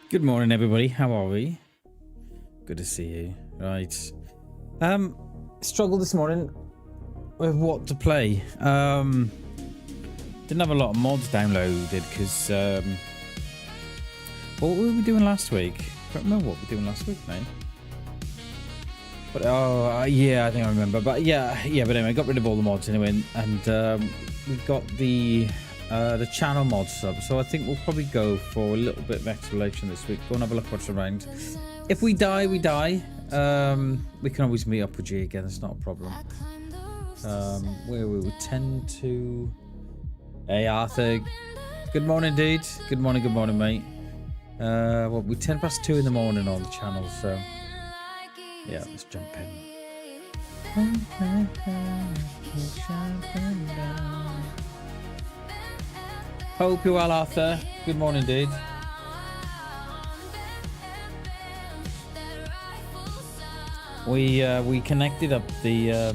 Good morning, everybody. How are we? Good to see you. Right. Struggled this morning with what to play. Didn't have a lot of mods downloaded because what were we doing last week? Can't remember what we were doing last week, mate. But yeah, I think I remember. But yeah. But anyway, I got rid of all the mods anyway, and we've got the channel mod sub. So I think we'll probably go for a little bit of exploration this week. Go and have a look what's around. If we die, we die. We can always meet up with G again. It's not a problem. Where we would tend to. Hey Arthur. Good morning, dude. Good morning, mate. Well, we 2:10 in the morning on the channel, so yeah, let's jump in. Hope you're well, Arthur. Good morning, dude. We connected up the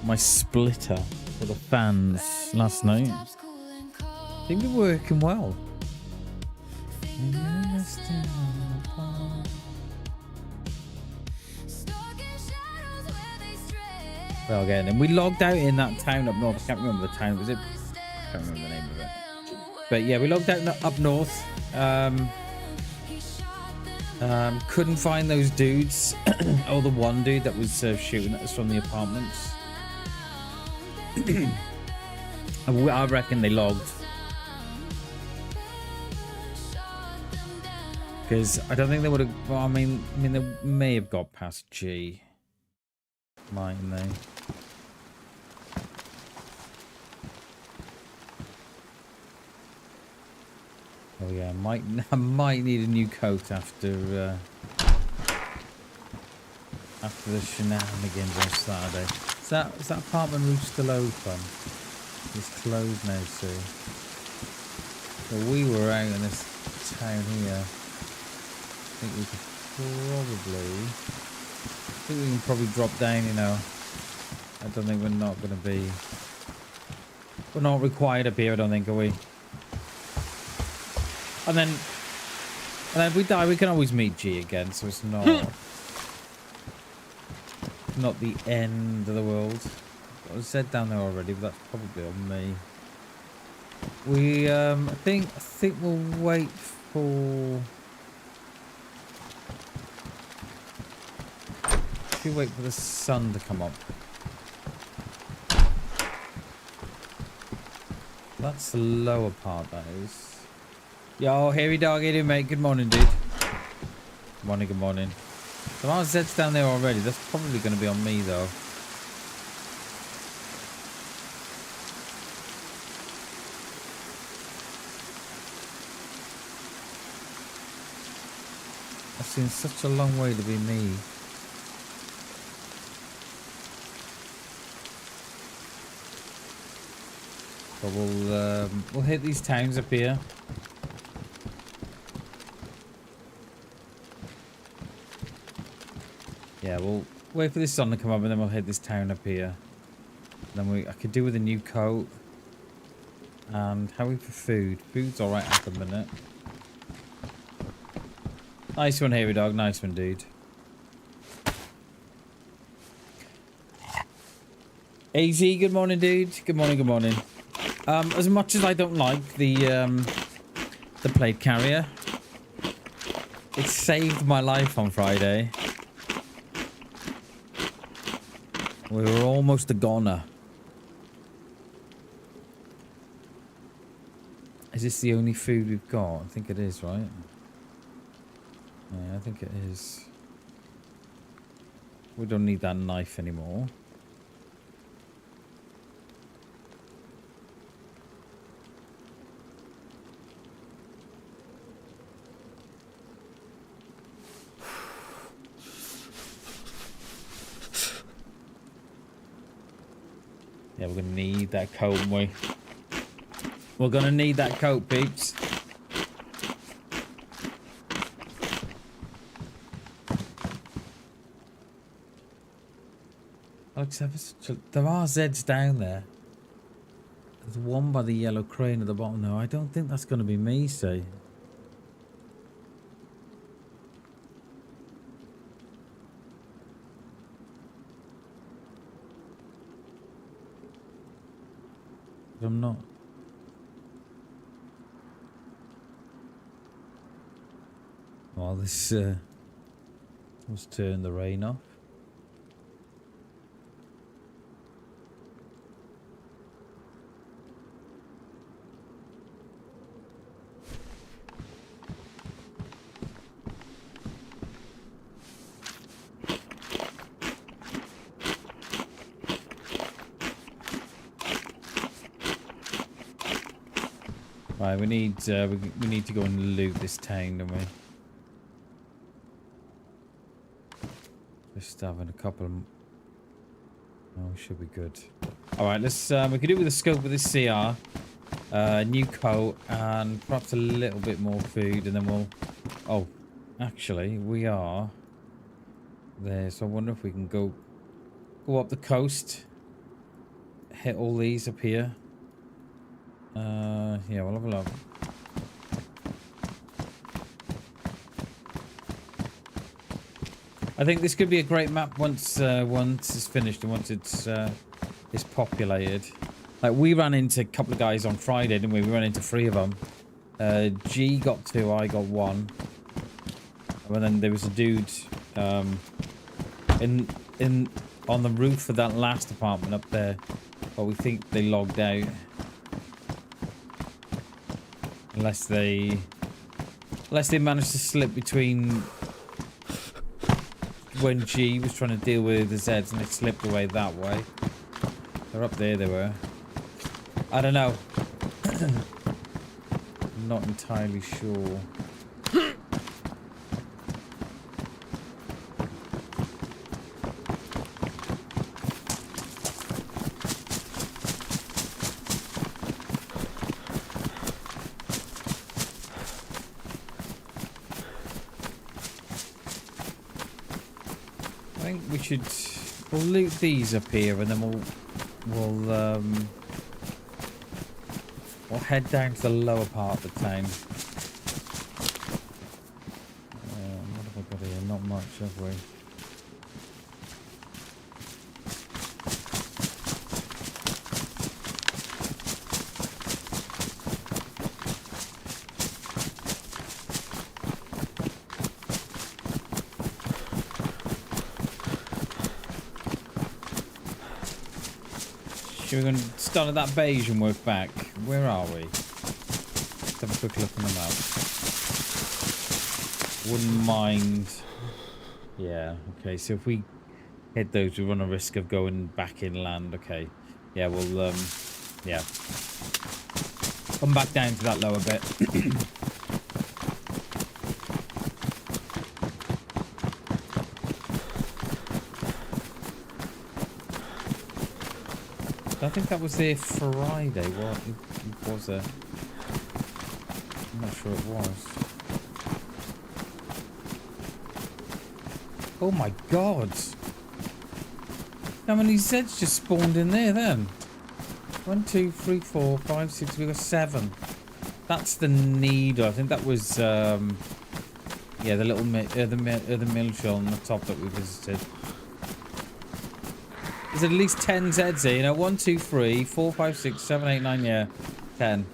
my splitter for the fans last night. Seemed to be working well. Well, again, and we logged out in that town up north. I can't remember the town. Was it? I can't remember the name of it. But yeah, we logged out up north. Couldn't find those dudes. Or the one dude that was shooting at us from the apartments. I reckon they logged. Because I don't think they would have. Well, I mean, they may have got past G. Mightn't they? Oh yeah, I might need a new coat after the shenanigans on Saturday. Is that apartment roof still open? It's closed now, too. So we were out in this town here. I think we can probably drop down, you know. I don't think we're not going to be. We're not required up here, I don't think, are we? And then if we die, we can always meet G again, so it's not the end of the world. I was said down there already, but that's probably on me. We I think we'll wait for. Should we wait for the sun to come up? That's the lower part, that is. Yo, hairy dog, how you doing, mate? Good morning, dude. Good morning. There are Zeds down there already. That's probably going to be on me, though. That seems such a long way to be me. But we'll hit these towns up here. Yeah, we'll wait for this sun to come up and then we'll hit this town up here. Then I could do with a new coat. And how are we for food? Food's alright at the minute. Nice one, hairy dog. Nice one, dude. AZ, good morning, dude. Good morning. As much as I don't like the plate carrier, it saved my life on Friday. We were almost a goner. Is this the only food we've got? I think it is, right? Yeah, I think it is. We don't need that knife anymore. Yeah, we're going to need that coat, aren't we? We're going to need that coat, peeps. There are Zeds down there. There's one by the yellow crane at the bottom now. I don't think that's going to be me, see. I'm not. Well, this let's turn the rain off. Right, we need to go and loot this town, don't we? Just having a couple of... Oh, should be good. All right, let's. We can do it with the scope of this CR, new coat, and perhaps a little bit more food, and then we'll. Oh, actually, we are there. So I wonder if we can go up the coast, hit all these up here. Yeah, we'll have a look. I think this could be a great map once it's finished and once it's populated. Like, we ran into a couple of guys on Friday, didn't we? We ran into 3 of them. G got 2, I got 1. And then there was a dude on the roof of that last apartment up there. But we think they logged out. Unless they managed to slip between when G was trying to deal with the Zeds and they slipped away that way. They're up there, they were. I don't know. I'm not entirely sure. We'll loot these up here and then we'll head down to the lower part of the town. What have I got here? Not much, have we? We're going to start at that beige and work back. Where are we? Let's have a quick look on the map. Wouldn't mind. Yeah, okay, so if we hit those, we run a risk of going back inland. Okay. Yeah, we'll, yeah. Come back down to that lower bit. I think that was there Friday. What it was there? I'm not sure it was. Oh my god! How many Zeds just spawned in there then? 1, 2, 3, 4, 5, 6. We got 7. That's the needle. I think that was yeah, the little the mill shell on the top that we visited. There's at least 10 Zeds here, you know. 1, 2, 3, 4, 5, 6, 7, 8, 9, yeah. 10.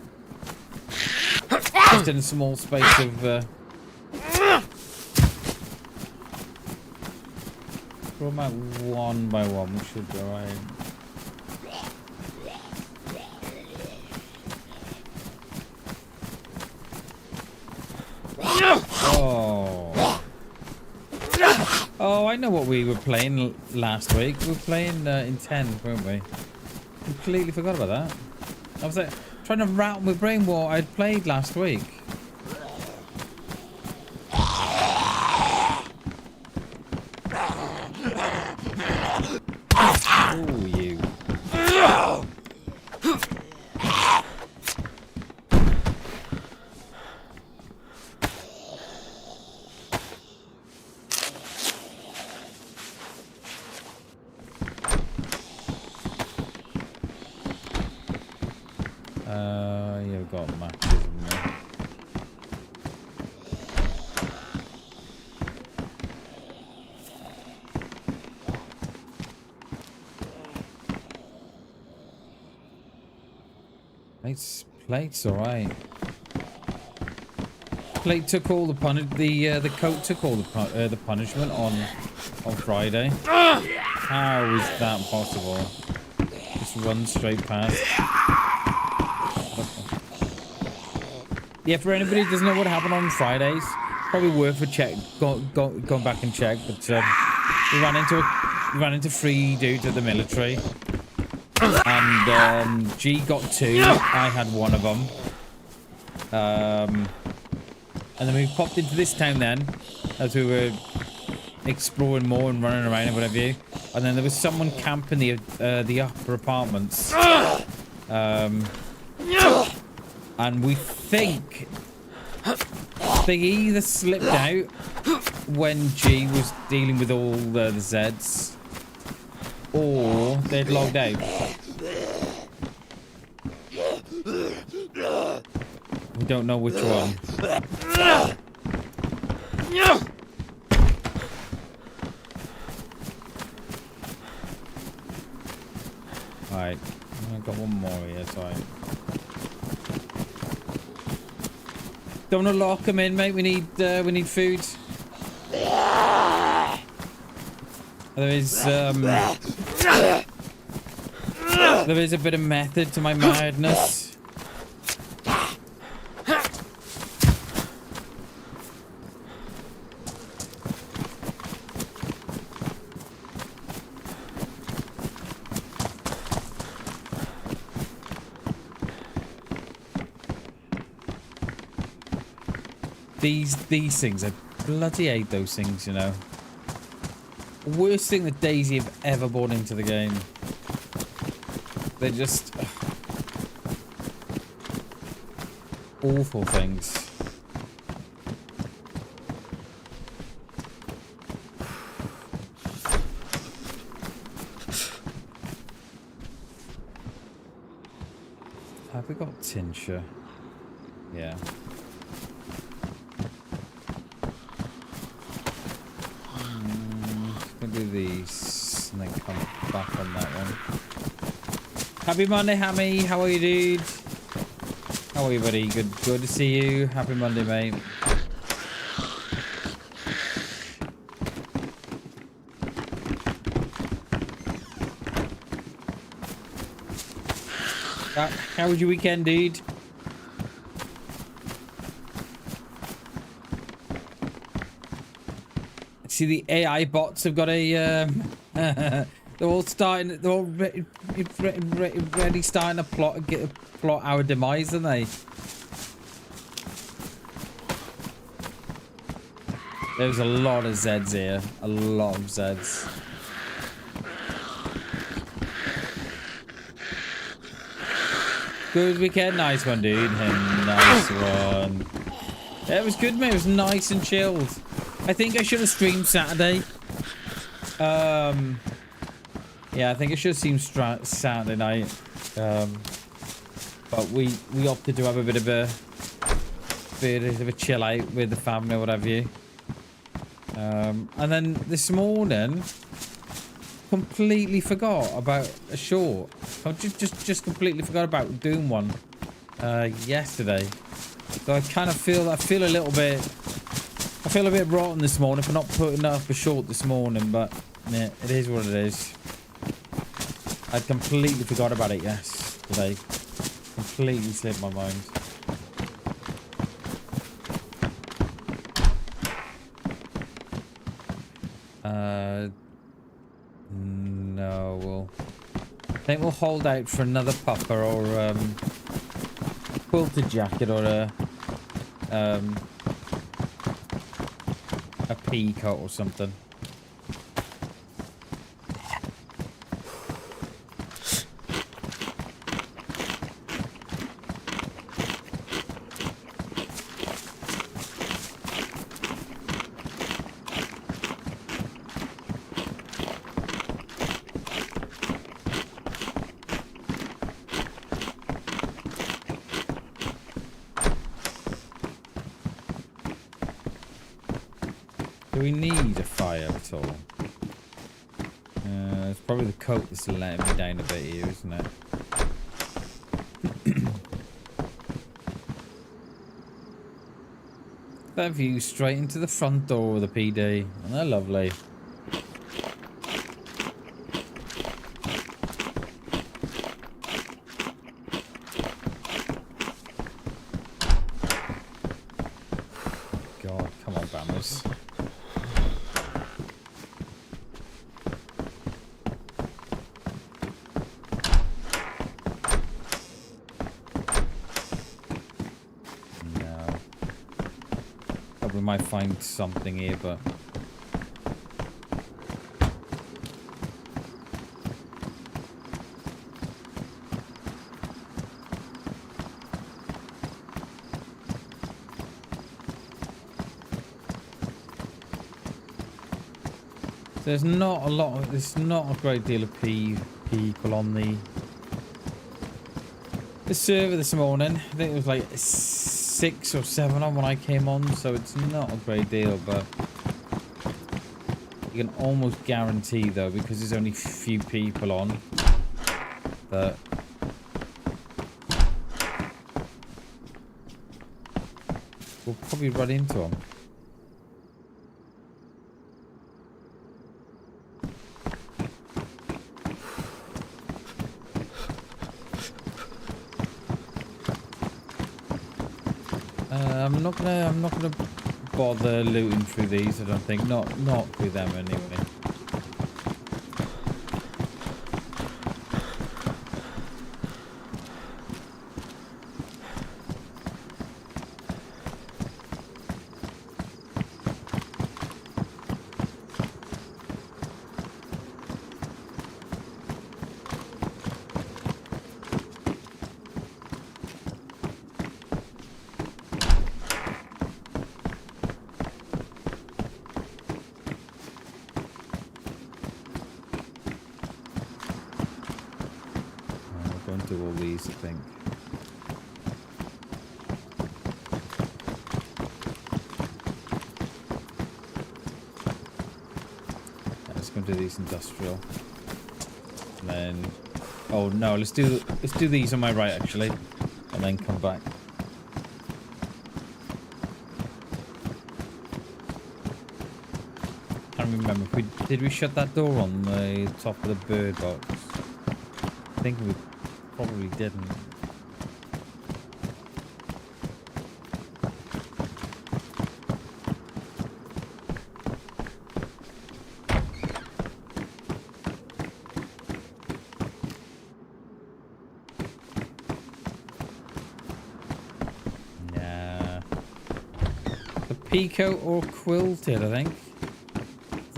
Just in a small space of... Throw them out one by one, we should be alright. Oh. Oh, I know what we were playing last week. We were playing in 10, weren't we? Completely forgot about that. I was like, trying to rattle my brain what I'd played last week. Oh, you. Yeah, we've got matches in there. Plate's alright. Plate took all the coat took all the punishment on Friday. How is that possible? Just run straight past. Yeah, for anybody who doesn't know what happened on Fridays, probably worth a check. Go back and check. But we ran into 3 dudes at the military, and G got 2. I had 1 of them. And then we popped into this town then, as we were exploring more and running around and whatever you. And then there was someone camping the upper apartments. And we think they either slipped out when G was dealing with all the Zeds, or they'd logged out. We don't know which one. Alright, I've got 1 more here, sorry. Don't want to lock them in, mate. We need food. There is a bit of method to my madness. These things, I bloody hate those things, you know. Worst thing that DayZ have ever brought into the game. They're just awful things. Have we got tincture? Yeah. Do these and then come back on that one. Happy Monday, Hammy. How are you, dude? How are you, buddy? Good to see you. Happy Monday, mate. How was your weekend, dude? See, the AI bots have got a they're all ready starting to plot our demise, aren't they? There's a lot of Zeds here, a lot of Zeds. Good weekend, nice one, dude. Nice one. Yeah, it was good, mate. It was nice and chilled. I think I should have streamed Saturday. Yeah, I think I should have streamed Saturday night. But we opted to have a bit of a chill out with the family or whatever you. And then this morning, completely forgot about a short. I just completely forgot about doing one yesterday. So I kind of feel a little bit. I feel a bit rotten this morning for not putting up a short this morning, but yeah, it is what it is. I completely forgot about it yesterday. Completely slipped my mind. No, I think we'll hold out for another pupper or quilted jacket or a peacoat or something. Do we need a fire at all? It's probably the coat that's letting me down a bit here, isn't it? That view straight into the front door of the PD. And they're lovely. God, come on, Bammers. We might find something here, but there's not a lot of, there's not a great deal of people on the server this morning. I think it was like 6 or 7 on when I came on, so it's not a great deal, but you can almost guarantee though, because there's only few people on, that we'll probably run into them. I'm not gonna bother looting through these. I don't think. Not through them anyway. Do all these, I think. Let's go do these industrial, and then oh no, let's do these on my right actually, and then come back. I can't remember. Did we shut that door on the top of the bird box? I think we probably didn't. Yeah. The Pico or quilted, I think.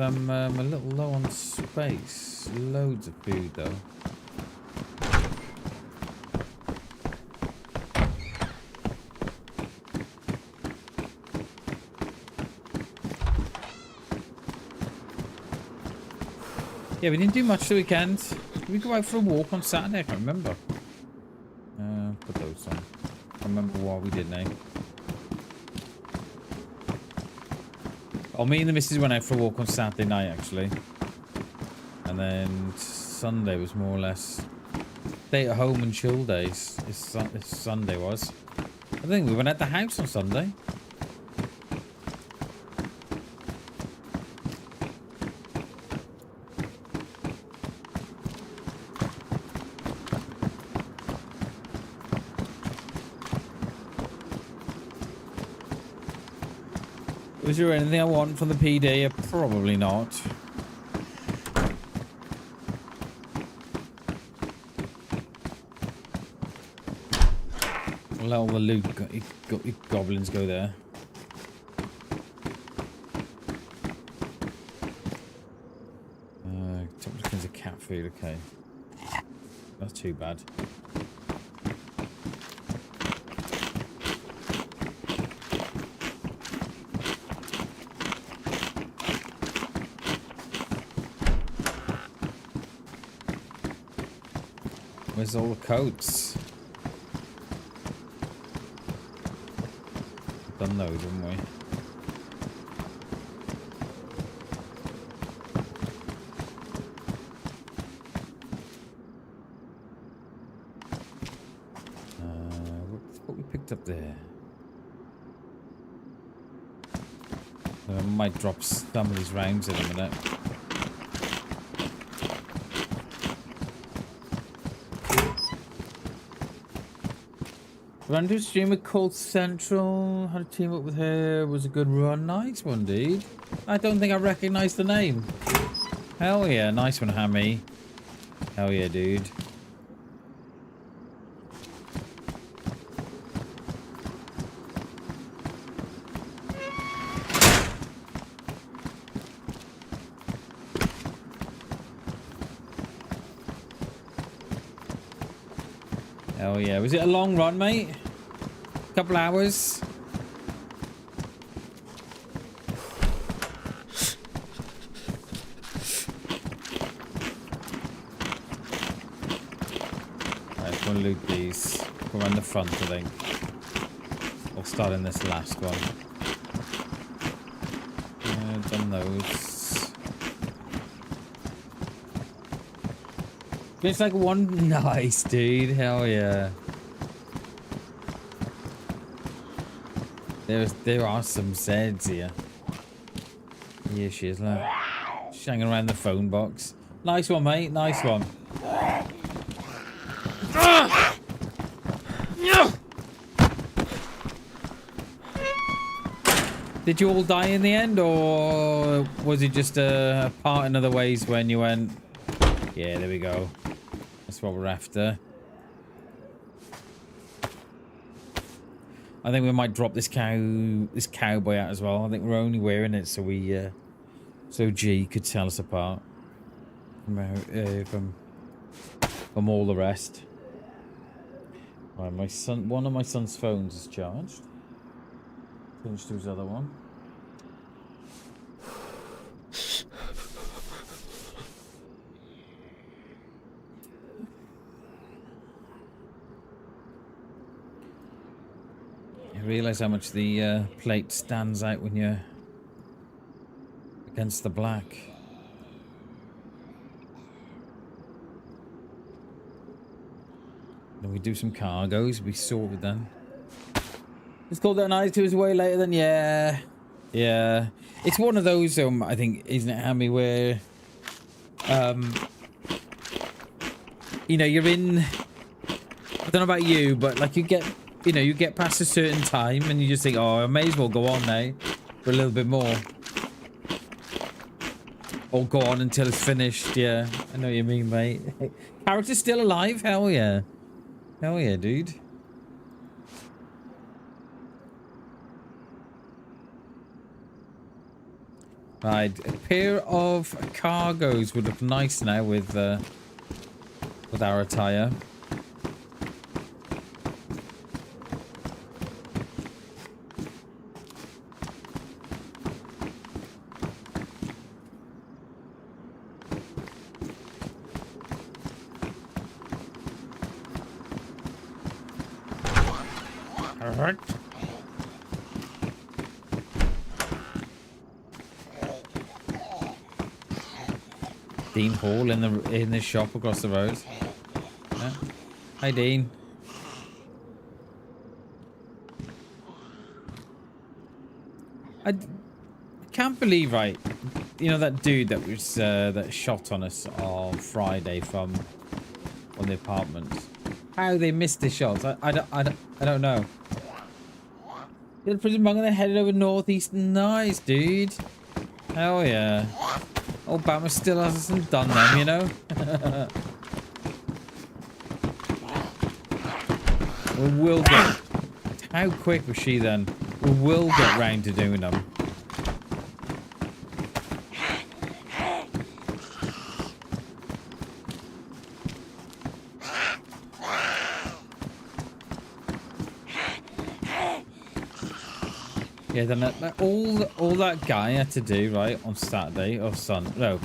I'm a little low on space. Loads of food though. Yeah, we didn't do much the weekend. Did we go out for a walk on Saturday? I can't remember. Put those on. I can't remember what we did now. Oh, me and the missus went out for a walk on Saturday night, actually. And then Sunday was more or less stay at home and chill days. This Sunday was. I think we went at the house on Sunday. Was there anything I want from the PD? Probably not. Let all the loot goblins go there. Couple of things of cat food, okay. Not too bad. Where's all the coats? We've done those, haven't we? What we picked up there? I might drop some of these rounds in a minute. Ran to a streamer called Central. Had a team up with her. Was a good run. Nice one, dude. I don't think I recognize the name. Hell yeah. Nice one, Hammy. Hell yeah, dude. Hell yeah. Was it a long run, mate? A couple hours? Right, we'll loot these. Go around the front, I think. We'll start in this last one. Done those. It's like one. Nice, dude. Hell yeah. There are some Zeds here. Here she is, look. She's hanging around the phone box. Nice one, mate. Nice one. Did you all die in the end, or was it just a part in other ways when you went? Yeah, there we go. That's what we're after. I think we might drop this cowboy out as well. I think we're only wearing it so so G could tell us apart from all the rest. Right, one of my son's phones is charged. Finish to his other one. You realise how much the plate stands out when you're against the black. Then we do some cargoes, we sorted then. It's called that night, it was way later than, yeah. It's one of those, I think, isn't it, Hammy, where, you know, you're in, I don't know about you, but like you get past a certain time and you just think, oh, I may as well go on now for a little bit more. Or go on until it's finished, yeah. I know what you mean, mate. Character's still alive? Hell yeah. Hell yeah, dude. Right, a pair of cargoes would look nice now with our attire. Alright. Dean Hall in the shop across the road. Yeah. Hi, Dean. I can't believe, right? You know that dude that was that shot on us on Friday from the apartment. How they missed the shots? I don't know. Did a prison bung and then headed over northeast. Nice, dude. Hell yeah. Obama still hasn't done them, you know? We will get... How quick was she then? We will get round to doing them. Yeah, then all that guy had to do, right, on Saturday or Friday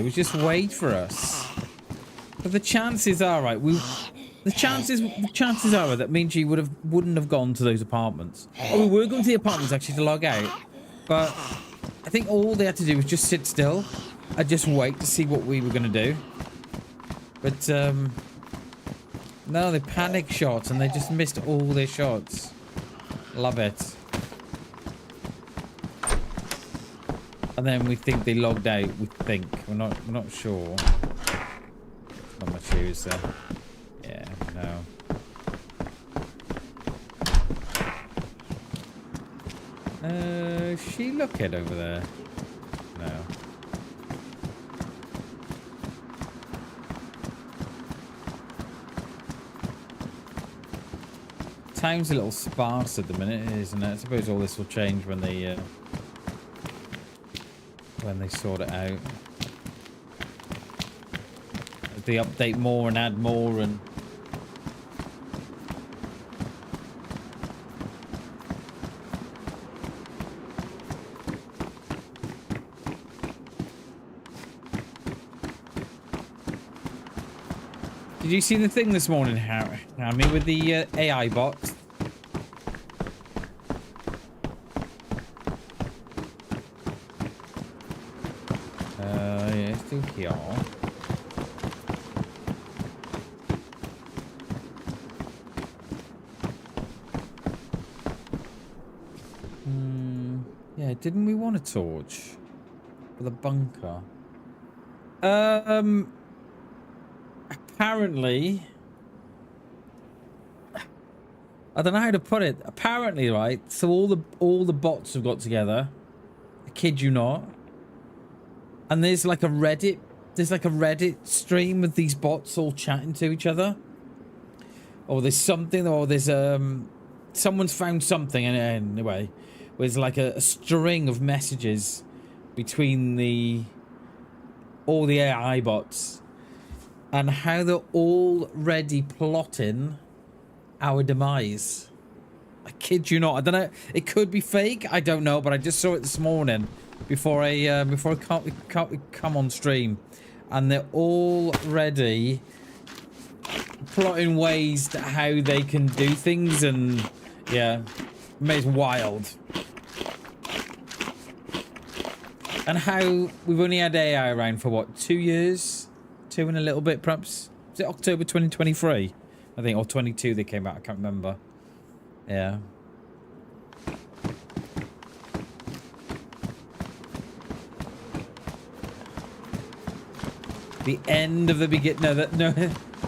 was just wait for us. But the chances are, right, the chances are that me and G wouldn't have gone to those apartments. Oh, we were going to the apartments actually to log out, but I think all they had to do was just sit still and just wait to see what we were going to do. But no, they panic shot and they just missed all their shots. Love it. And then we think they logged out. We think. We're not sure. Not much here, is there? Yeah, no. Is she looking over there? No. Time's a little sparse at the minute, isn't it? I suppose all this will change when they sort it out. If they update more and add more and... Did you see the thing this morning, Hammy, with the AI bots? Yeah, still here. Yeah, didn't we want a torch for the bunker? Apparently, I don't know how to put it. Apparently, right? So all the bots have got together. I kid you not. And there's like a Reddit. There's like a Reddit stream with these bots all chatting to each other. Or there's something. Or there's someone's found something. Anyway, there's like a string of messages between all the AI bots. And how they're already plotting our demise. I kid you not. I don't know. It could be fake. I don't know. But I just saw it this morning before I come on stream, and they're already plotting ways to how they can do things. And yeah, it's wild. And how we've only had AI around for what, 2 years? 2 and a little bit, perhaps. Was it October 2023? I think, or 22 they came out. I can't remember. Yeah. The end of the begin. No,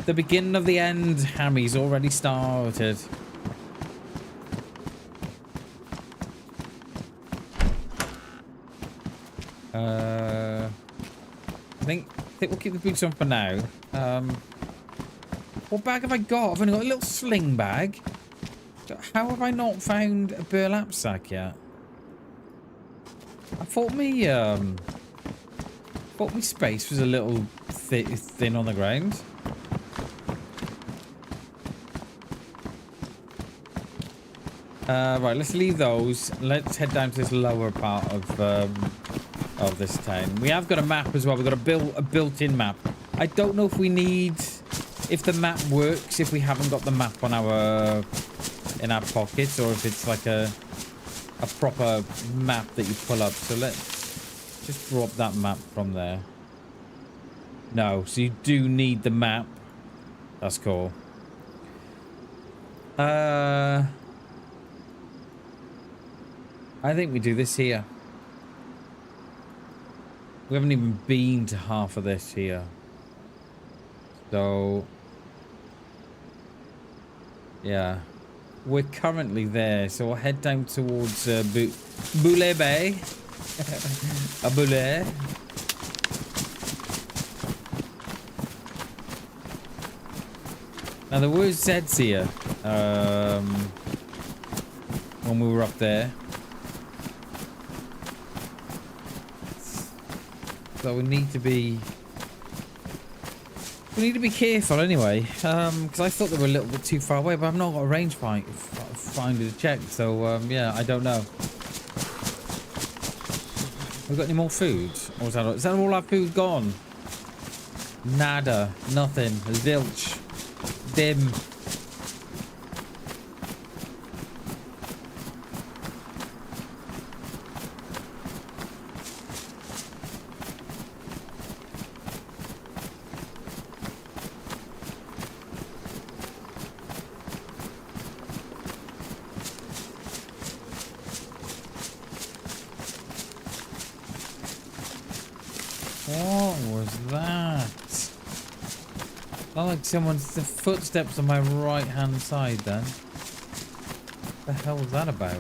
the beginning of the end. Hammy's already started. I think we'll keep the boots on for now. What bag have I got? I've only got a little sling bag. How have I not found a burlap sack yet? I thought me space was a little thin on the ground. Right, let's leave those. Let's head down to this lower part of this town. We have got a map as well. We've got a built-in map. I don't know if we need, if the map works if we haven't got the map on in our pockets, or if it's like a proper map that you pull up. So let's just drop that map from there. No, so you do need the map. That's cool. I think we do this here. We haven't even been to half of this here. So, yeah. We're currently there, so we'll head down towards Boulet Bay. A Boulet. Now, there were Zeds here when we were up there. So we need to be careful anyway, because I thought they were a little bit too far away, but I've not got a range finder to check. So yeah, I don't know. We got any more food, or is that all our food gone? Nada, nothing, zilch, dim. Oh, like someone's the footsteps on my right hand side then. What the hell was that about?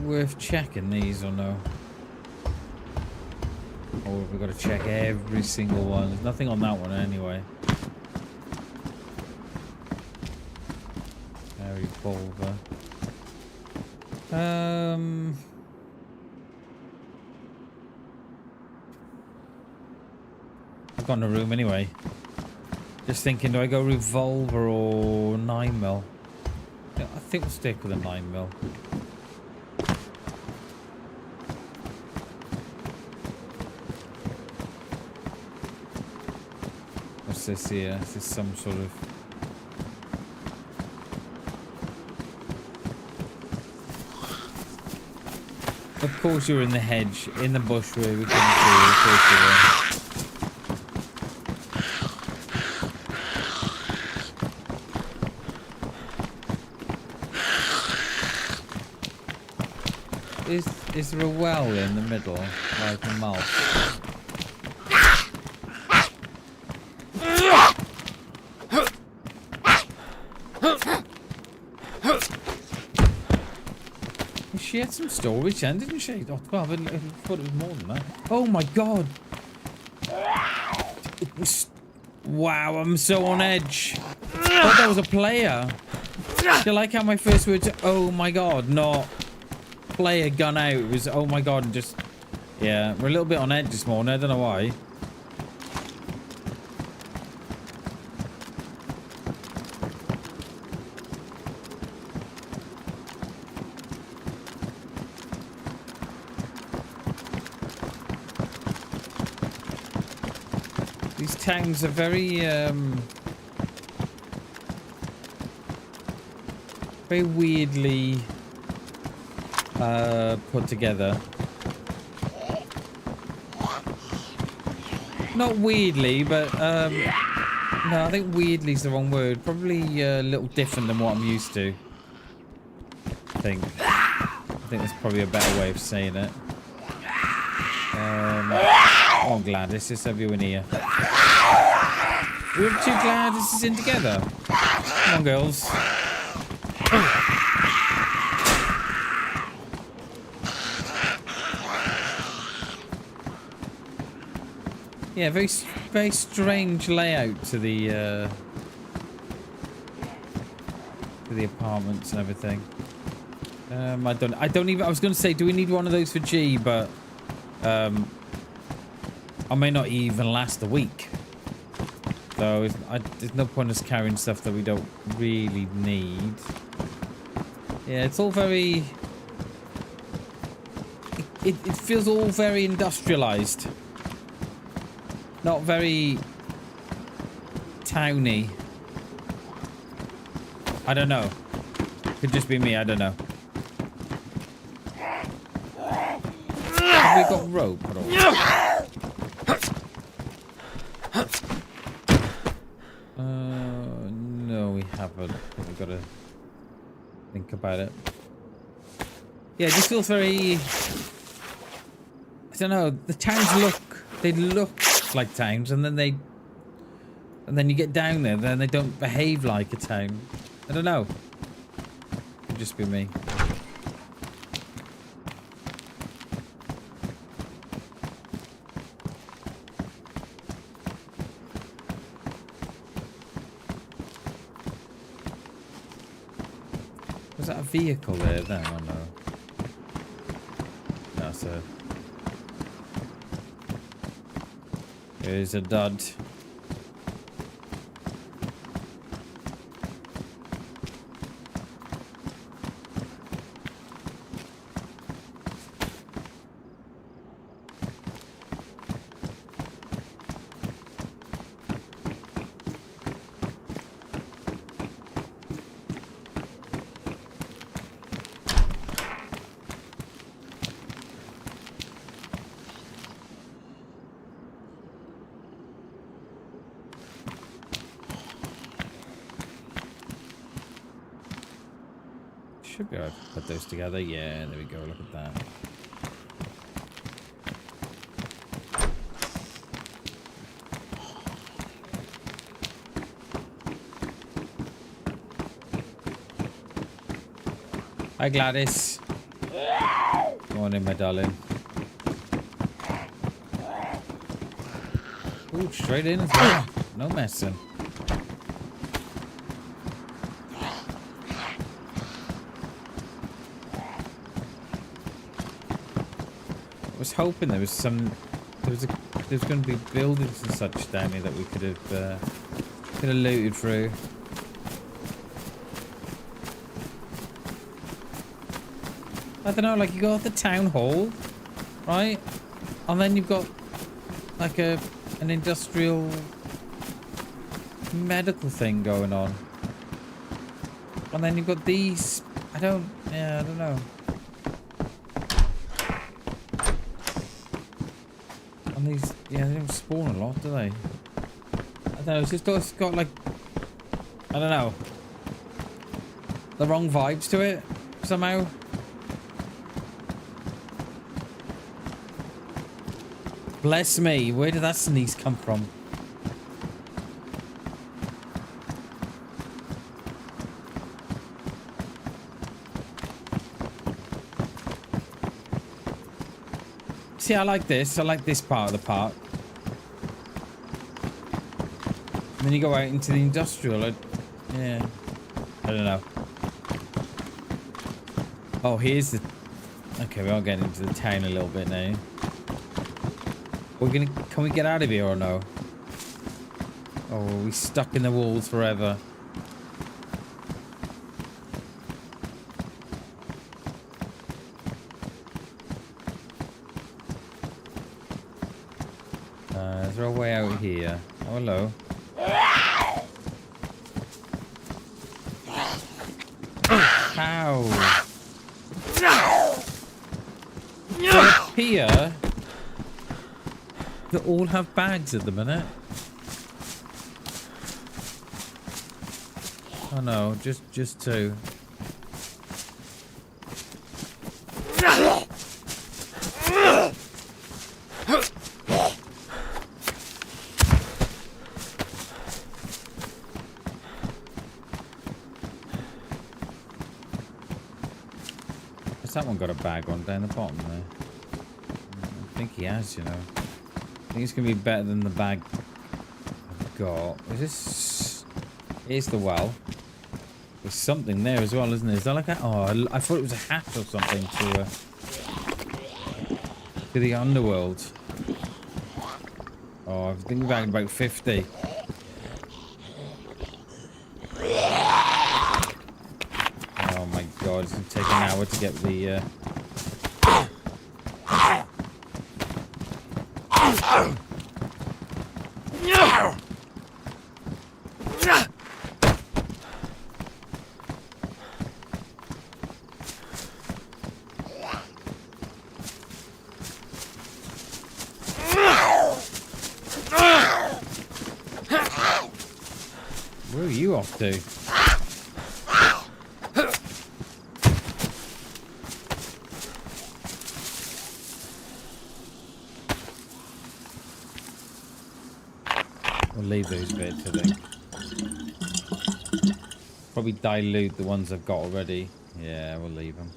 Worth checking these or no? Or have we got to check every single one? There's nothing on that one anyway. Very Bulver. I've got no room anyway. Just thinking, do I go revolver or 9mm? Yeah, I think we'll stick with a 9mm. What's this here? Is this some sort of... Of course you're in the hedge, in the bush where we couldn't see you. Of course you were. Is there a well in the middle, like a mouth? She had some storage then, didn't she? Oh, well, I thought it was more than that. Oh my god! It was... Wow, I'm so on edge. I thought that was a player. You like how my first words, oh my god, not player gun out. It was, oh my god, and just... Yeah, we're a little bit on edge this morning. I don't know why. These towns are very, very weirdly put together. Not weirdly, but no, I think weirdly is the wrong word. Probably a little different than what I'm used to. I think that's probably a better way of saying it. Oh, Gladys, let's have you in here. We're two Gladyses in together. Come on, girls. Yeah, very strange layout to the apartments and everything. I don't even. I was going to say, do we need one of those for G? But I may not even last a week. So there's no point in us carrying stuff that we don't really need. Yeah, it's all very... It feels all very industrialized. Not very towny. I don't know. Could just be me, I don't know. Have we got rope at all? No, we haven't. We've got to think about it. Yeah, it just feels very... I don't know. The towns look... They look like towns, and then you get down there, then they don't behave like a town. I don't know. Could just be me. Was that a vehicle there then, or no? That's a... Here's a dud. Should be able to put those together. Yeah, there we go. Look at that. Hi, Gladys. Morning, my darling. Ooh, straight in as well. No messing. I was hoping there was going to be buildings and such down here that we could have looted through. I don't know, like you got the town hall, right? And then you've got like an industrial medical thing going on. And then you've got these, I don't know. And these, yeah, they don't spawn a lot, do they? I don't know, it's got like, I don't know, the wrong vibes to it, somehow. Bless me, where did that sneeze come from? See, I like this. I like this part of the park. And then you go out into the industrial. Yeah. I don't know. Oh, here's the... Okay, we are getting into the town a little bit now. Can we get out of here or no? Oh, are we stuck in the walls forever? Is there a way out here? Oh, hello. Ow! Up here? They all have bags at the minute. Oh no, just two. Has that one got a bag on down the bottom there? I think he has, you know. I think it's going to be better than the bag I've got. Is this... Here's the well. There's something there as well, isn't there? Is that like a... Oh, I thought it was a hat or something to the underworld. Oh, I think we're about 50. Oh my god, it's going to take an hour to get the... Where are you off to? We'll leave those bits, I think. Probably dilute the ones I've got already. Yeah, we'll leave them.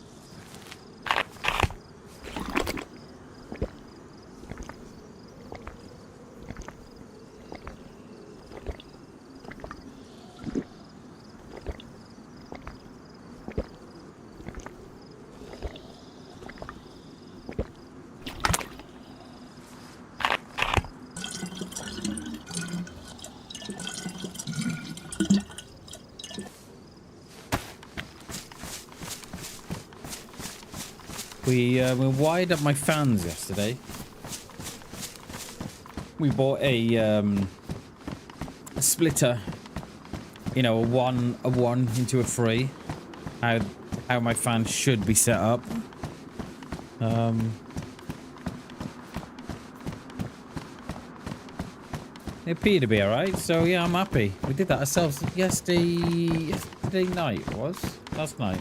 We wired up my fans yesterday. We bought a splitter, you know, a one into a 3. How my fans should be set up. They appear to be alright, so yeah, I'm happy. We did that ourselves yesterday night, it was? Last night.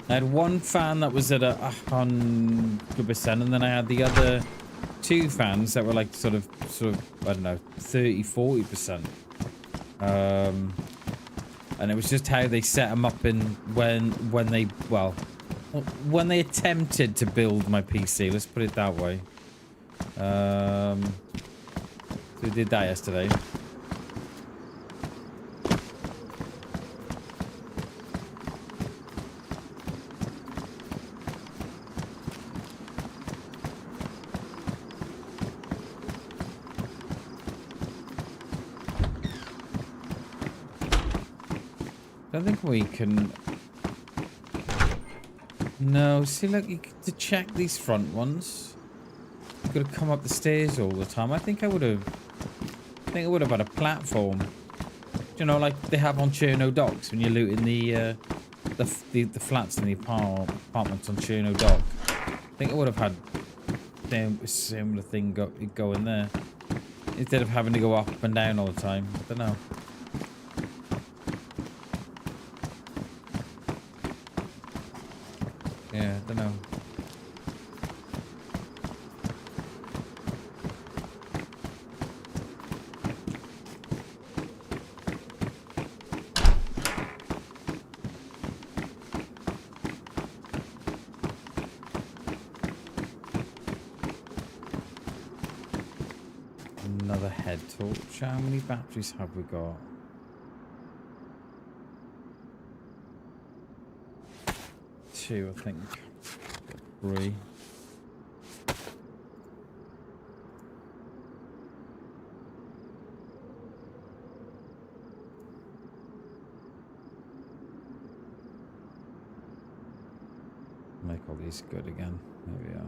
I had one fan that was at 100%, and then I had the other 2 fans that were like sort of, I don't know, 30-40%. And it was just how they set them up in when they attempted to build my PC. Let's put it that way. So we did that yesterday. I think we can... No, see, look, to check these front ones, you've got to come up the stairs all the time. I think I would have had a platform. You know, like they have on Cherno Docks when you're looting the flats in the apartments on Cherno Dock. I think I would have had a similar thing go in there instead of having to go up and down all the time. I don't know. Yeah, I don't know. Another head torch. How many batteries have we got? 2, I think. 3. Make all these good again. There we are.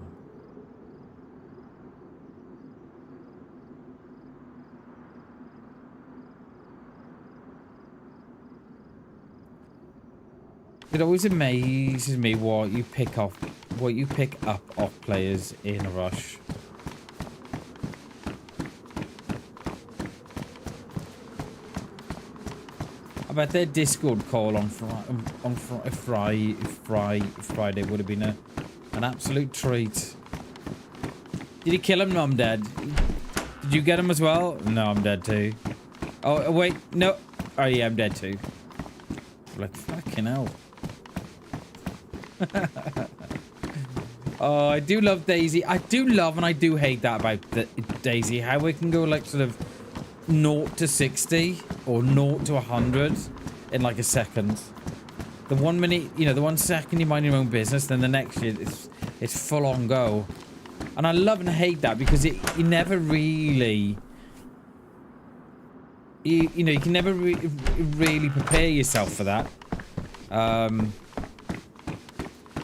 It always amazes me what you pick up off players in a rush. I bet their Discord call on Friday would have been an absolute treat. Did you kill him? No, I'm dead. Did you get him as well? No, I'm dead too. Oh wait, no. Oh yeah, I'm dead too. Like fucking hell. Oh, I do love DayZ. I do love and I do hate that about DayZ. How we can go like sort of 0 to 60 or 0 to 100 in like a second. The 1 minute, you know, the 1 second you mind your own business, then the next year it's full on go. And I love and hate that because you never really... You know, you can never really prepare yourself for that.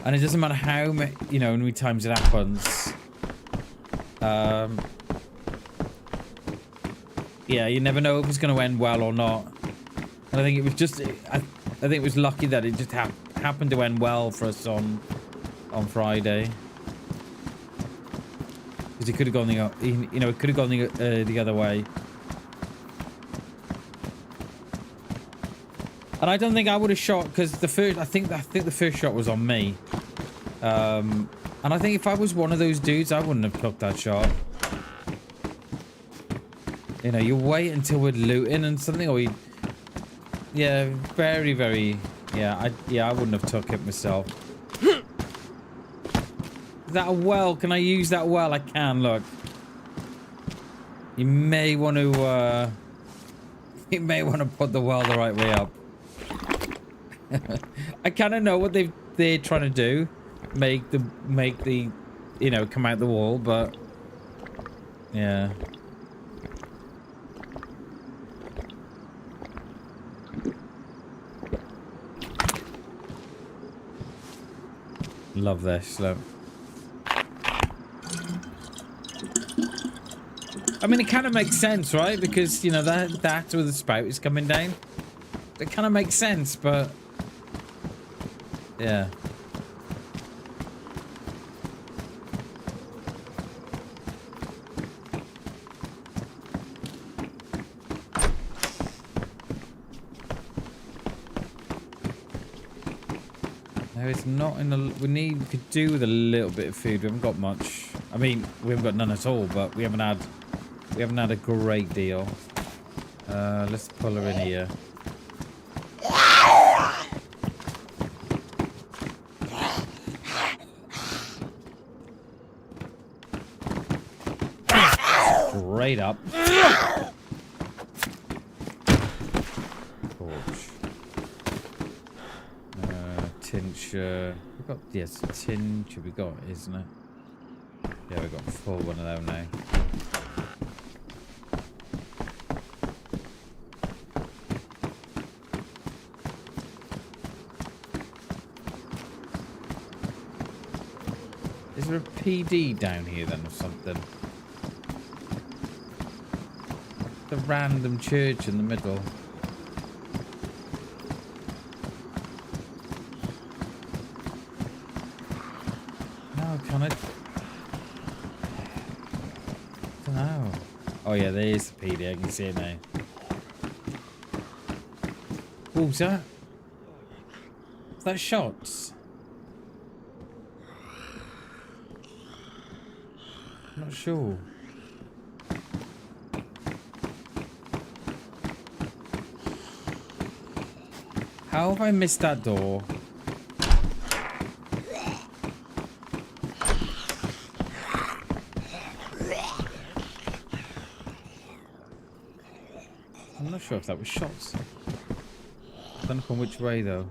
And it doesn't matter how many times it happens. Yeah, you never know if it's going to end well or not. And I think it was just, I think it was lucky that it just happened to end well for us on Friday. Because it could have gone it could have gone the other way. And I don't think I would have shot because I think the first shot was on me. And I think if I was one of those dudes, I wouldn't have took that shot. You know, you wait until we're looting and something, or yeah, very, very, I wouldn't have took it myself. Is that a well? Can I use that well? I can, look. You may want to, put the well the right way up. I kind of know what they're trying to do, make the come out the wall, but yeah. Love this. Look. I mean, it kind of makes sense, right? Because that's where the spout is coming down. It kind of makes sense, but yeah. No, it's not in the... We could do with a little bit of food. We haven't got much. I mean, we haven't got none at all, but we haven't had a great deal. Let's pull her in here. Straight up. Torch. Tincture. We've got, yes, tincture we got, isn't it? Yeah, we've got full one of them now. Is there a PD down here then or something? The random church in the middle. No, can I? Don't know. Oh yeah, there is the PD. I can see it now. What was that? Is that shots? I'm not sure. How have I missed that door? I'm not sure if that was shots. I don't know from which way though.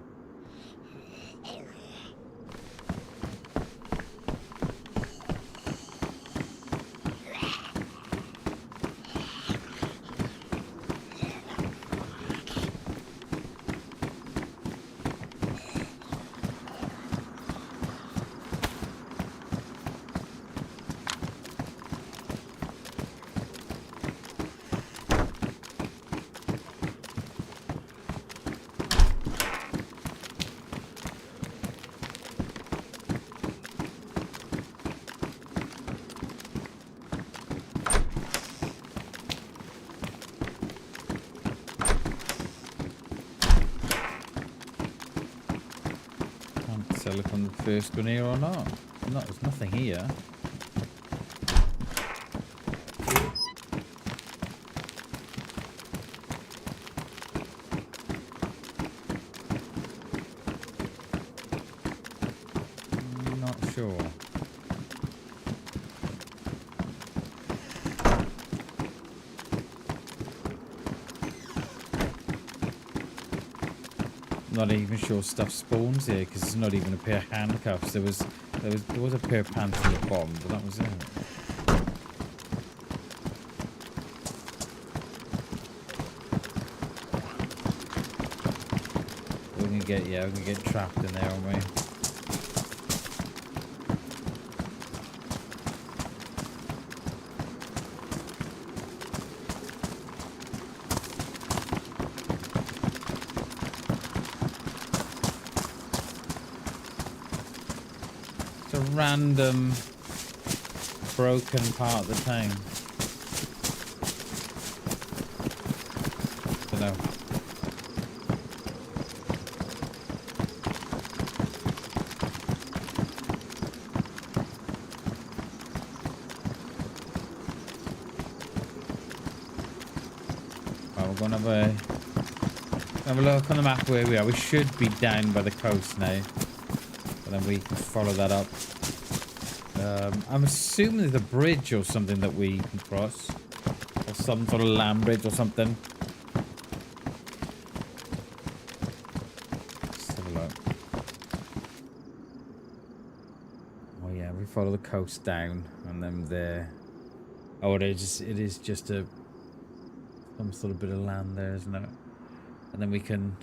Look on the first one here or not? No, there's nothing here. I'm not sure. Not even sure stuff spawns here because there's not even a pair of handcuffs. There was a pair of pants at the bottom, but that was it. We're gonna get trapped in there, aren't we? Random broken part of the town. Don't know. Well, we're gonna have a look on the map where we are. We should be down by the coast now, but then we can follow that up. I'm assuming there's a bridge or something that we can cross. Or some sort of land bridge or something. Let's have a look. Oh yeah, we follow the coast down and then there. Oh, it is just some sort of bit of land there, isn't it? And then we can...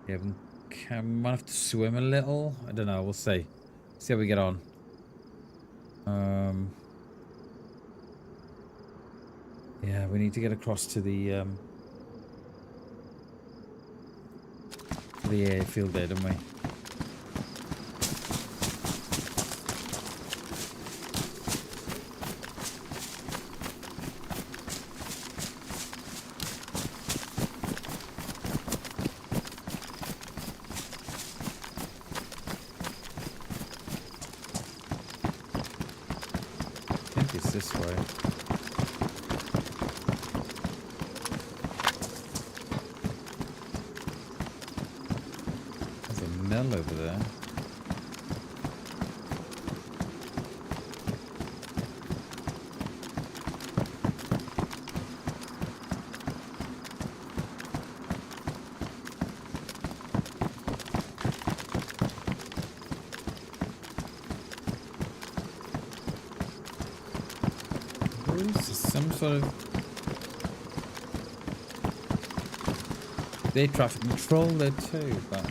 Yeah, we might have to swim a little. I don't know, we'll see. See how we get on. Yeah, we need to get across to the airfield there, don't we? this way? There's a mill over there. Some sort of air traffic control there too, but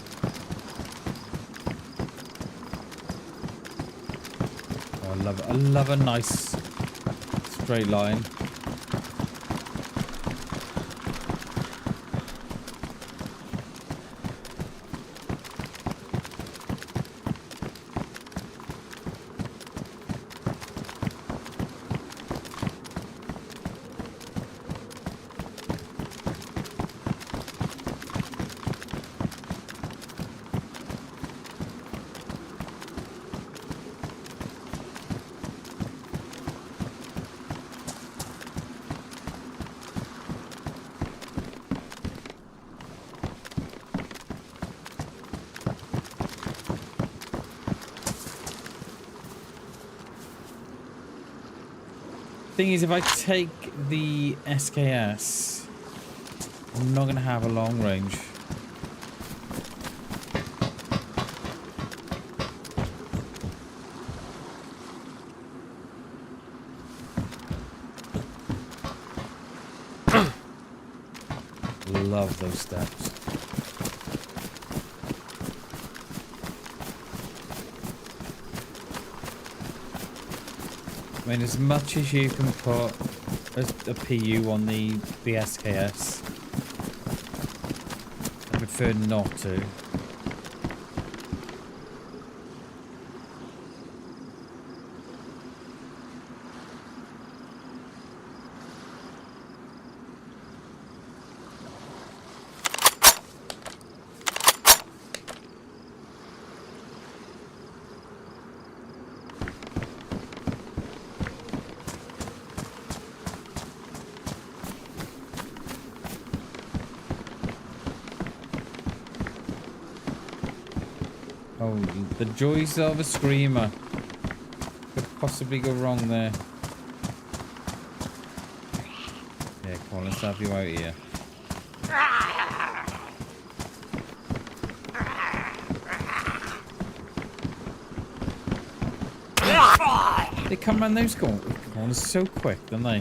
oh, I love a nice straight line. Thing is, if I take the SKS, I'm not going to have a long range. Love those steps. I mean, as much as you can put a PU on the SKS, I prefer not to. Oh, the joys of a screamer. Could possibly go wrong there. Yeah, come on, let's have you out here. They come around those corners so quick, don't they?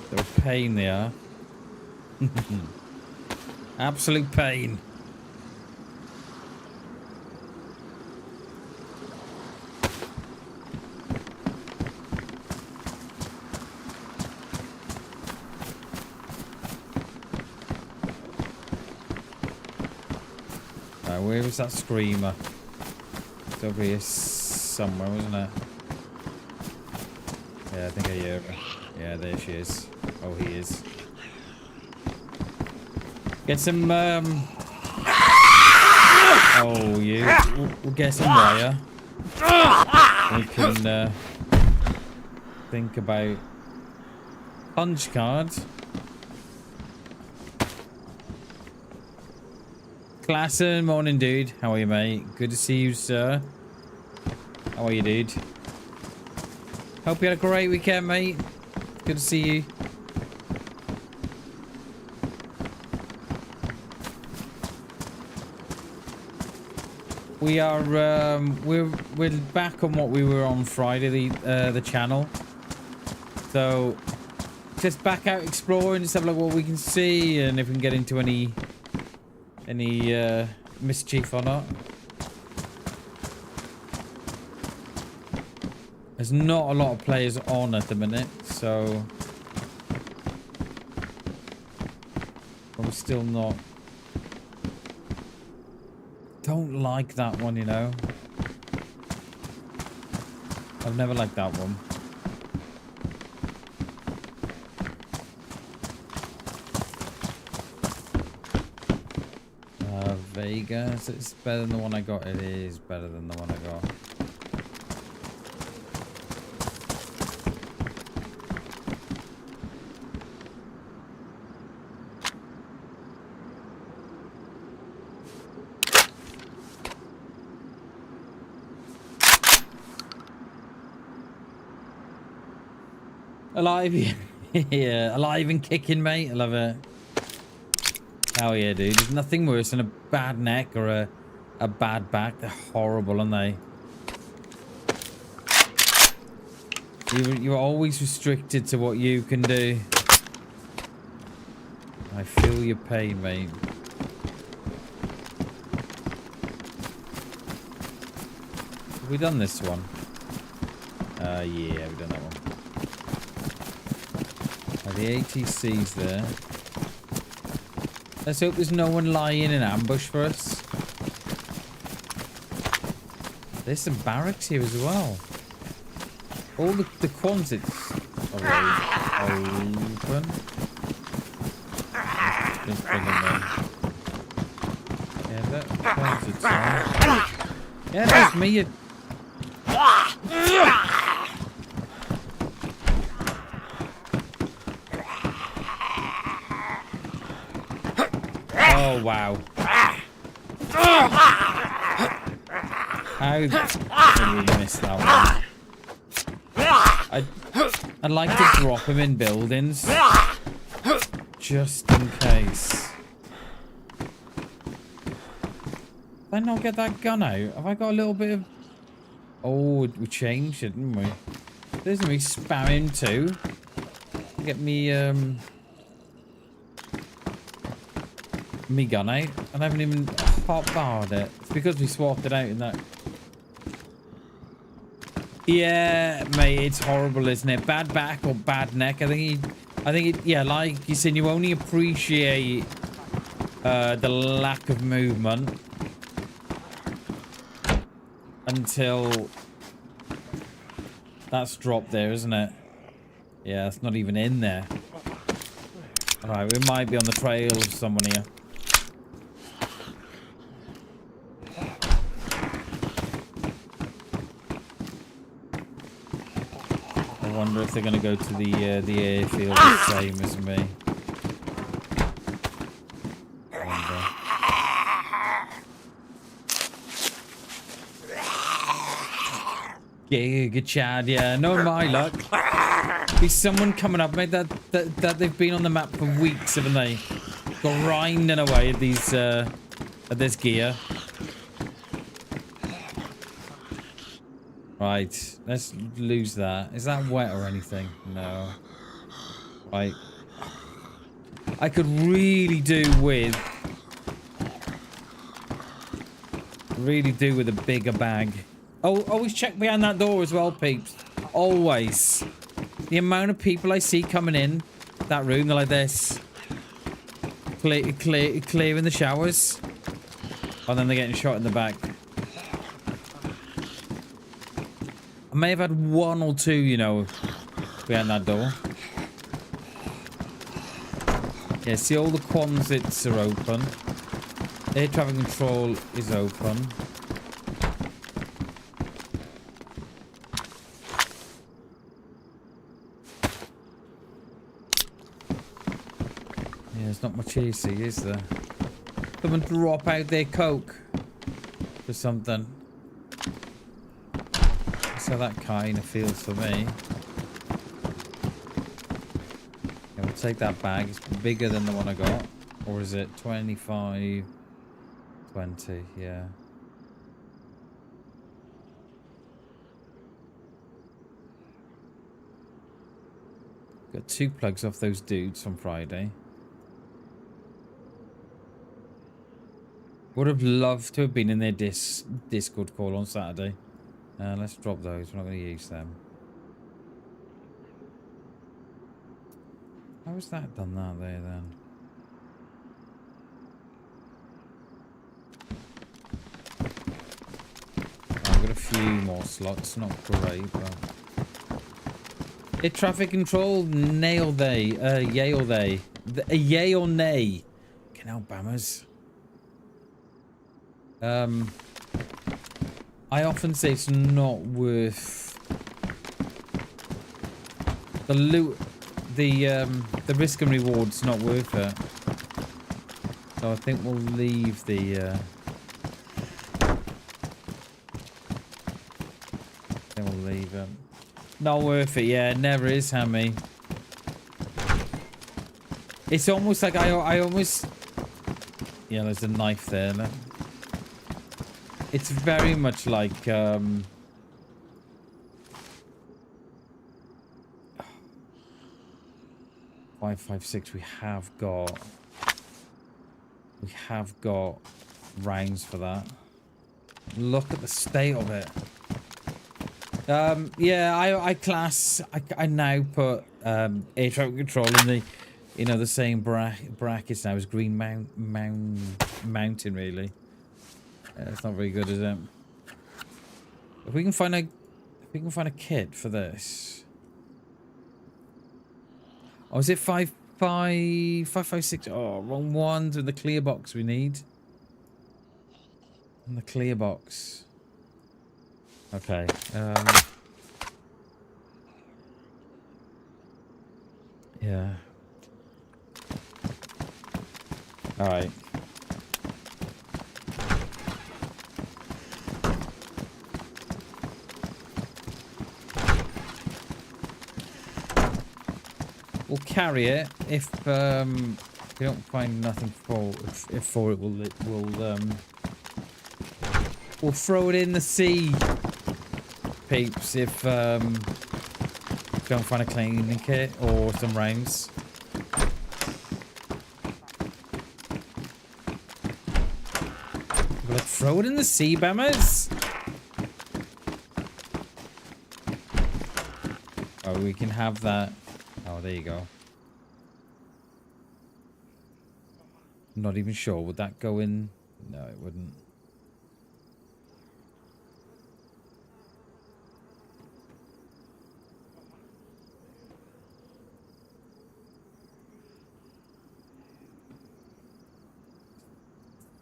They're a pain, they are. Absolute pain. Right, where was that screamer? It's over here somewhere, wasn't it? Yeah, I think I hear her. Yeah, there she is. Oh, he is. Get some, Oh, yeah. We'll get some wire. We can, think about punch cards. Classen, morning, dude. How are you, mate? Good to see you, sir. How are you, dude? Hope you had a great weekend, mate. Good to see you. We are we're back on what we were on Friday, the channel. So just back out exploring, just have a look what we can see and if we can get into any mischief or not. There's not a lot of players on at the minute, so I'm still not. Don't like that one, you know. I've never liked that one. Vegas, it's better than the one I got. It is better than the one I got. Alive, yeah, alive and kicking, mate. I love it. Hell yeah, dude. There's nothing worse than a bad neck or a bad back. They're horrible, aren't they? You're always restricted to what you can do. I feel your pain, mate. Have we done this one? Yeah, we've done that one. The ATC's there. Let's hope there's no one lying in ambush for us. There's some barracks here as well. All the quantits are open. Just bring them in. Yeah, that quantits are. Yeah, that's me. Oh, wow. How did we miss that one? I'd like to drop him in buildings. Just in case. Did I not get that gun out? Have I got a little bit of... Oh, we changed it, didn't we? There's me spamming too. Get me, me gun out, and I haven't even hot-barred it. It's because we swapped it out in that. Yeah, mate, it's horrible, isn't it? Bad back or bad neck. I think yeah, like you said, you only appreciate the lack of movement until that's dropped there, isn't it? Yeah, it's not even in there. All right, we might be on the trail of someone here. I wonder if they're going to go to the airfield the same as me. Yeah, good Chad. Yeah, no, my luck. There's someone coming up, mate. That they've been on the map for weeks, haven't they? Grinding away at these at this gear. Right, let's lose that. Is that wet or anything? No. Right. I could really do with a bigger bag. Oh, always check behind that door as well, peeps. Always. The amount of people I see coming in that room, they're like this. Clearing the showers. And then they're getting shot in the back. I may have had one or two, you know, behind that door. Yeah, see, all the quonsits are open. Air traffic control is open. Yeah, there's not much AC, is there? Someone drop out their coke for something. So that kind of feels for me. Yeah, we'll take that bag. It's bigger than the one I got. Or is it 25? 20, yeah. Got 2 plugs off those dudes on Friday. Would have loved to have been in their Discord call on Saturday. Let's drop those. We're not going to use them. How is that done that there then? I've got a few more slots. Not great, but... Hit traffic control. Nail they. Yay or they. Yay or nay. Get out, bammers. I often say it's not worth the loot, the risk and reward's not worth it. So I think we'll leave the I think we'll leave it. Not worth it, yeah, it never is, Hammy. It's almost like I almost, yeah, there's a knife there. Look. It's very much like 556. We have got rounds for that. Look at the state of it. Yeah, I now put air traffic control in the, you know, the same brackets now as Green Mountain really. It's not very good, is it? If we can find a kit for this. Oh, is it 556? Oh, wrong ones in the clear box we need. In the clear box. Okay. Yeah. All right. We'll carry it if we don't find nothing for it. We'll throw it in the sea, peeps. If we don't find a cleaning kit or some rounds. Let's throw it in the sea, bammers. Oh, we can have that. Oh, there you go. Not even sure. Would that go in? No, it wouldn't.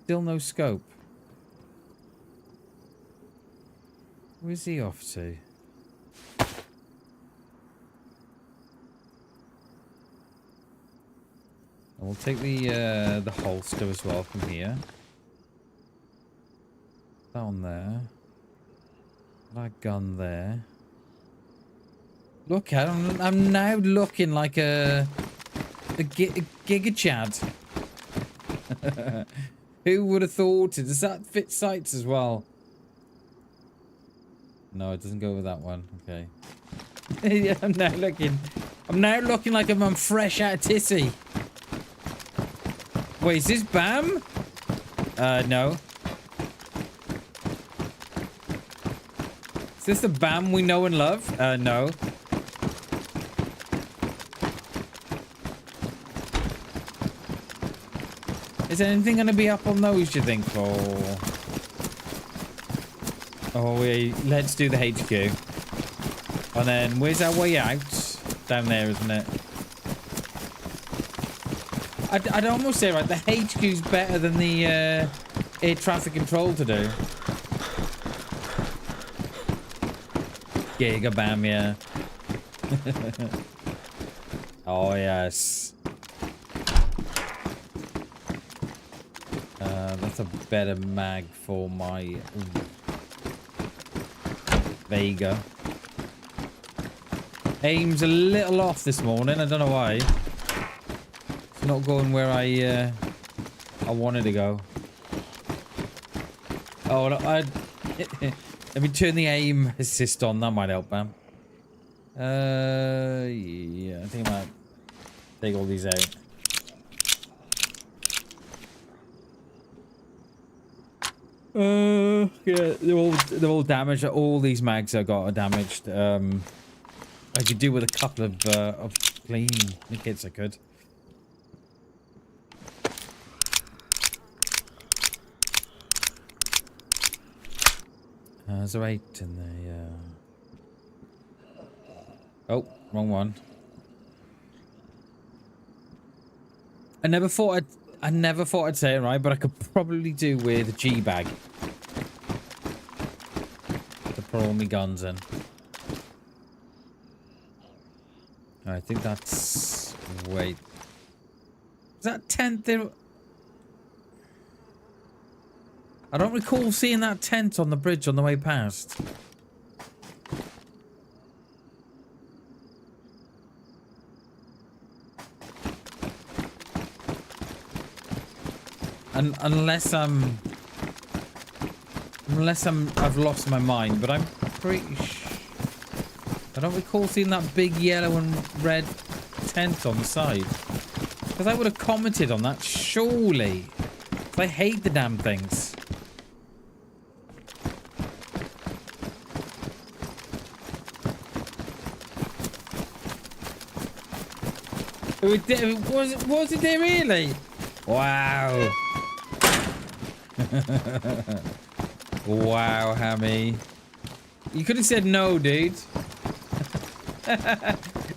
Still no scope. Where's he off to? We'll take the holster as well from here. Down there. That gun there. Look at I'm now looking like a Giga Chad. Who would have thought it? Does that fit sights as well? No, it doesn't go with that one. Okay. Yeah, I'm now looking like I'm fresh out of tissy. Wait, is this Bam? No. Is this the Bam we know and love? No. Is anything going to be up on those, do you think? Oh, let's do the HQ. And then, where's our way out? Down there, isn't it? I'd almost say, right, the HQ's better than the air traffic control to do. Giga Bam, yeah. Oh, yes. That's a better mag for my Vega. Aim's a little off this morning. I don't know why. It's not going where I wanted to go. Oh, let me turn the aim assist on. That might help, man. Yeah, I think I might take all these out. Yeah, they're all damaged. All these mags I got are damaged. I could do with a couple of clean kits I could. There's 8 in there, yeah. Oh, wrong one. I never thought I'd say it right, but I could probably do with a G bag to put all my guns in. I think that's... Wait. Is that tent there? I don't recall seeing that tent on the bridge on the way past. And unless I've lost my mind, but I'm pretty sure I don't recall seeing that big yellow and red tent on the side. Because I would have commented on that, surely. I hate the damn things. Was it there really? Wow. Wow, Hammy. You could have said no, dude.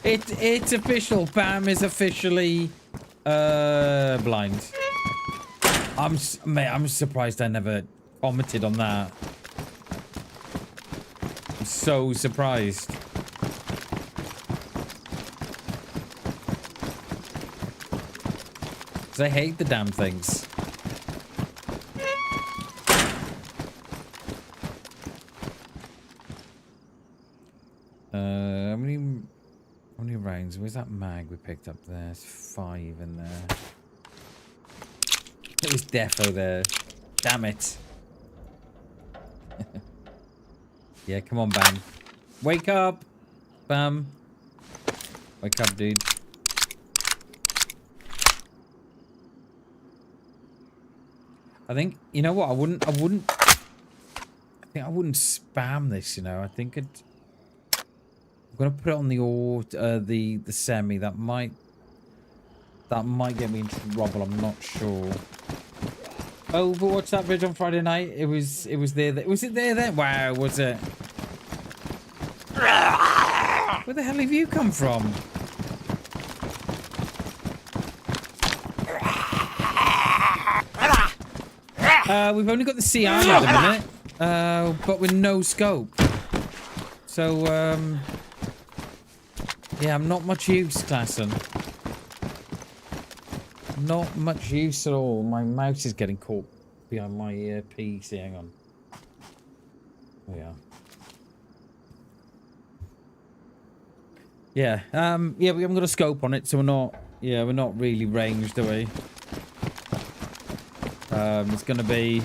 It's official. Bam is officially blind. I'm surprised I never commented on that. I'm so surprised. I hate the damn things. How many rounds? Where's that mag we picked up there? There's 5 in there. It was defo there. Damn it. Yeah, come on, Bam. Wake up, Bam. Wake up, dude. I think, you know what, I wouldn't spam this, you know. I think I'm gonna put it on the semi. That might get me in trouble, I'm not sure. Overwatch that bridge on Friday night. It was there. Was it there then? Wow, was it? Where the hell have you come from? We've only got the CR at the minute, but with no scope. So, yeah, I'm not much use, Klassen. Not much use at all. My mouse is getting caught behind my earpiece. Hang on. Oh, yeah. Yeah, yeah, we haven't got a scope on it, so we're not really ranged, are we? It's gonna be...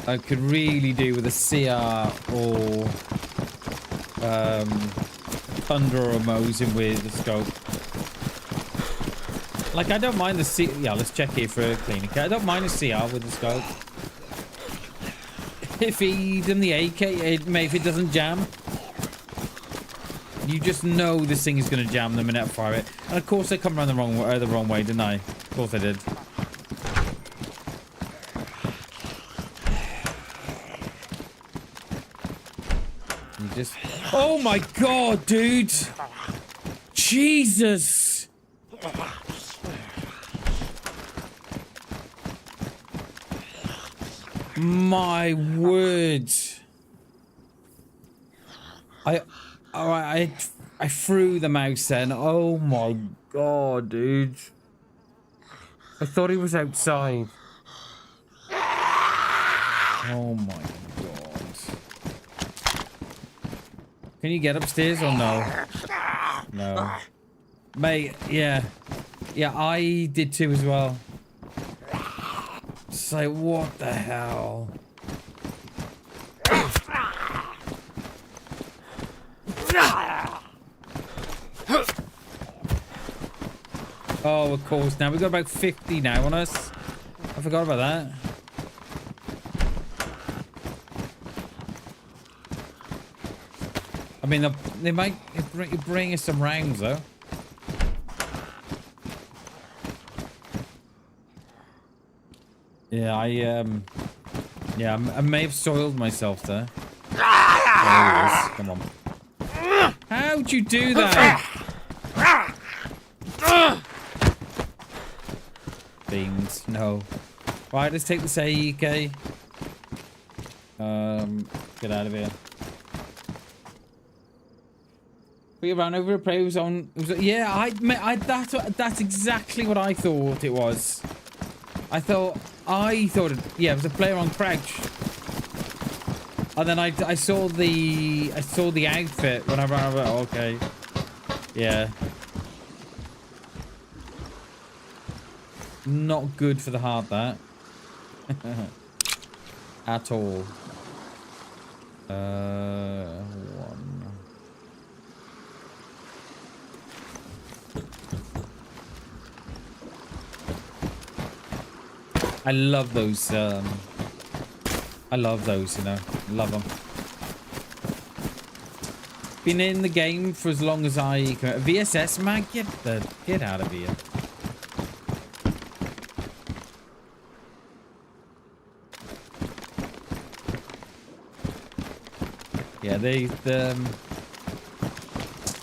I could really do with a CR or Thunder or Mosin with the scope. Like, I don't mind the CR. Yeah, let's check here for a cleaning kit. I don't mind a CR with the scope. If he's in the AK, if it doesn't jam, you just know this thing is going to jam the minute I fire it. And of course I come around the wrong way, didn't I? Of course I did. You just... Oh my god, dude! Jesus! My word! I threw the mouse then. Oh my god, dude. I thought he was outside. Oh my god. Can you get upstairs or no? No. Mate, yeah. Yeah, I did too as well. It's like, what the hell? Oh, of course. Now we've got about 50 now on us. I forgot about that. I mean, they might bring us some rounds, though. Yeah, I may have soiled myself there. Oh, come on. How'd you do that? Beans, no. Right, let's take this AEK. Get out of here. We ran over a prey. Yeah, that's exactly what I thought it was. I thought it, yeah, it was a player on crouch. And then I saw the outfit when I ran over. Okay. Yeah. Not good for the heart, that. At all. One. I love those, you know. Love them. Been in the game for as long as I can. VSS, man, get out of here.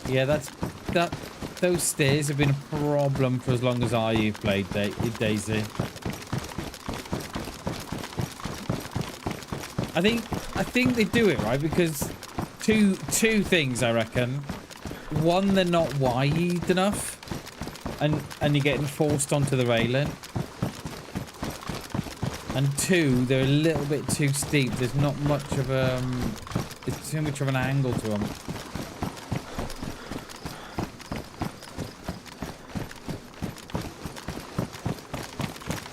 Yeah, those stairs have been a problem for as long as I played DayZ. I think they do it right because two things, I reckon. One, they're not wide enough, and you're getting forced onto the railing. And two, they're a little bit too steep. There's not much of it's too much of an angle to them.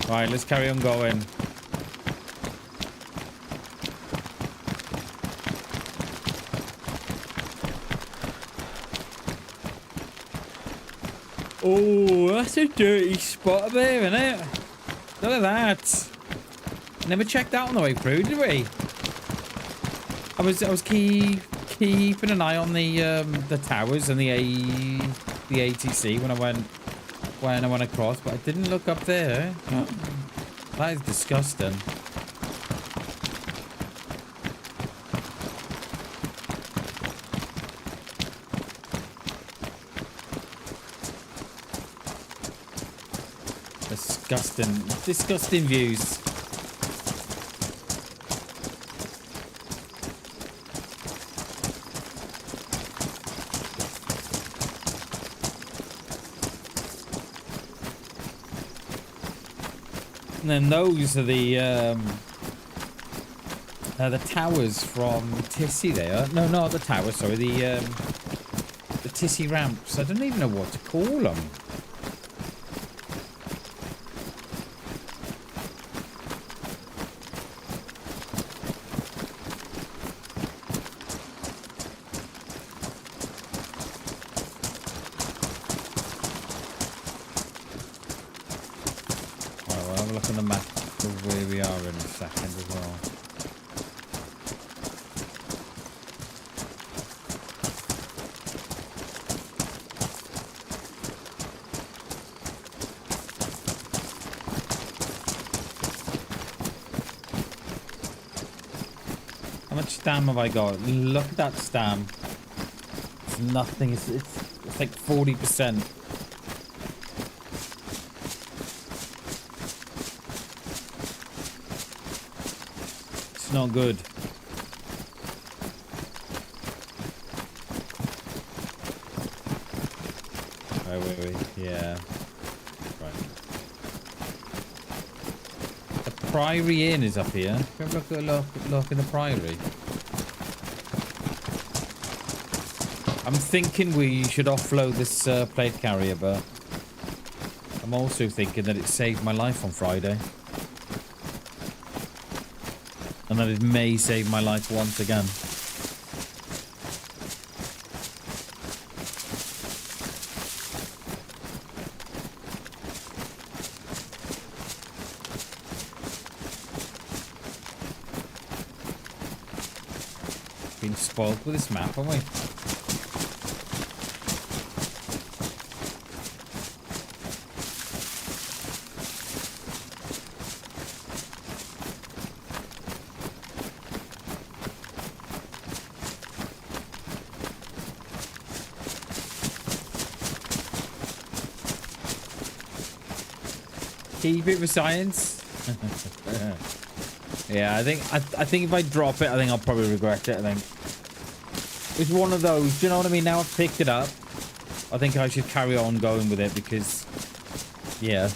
Right, let's carry on going. Oh, that's a dirty spot there, isn't it? Look at that. Never checked out on the way through, did we? I was keeping an eye on the towers and the ATC when I went across, but I didn't look up there. That is disgusting. Disgusting views. And then those are the towers from Tissy there. No, not the towers, sorry, the Tissy ramps. I don't even know what to call them. Stam have I got? Look at that stam. It's nothing. It's like 40%. It's not good. Wait. Yeah. Right. The Priory Inn is up here. Have a look in the Priory. I'm thinking we should offload this plate carrier, but I'm also thinking that it saved my life on Friday. And that it may save my life once again. been spoiled with this map, haven't we? Keep it for science. Yeah, I think if I drop it, I think I'll probably regret it. I think it's one of those. Do you know what I mean? Now I've picked it up, I think I should carry on going with it because, yeah,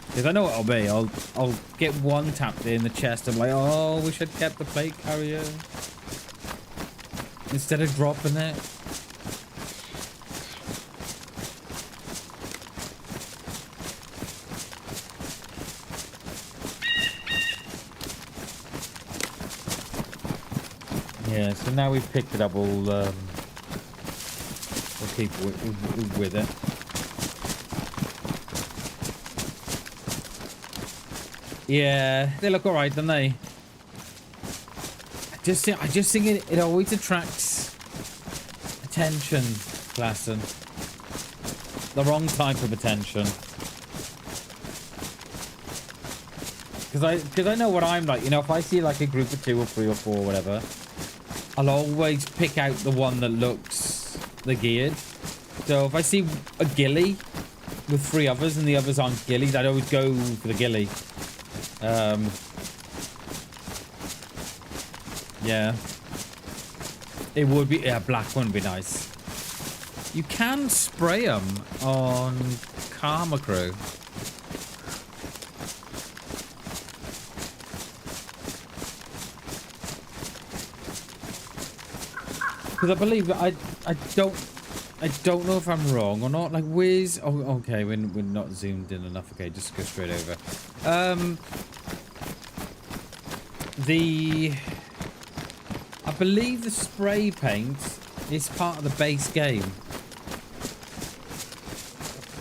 because I know what it'll be. I'll get one tapped in the chest. I'm like, oh, wish I'd kept the plate carrier instead of dropping it. Yeah, so now we've picked it up, we'll keep with it. Yeah, they look alright, don't they? I just think it always attracts attention, Glasson. The wrong type of attention. Because I know what I'm like, you know, if I see like a group of 2 or 3 or 4 or whatever, I'll always pick out the one that looks the geared. So if I see a ghillie with 3 others and the others aren't ghillies, I'd always go for the ghillie. Yeah. It would be, yeah, black one would be nice. You can spray them on Karma Crew. Because I believe I don't know if I'm wrong or not. Like, where's... Oh, okay, we're not zoomed in enough. Okay, just go straight over. I believe the spray paint is part of the base game.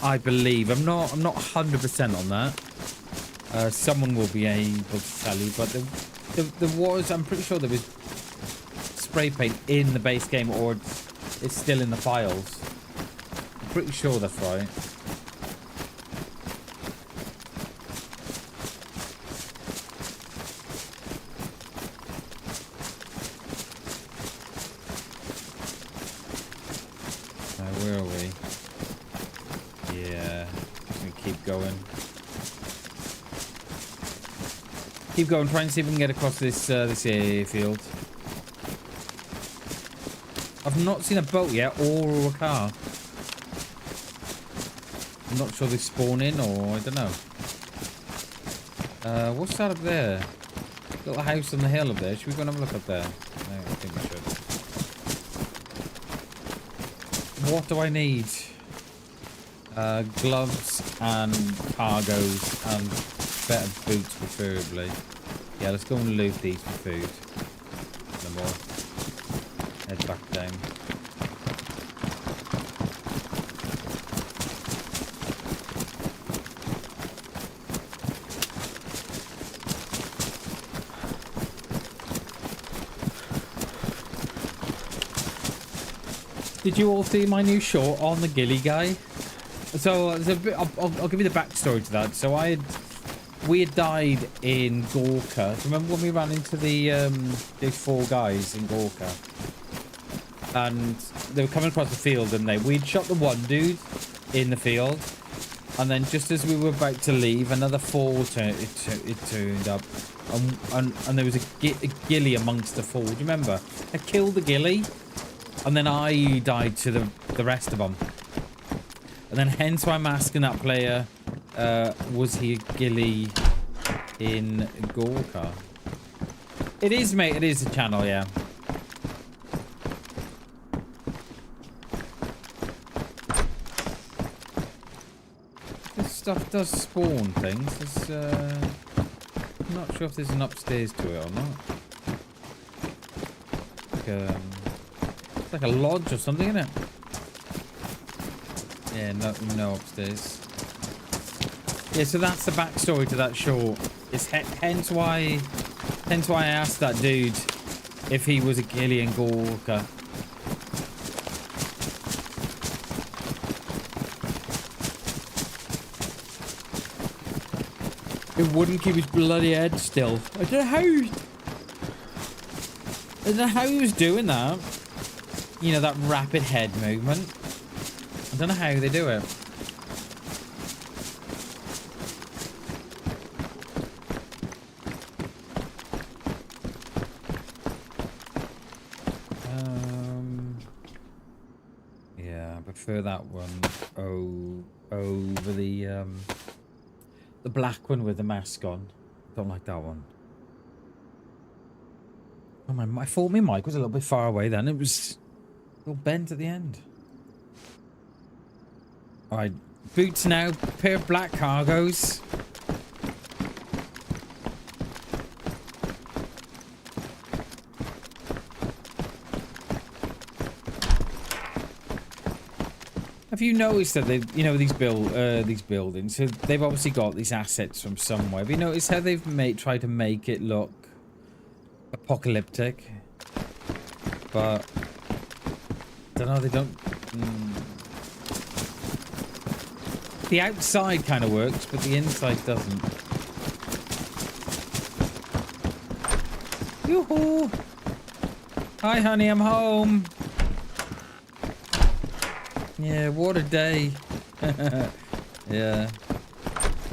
I believe. I'm not 100% on that. Someone will be able to tell you, but there was... I'm pretty sure there was spray paint in the base game, or it's still in the files. I'm pretty sure that's right. Where are we? Yeah, just gonna keep going. Keep going. Try and see if we can get across this this airfield. I've not seen a boat yet, or a car. I'm not sure they spawn in, or I don't know. What's that up there? Little house on the hill up there. Should we go and have a look up there? No, I think we should. What do I need? Gloves and cargoes and better boots, preferably. Yeah, let's go and loot these for food. No more. Head back down. Did you all see my new short on the ghillie guy? So there's a bit, I'll give you the backstory to that. So we had died in Gorka. Remember when we ran into these 4 guys in Gorka? And they were coming across the field, and we'd shot the one dude in the field, and then just as we were about to leave, another 4 turned up, and there was a ghillie amongst the 4. Do you remember? I killed the ghillie, and then I died to the rest of them, and then hence why I'm asking that player, was he a ghillie in Gorka? It is, mate. It is a channel, yeah. Stuff does spawn things. I'm not sure if there's an upstairs to it or not. It's like a lodge or something, isn't it? Yeah, no upstairs. Yeah, so that's the backstory to that short. It's hence why I asked that dude if he was a Gillian Gorka. It wouldn't keep his bloody head still. I don't know how he was doing that. You know, that rapid head movement. I don't know how they do it. Yeah, I prefer that one over the black one with the mask on. Don't like that one. Oh my! I thought my mic was a little bit far away then. It was a little bent at the end. All right, boots now. Pair of black cargos. Have you noticed that they've, you know, these buildings? So they've obviously got these assets from somewhere. Have you noticed how they've tried to make it look apocalyptic? But I don't know. They don't. The outside kind of works, but the inside doesn't. Yoo-hoo! Hi, honey. I'm home. Yeah, what a day. Yeah.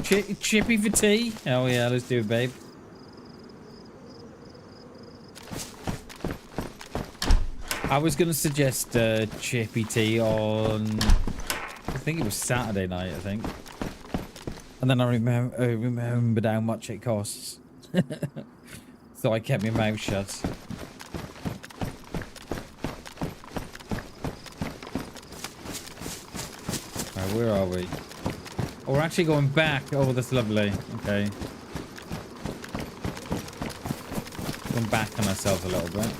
Chippy for tea? Oh yeah, let's do it, babe. I was going to suggest chippy tea on... I think it was Saturday night, I think. And then I remembered how much it costs. So I kept my mouth shut. Where are we? Oh, we're actually going back. Oh, that's lovely. Okay. Going back on ourselves a little bit.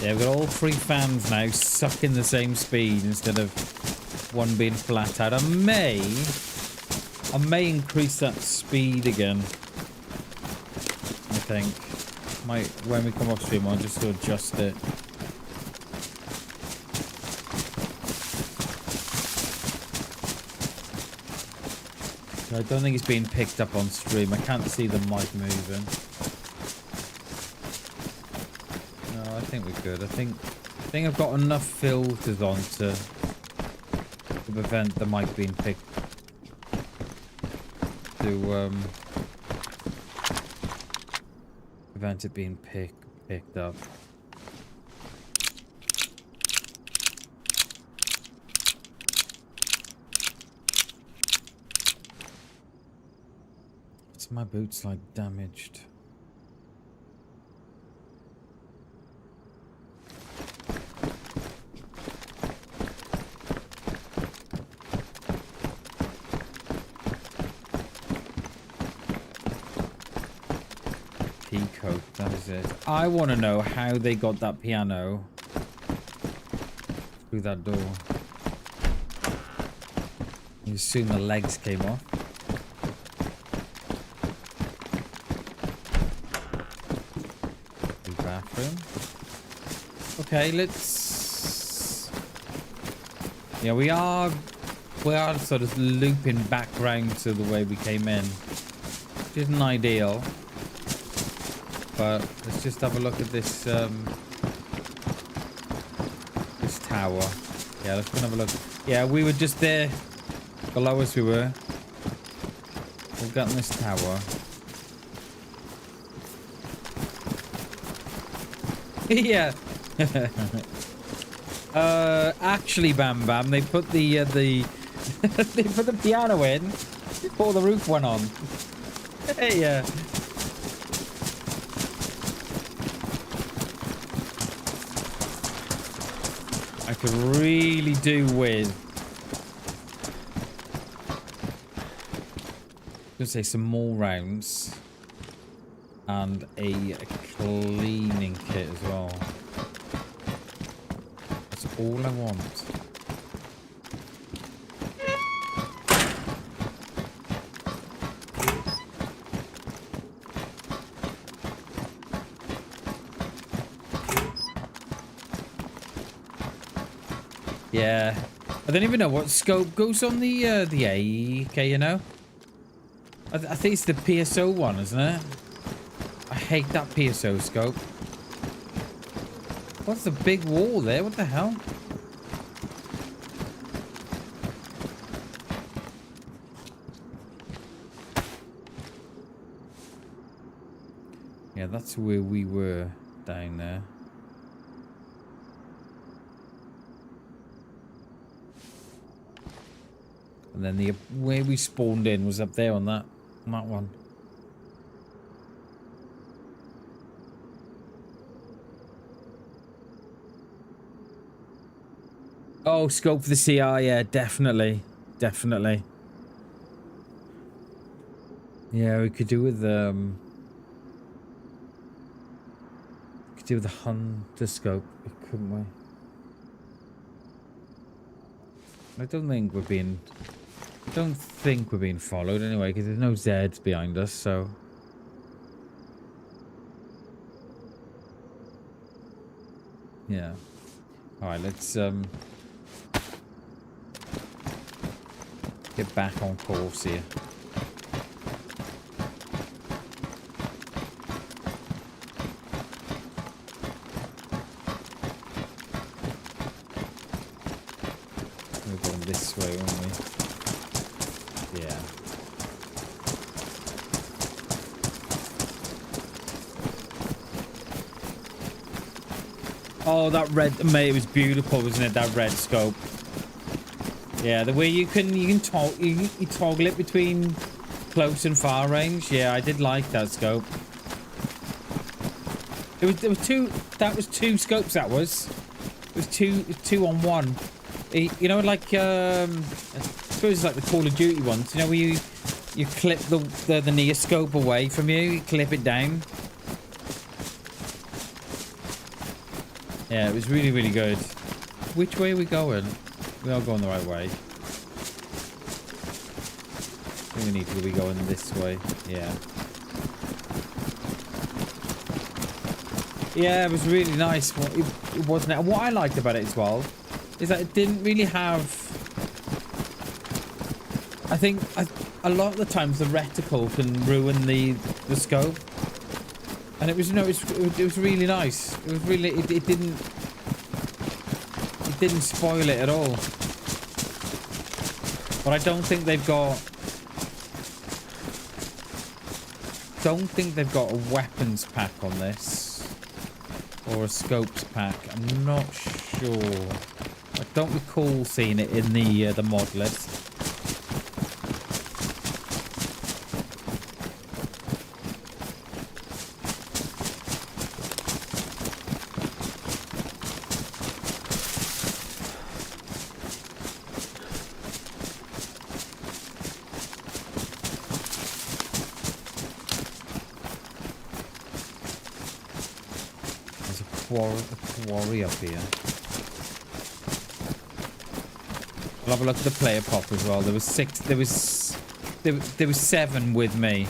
Yeah, we've got all three fans now sucking the same speed instead of one being flat out. I may increase that speed again. I think. When we come off stream, I'll just adjust it. I don't think it's being picked up on stream. I can't see the mic moving. I think we're good. I think I've got enough filters on to prevent the mic being picked. To prevent it being picked up. What's my boots like damaged? That is it. I want to know how they got that piano through that door. You assume the legs came off. The bathroom. Okay, let's. Yeah, we are sort of looping back round to the way we came in, which isn't ideal. But let's just have a look at this this tower. Yeah, let's go and have a look. Yeah, we were just there below us. We were. We've got this tower. Yeah. Actually, BamBam, they put the they put the piano in before the roof went on. Yeah. I could really do with gonna say some more rounds and a cleaning kit as well. That's all I want. Yeah, I don't even know what scope goes on the AK, you know? I think it's the PSO one, isn't it? I hate that PSO scope. What's the big wall there? What the hell? Yeah, that's where we were down there. And then the where we spawned in was up there on that one. Oh, scope for the CR, yeah, definitely. Definitely. Yeah, we could do with the hunter scope, couldn't we? I don't think we're being followed anyway, because there's no Zeds behind us, so. Yeah. Alright, let's get back on course here. We're going this way, aren't we? Yeah. Oh, that red, mate, it was beautiful, wasn't it? That red scope. Yeah, the way you toggle it between close and far range. Yeah, I did like that scope. There was two. That was two scopes. It was two on one. You know, like I suppose it's like the Call of Duty ones. You know, where you clip the near scope away from you, you clip it down. Yeah, it was really, really good. Which way are we going? We are going the right way. I think we need to be going this way. Yeah. Yeah, it was really nice. It wasn't it? And what I liked about it as well is that it didn't really have. I think a lot of the times the reticle can ruin the scope, and it was, you know, it was really nice. It was really it didn't spoil it at all. But I don't think they've got. Don't think they've got a weapons pack on this, or a scopes pack. I'm not sure. I don't recall seeing it in the mod list. Quarry up here. I'll have a look at the player pop as well. There was six. There was 7 with me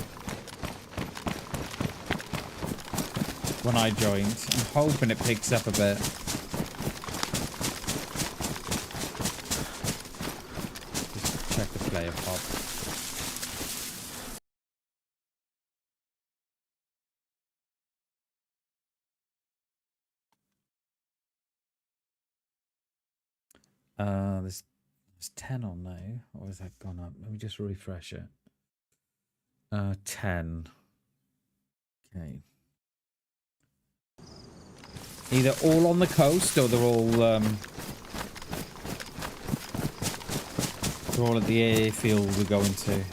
when I joined. I'm hoping it picks up a bit. Just check the player pop. There's 10 on now, or has that gone up? Let me just refresh it. 10. Okay. Either all on the coast, or they're all at the airfield we're going to.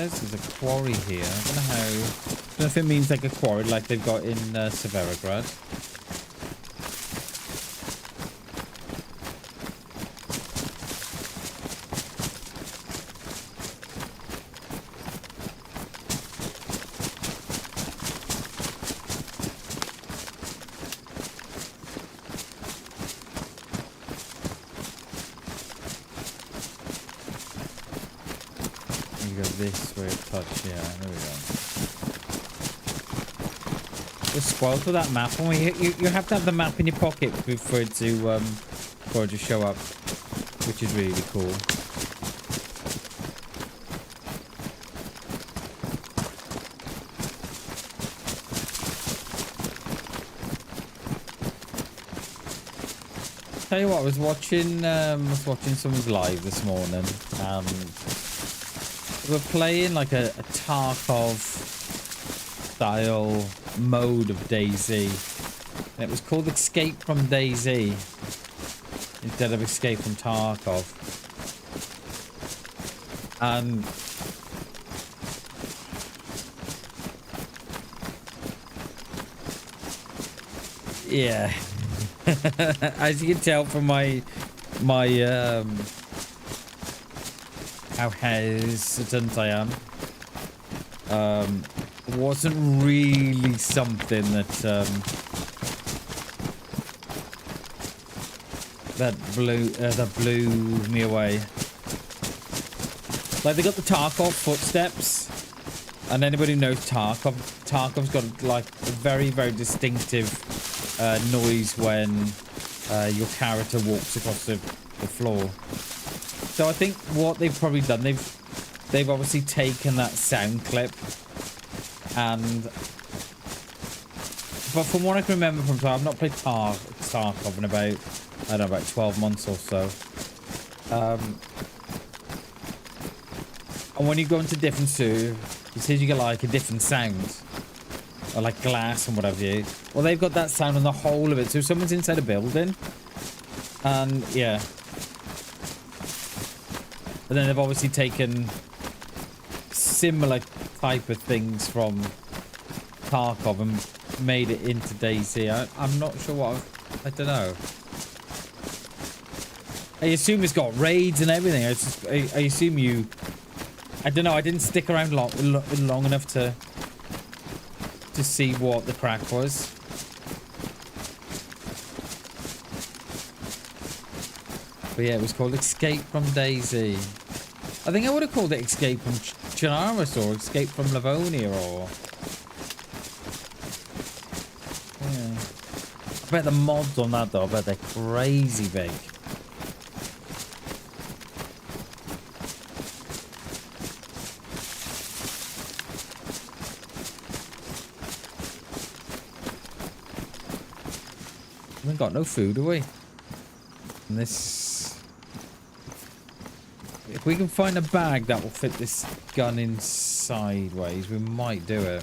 says there's a quarry here. I don't know how. I don't know if it means like a quarry like they've got in Severograd. Spoiled for that map. You have to have the map in your pocket for it to show up, which is really cool. Tell you what, I was watching someone's live this morning. We're playing like a Tarkov style mode of DayZ, and it was called Escape from DayZ instead of Escape from Tarkov. And yeah, as you can tell from my how hesitant I am, wasn't really something that that blew me away. Like, they got the Tarkov footsteps, and anybody who knows Tarkov's got like a very, very distinctive noise when your character walks across the floor. So I think what they've probably done, they've obviously taken that sound clip. But from what I can remember from I've not played Tarkov in about, I don't know, about 12 months or so. And when you go into different servers, it says you get like a different sound, or like glass and whatever. Well, they've got that sound on the whole of it. So if someone's inside a building, and yeah. But then they've obviously taken similar type of things from Tarkov and made it into DayZ. I'm not sure what I don't know. I assume it's got raids and everything. I assume you. I don't know. I didn't stick around long enough to see what the crack was. But yeah, it was called Escape from DayZ. I think I would have called it Escape from Chinaris or Escape from Livonia or... Yeah. I bet the mods on that though, I bet they're crazy big. We haven't got no food, do we? And this... If we can find a bag that will fit this gun in sideways, we might do it.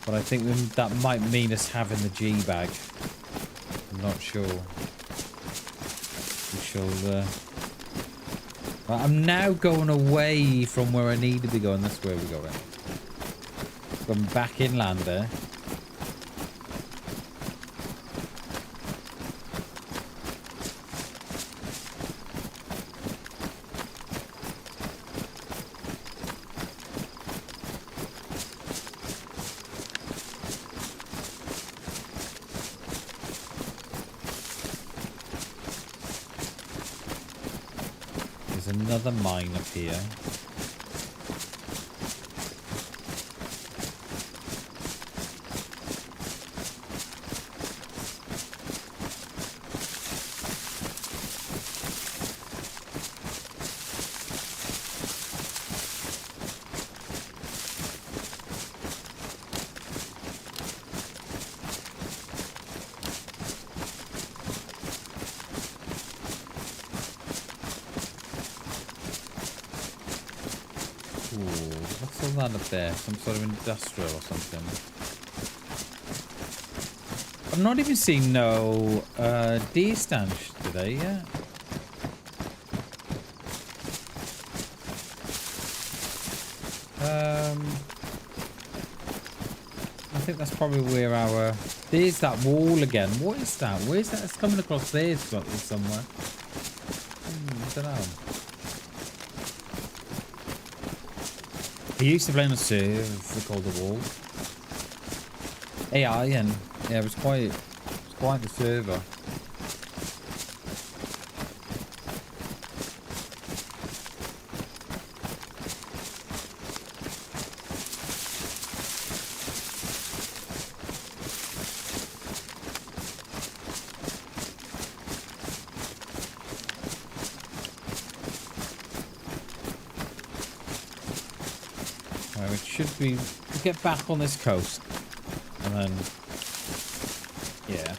But I think that might mean us having the G bag. I'm not sure. We shall... I'm now going away from where I need to be going. That's where we're going. Going back inland there. Another mine up here. Up there, some sort of industrial or something. I'm not even seeing no D stash today yet. I think that's probably where our... There's that wall again. What is that? Where's that? It's coming across there somewhere. I don't know. I used to play on a server called The Wall. AI, and yeah, it was quite the server. Should we get back on this coast and then yeah.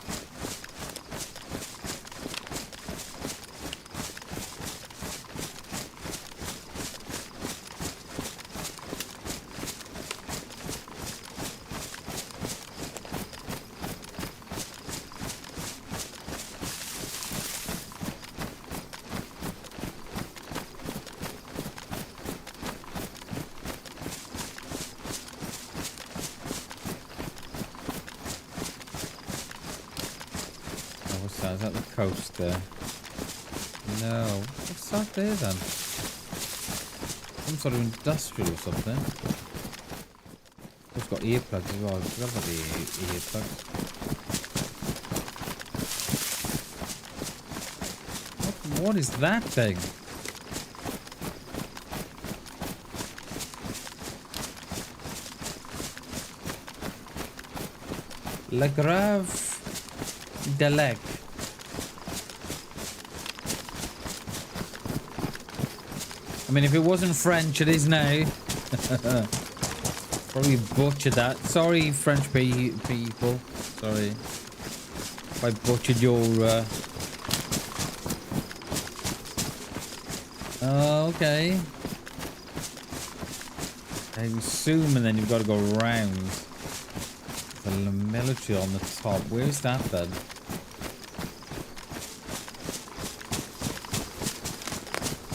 Is that the coast there? No. What's that there then? Some sort of industrial or something. It's got earplugs as well. I forgot about the earplugs. What is that thing? Le Grave de Lec. I mean, if it wasn't French, it is now. Probably butchered that. Sorry, French people. Sorry. If I butchered your... okay. I'm assuming then you've got to go around. The military on the top. Where's that then?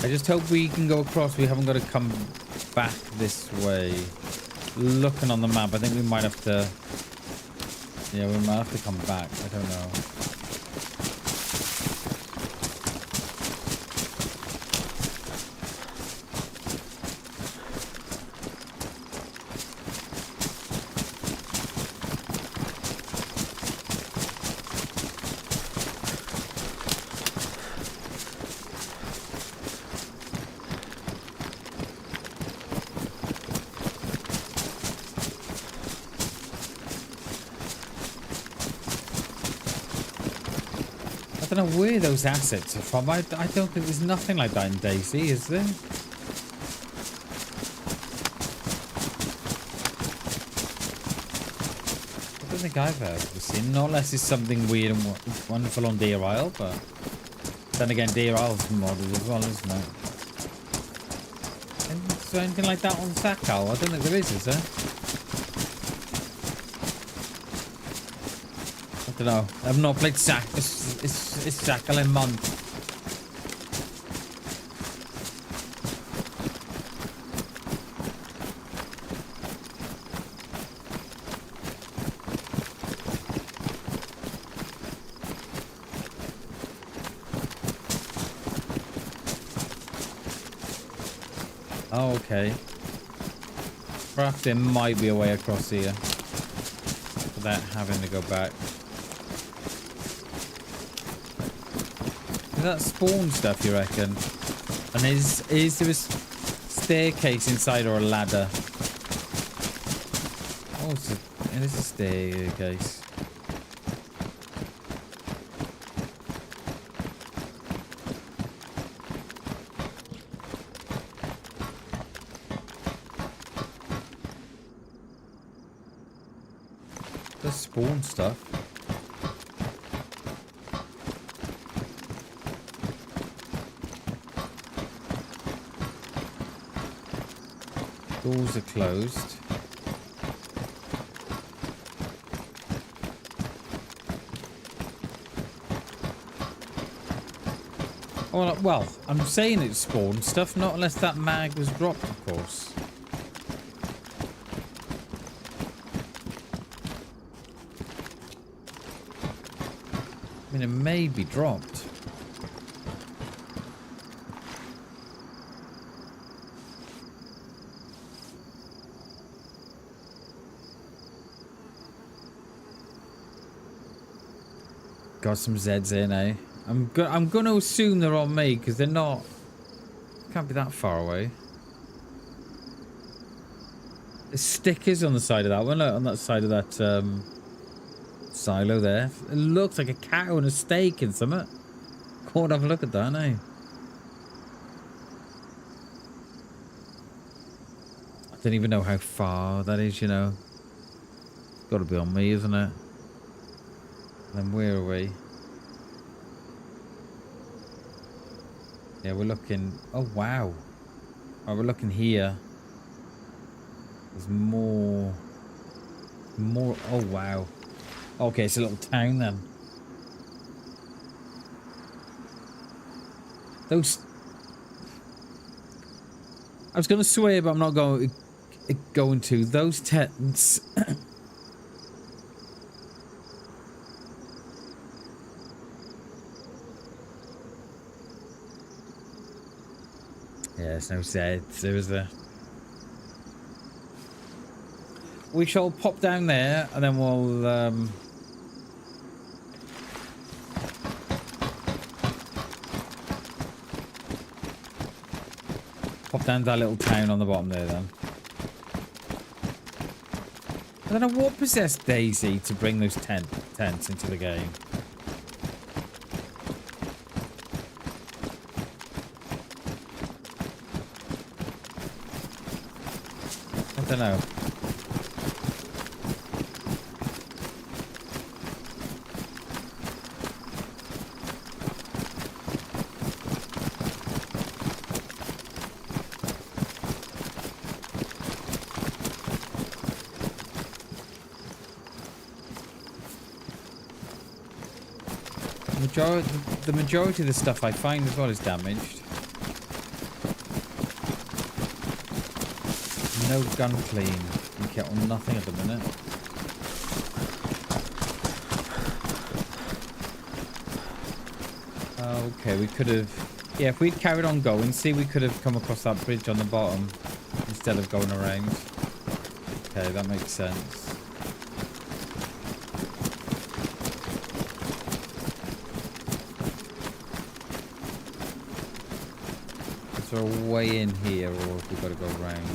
I just hope we can go across. We haven't got to come back this way. Looking on the map, I think we might have to... Yeah, we might have to come back. I don't know. I don't know where those assets are from. I don't think there's nothing like that in DayZ, is there? I don't think I've ever seen, not unless it's something weird and wonderful on Deer Isle, but then again, Deer Isle's modded as well, isn't it? And is there anything like that on Sakal? I don't think there is there? I don't know. I've not played it's Sakal in months. Oh, okay. Perhaps there might be a way across here without having to go back. Is that spawn stuff, you reckon? And is there a staircase inside or a ladder? Oh, it is a staircase. There's spawn stuff. Doors are closed. Oh, well, I'm saying it's spawn stuff, not unless that mag was dropped, of course. I mean, it may be dropped. Got some Zeds in, eh? I'm gonna assume they're on me because they're not. Can't be that far away. There's stickers on the side of that one. Look, on that side of that silo there. It looks like a cow and a steak and something. Go and have a look at that, eh? I don't even know how far that is, you know. It's got to be on me, isn't it? Then where are we? Yeah, we're looking... Oh, wow. Oh, we're looking here. There's more... More... Oh, wow. Okay, it's a little town then. Those... I was going to swear, but I'm not going to. Those tents... Yeah, there's no Zeds. There is a... We shall pop down there, and then we'll, pop down to that little town on the bottom there, then. I don't know what possessed DayZ to bring those tents into the game. I don't know. The majority of the stuff I find as well is damaged. No gun clean. You get on nothing at the minute. Okay, we could have... Yeah, if we'd carried on going, see, we could have come across that bridge on the bottom instead of going around. Okay, that makes sense. Is there a way in here, or have we got to go around?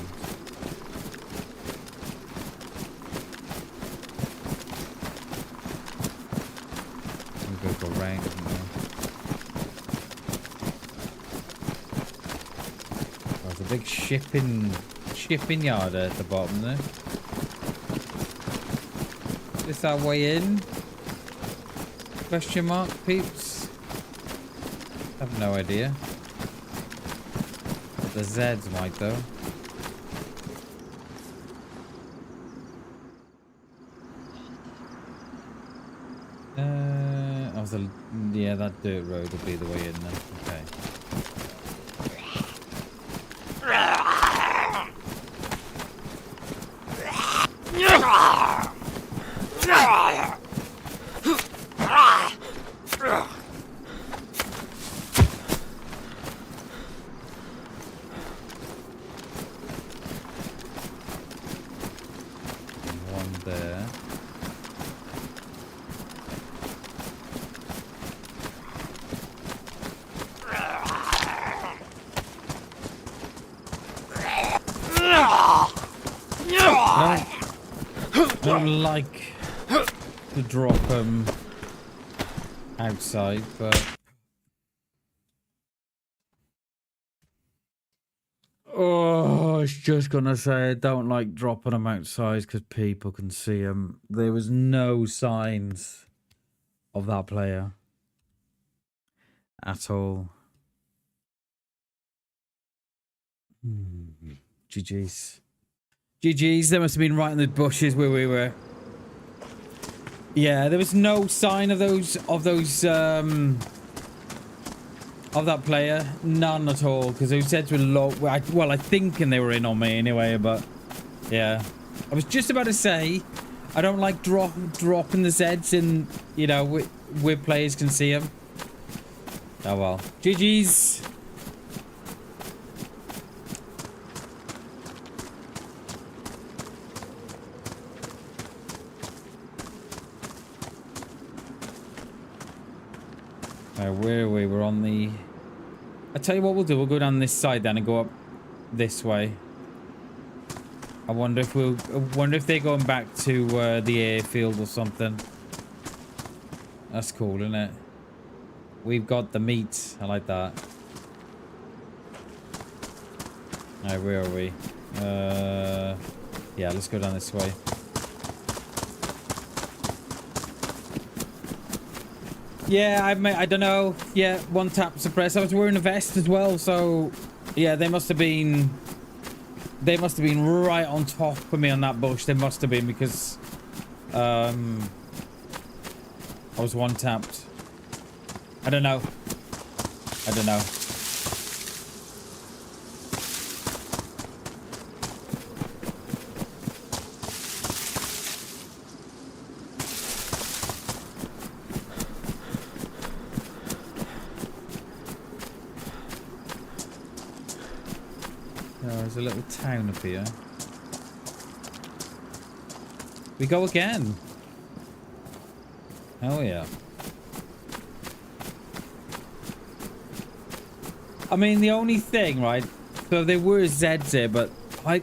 We've got to go around, haven't we? There's a big shipping yard at the bottom there. Is that way in? Question mark, peeps? I have no idea. The Zeds might, though. Yeah, that dirt road will be the way in then. Okay. One there. I don't like to drop them outside, but oh, I was just gonna say I don't like dropping them outside because people can see them. There was no signs of that player at all. GG's. GG's, they must have been right in the bushes where we were. Yeah, there was no sign of of that player. None at all, because they said to low. Well, I think they were in on me anyway, but yeah. I was just about to say, I don't like dropping the Zeds in, you know, where players can see them. Oh well. GG's. Where are we? We're on the... I tell you what we'll do. We'll go down this side then and go up this way. I wonder if they're going back to the airfield or something. That's cool, isn't it? We've got the meat. I like that. Alright, where are we? Yeah, let's go down this way. Yeah, I don't know. Yeah, one tap suppress. I was wearing a vest as well, so yeah, they must have been right on top of me on that bush. They must have been because I was one tapped. I don't know. I don't know. There's a little town up here. We go again. Oh yeah. I mean, the only thing, right? So there were Zeds there, but I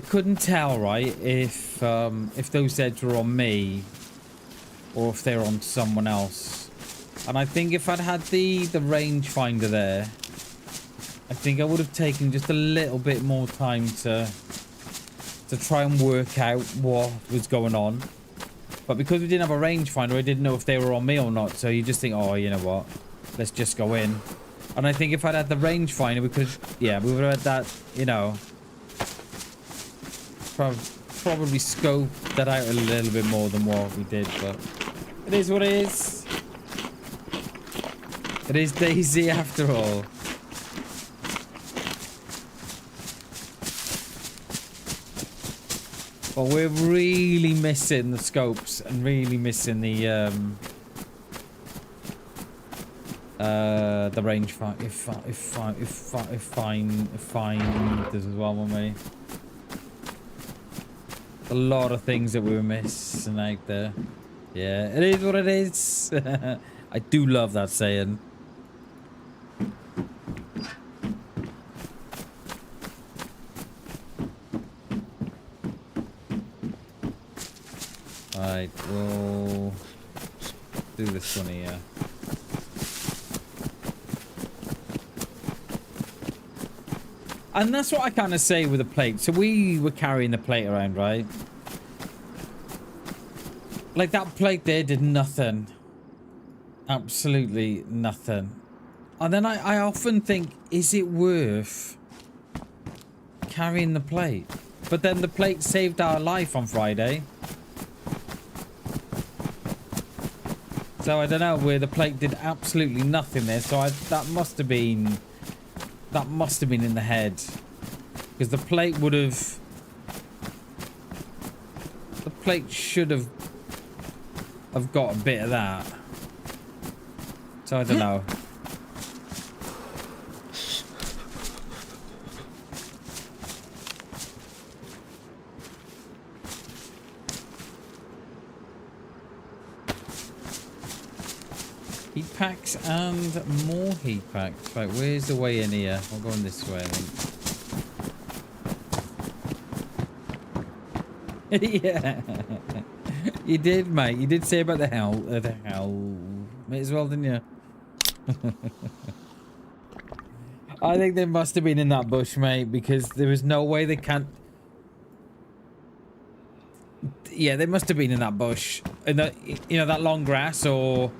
couldn't tell, right, if those Zeds were on me or if they were on someone else. And I think if I'd had the rangefinder there, I think I would have taken just a little bit more time to try and work out what was going on. But because we didn't have a rangefinder, I didn't know if they were on me or not. So you just think, oh, you know what? Let's just go in. And I think if I'd had the rangefinder, we could, yeah, we would have had that, you know, probably scoped that out a little bit more than what we did. But it is what it is. It is DayZ after all. Well, we're really missing the scopes and really missing the rangefinder. If fine this as well, won't we? A lot of things that we were missing out there. Yeah, it is what it is. I do love that saying. Right, we'll do this one here. And that's what I kind of say with the plate. So we were carrying the plate around, right? Like that plate there did nothing. Absolutely nothing. And then I often think, is it worth carrying the plate? But then the plate saved our life on Friday. So I don't know, where the plate did absolutely nothing there. So that must have been in the head, because the plate would have, the plate should have got a bit of that. So I don't know. Heat packs and more heat packs. Right, where's the way in here? I'm going this way, I think. Yeah. You did, mate. You did say about the hell. May as well, didn't you? I think they must have been in that bush, mate, because there was no way they can't. Yeah, they must have been in that bush. In the, you know, that long grass, or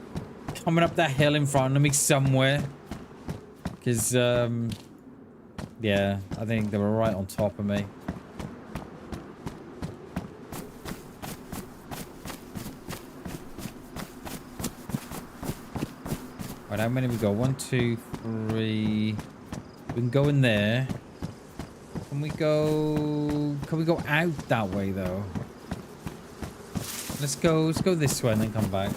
coming up that hill in front of me somewhere. Because, yeah, I think they were right on top of me. Right, how many we got? 1, 2, 3. We can go in there. Can we go out that way, though? Let's go this way and then come back.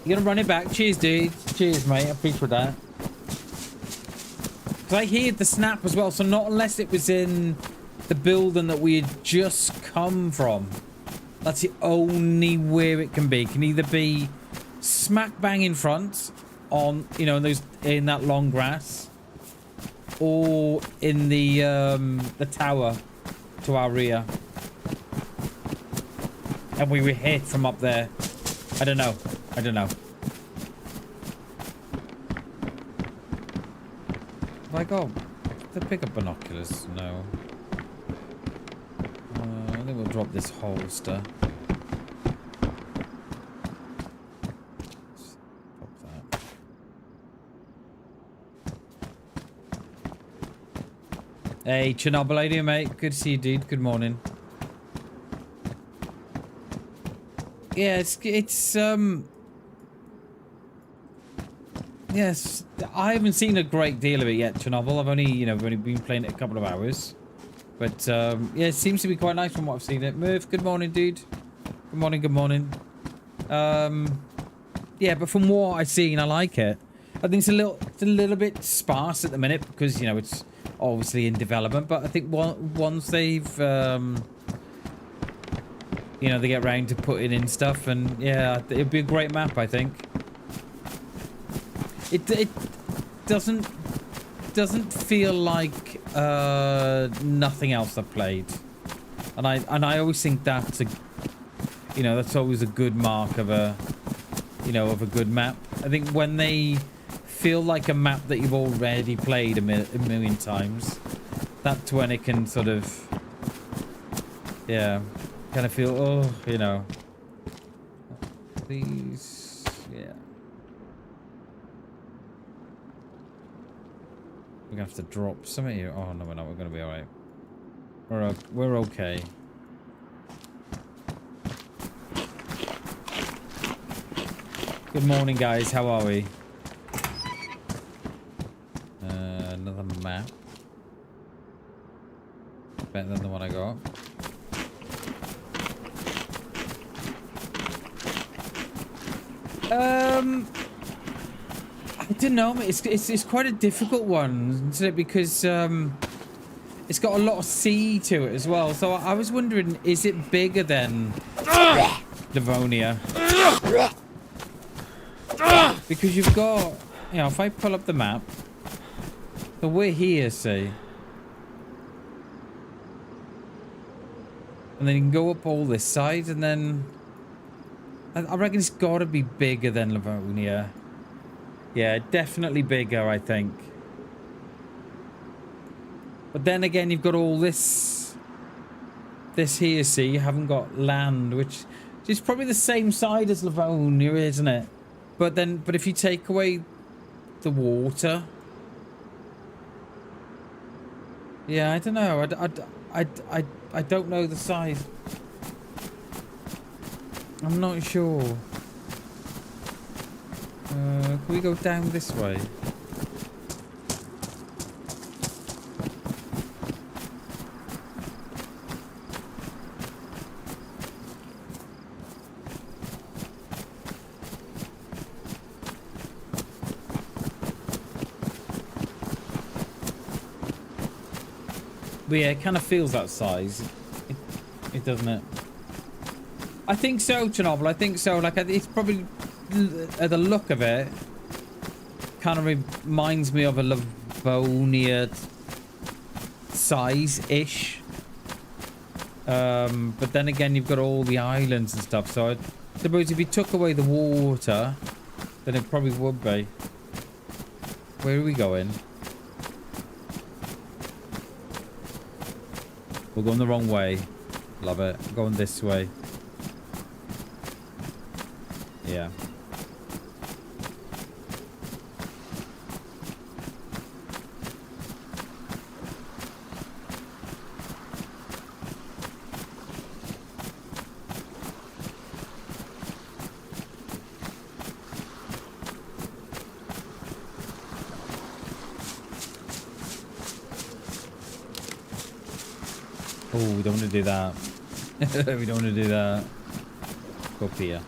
You're gonna run it back. Cheers, dude. Cheers, mate. I appreciate that. Because I heard the snap as well, so not unless it was in the building that we had just come from. That's the only where it can be. It can either be smack bang in front on, you know, in that long grass, or in the tower to our rear. And we were hit from up there. I don't know. I don't know. Have I got to pick up binoculars? No. I think we'll drop this holster. Drop that. Hey, Chernobyl, how you doing, mate? Good to see you, dude. Good morning. Yeah, it's yes, I haven't seen a great deal of it yet, Chernobyl. I've only been playing it a couple of hours. But, yeah, it seems to be quite nice from what I've seen it. Murph, good morning, dude. Good morning, good morning. Yeah, but from what I've seen, I like it. I think it's a little bit sparse at the minute because, you know, it's obviously in development. But I think once they've, you know, they get round to putting in stuff, and yeah, it'd be a great map, I think. It doesn't feel like nothing else I've played, and I always think that's that's always a good mark of a good map. I think when they feel like a map that you've already played a million times, that's when it can sort of kind of feel, oh, you know, please, yeah. We're gonna have to drop something here. Oh no, we're not. We're gonna be all right. We're okay. Good morning, guys. How are we? Another map. Better than the one I got. I don't know. It's quite a difficult one, isn't it? Because it's got a lot of sea to it as well. So I was wondering, is it bigger than Livonia? Because you've got, you know, if I pull up the map, so we're here, see, and then you can go up all this side, and then I reckon it's got to be bigger than Livonia. Yeah, definitely bigger, I think. But then again, you've got all this here, see, you haven't got land, which is probably the same side as Livonia, isn't it? But if you take away the water, yeah, I don't know. I don't know the size. I'm not sure. Can we go down this way? But yeah, it kind of feels that size. It doesn't it? I think so, Chernobyl. I think so. Like, it's probably the look of it kind of reminds me of a Livonia size-ish. But then again, you've got all the islands and stuff. So I suppose if you took away the water, then it probably would be. Where are we going? We're going the wrong way. Love it. We're going this way. Yeah. Oh, we don't want to do that. We don't want to do that. go up here.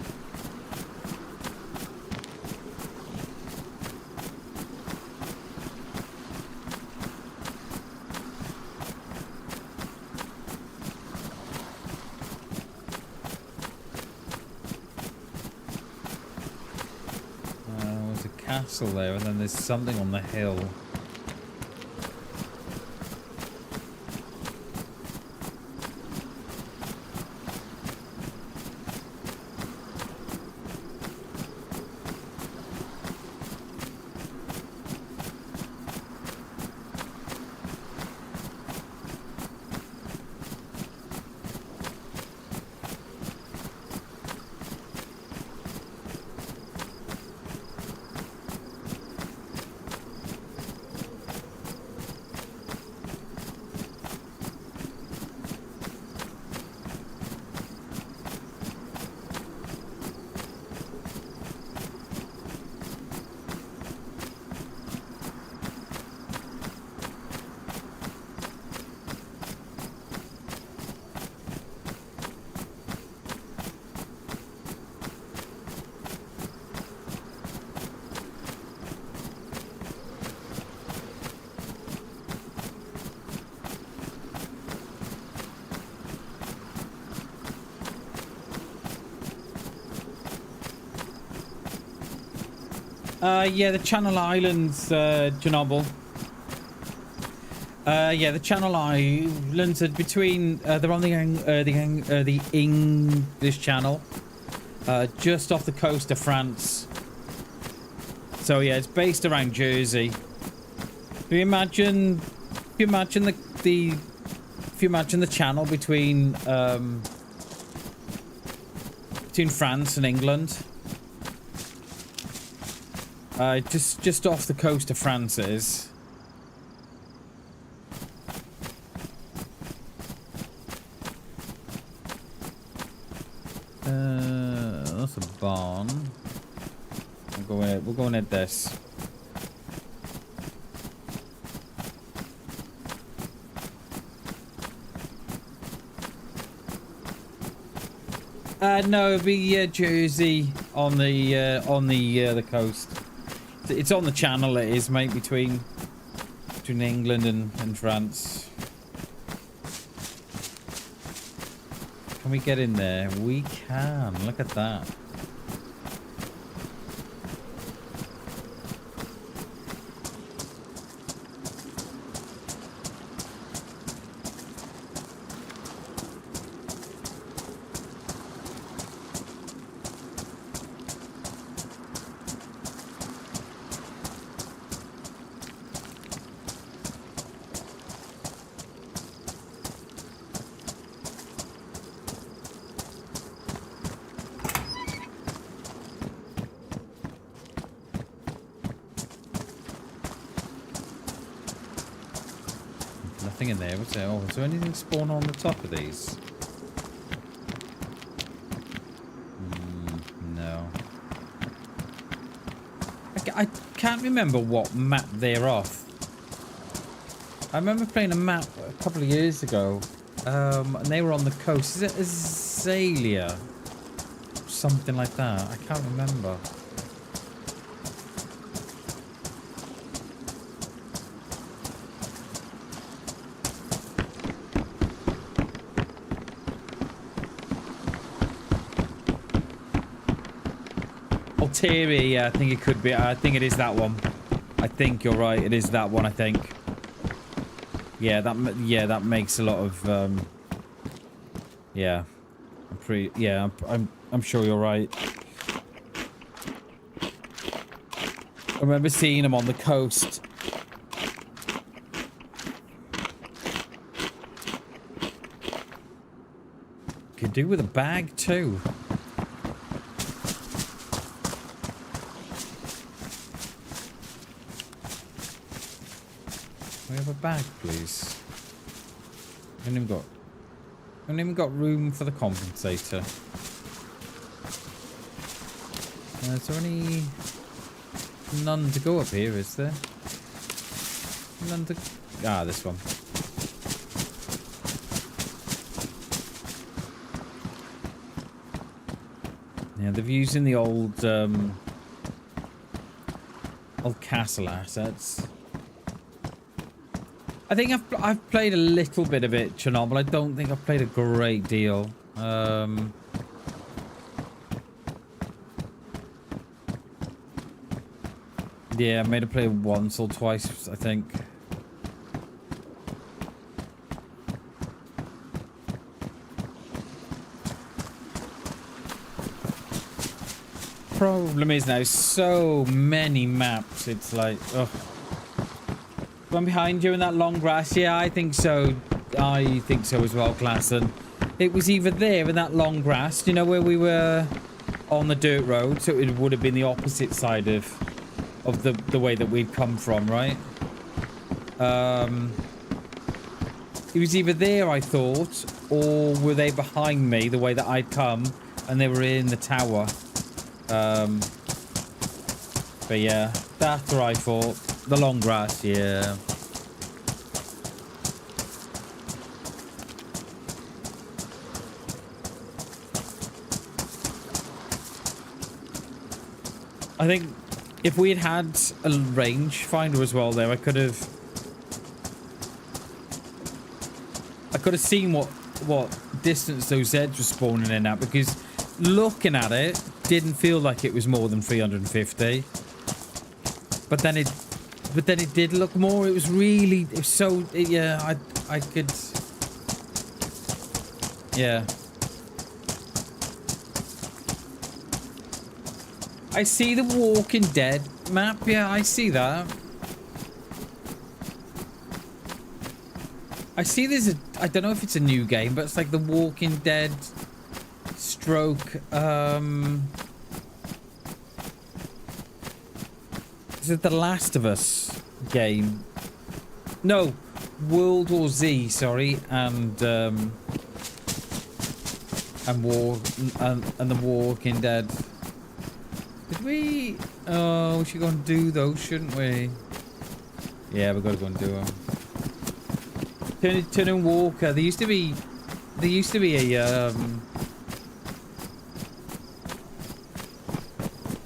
There's a castle there, and then there's something on the hill. Yeah, the Channel Islands, Chernobyl. Yeah, the Channel Islands are between. They're on the English Channel, just off the coast of France. So yeah, it's based around Jersey. If you imagine the channel between France and England. Just off the coast of France it is. That's a barn. We'll go and hit this. No, it'd be Jersey on the coast. It's on the channel. It is, mate, between England and France. Can we get in there? We can. Look at that. In there, was there? Oh, is there anything spawn on the top of these? No. I can't remember what map they're off. I remember playing a map a couple of years ago, and they were on the coast. Is it Azalea? Something like that. I can't remember. Ulterior, yeah, I think it could be. I think it is that one. I think you're right. It is that one. I think. Yeah, that makes a lot of. Yeah, I'm sure you're right. I remember seeing them on the coast. Could do with a bag too. We have a bag, please. I haven't even got room for the compensator. Is there any... None to go up here, is there? None to... Ah, this one. Yeah, they've used in the old castle assets. I think I've played a little bit of it, Chernobyl. I don't think I've played a great deal. Yeah, I made it play once or twice, I think. Problem is now so many maps. It's like, ugh. One behind you in that long grass. Yeah, I think so. I think so as well, Klassen. It was either there in that long grass, you know, where we were on the dirt road, so it would have been the opposite side of the way that we'd come from, right? It was either there, I thought, or were they behind me the way that I'd come, and they were in the tower. But yeah, that's what I thought. The long grass, yeah. I think if we had a rangefinder as well there, I could have seen what distance those Zeds were spawning in at, because looking at it didn't feel like it was more than 350. But then it did look more. It was really, it was so, yeah, I could, yeah. I see the Walking Dead map. Yeah, I see that. I see there's a, I don't know if it's a new game, but it's like the Walking Dead stroke, is it the Last of Us game? No, World War Z, sorry, and the Walking Dead. Did we? Oh, we should go and do those, shouldn't we? Yeah, we've got to go and do them. Turn and Walker. There used to be a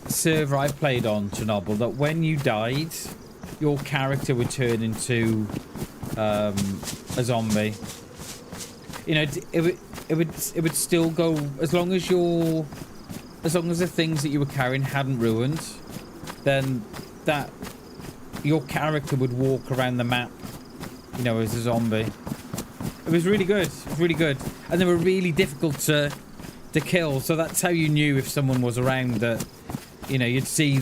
server I played on, Chernobyl, that when you died, your character would turn into a zombie. You know, it would still go as long as the things that you were carrying hadn't ruined, then that your character would walk around the map, you know, as a zombie. It was really good. It was really good, and they were really difficult to kill. So that's how you knew if someone was around, that, you know, you'd see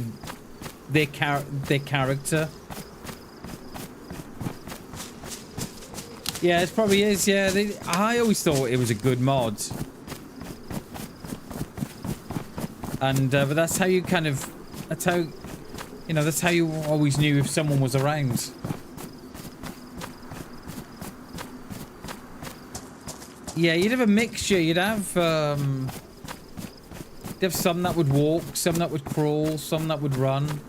their character. Yeah, it probably is. Yeah, I always thought it was a good mod. And but that's how you kind of, that's how, you know, that's how you always knew if someone was around. Yeah, you'd have a mixture. You'd have some that would walk, some that would crawl, some that would run.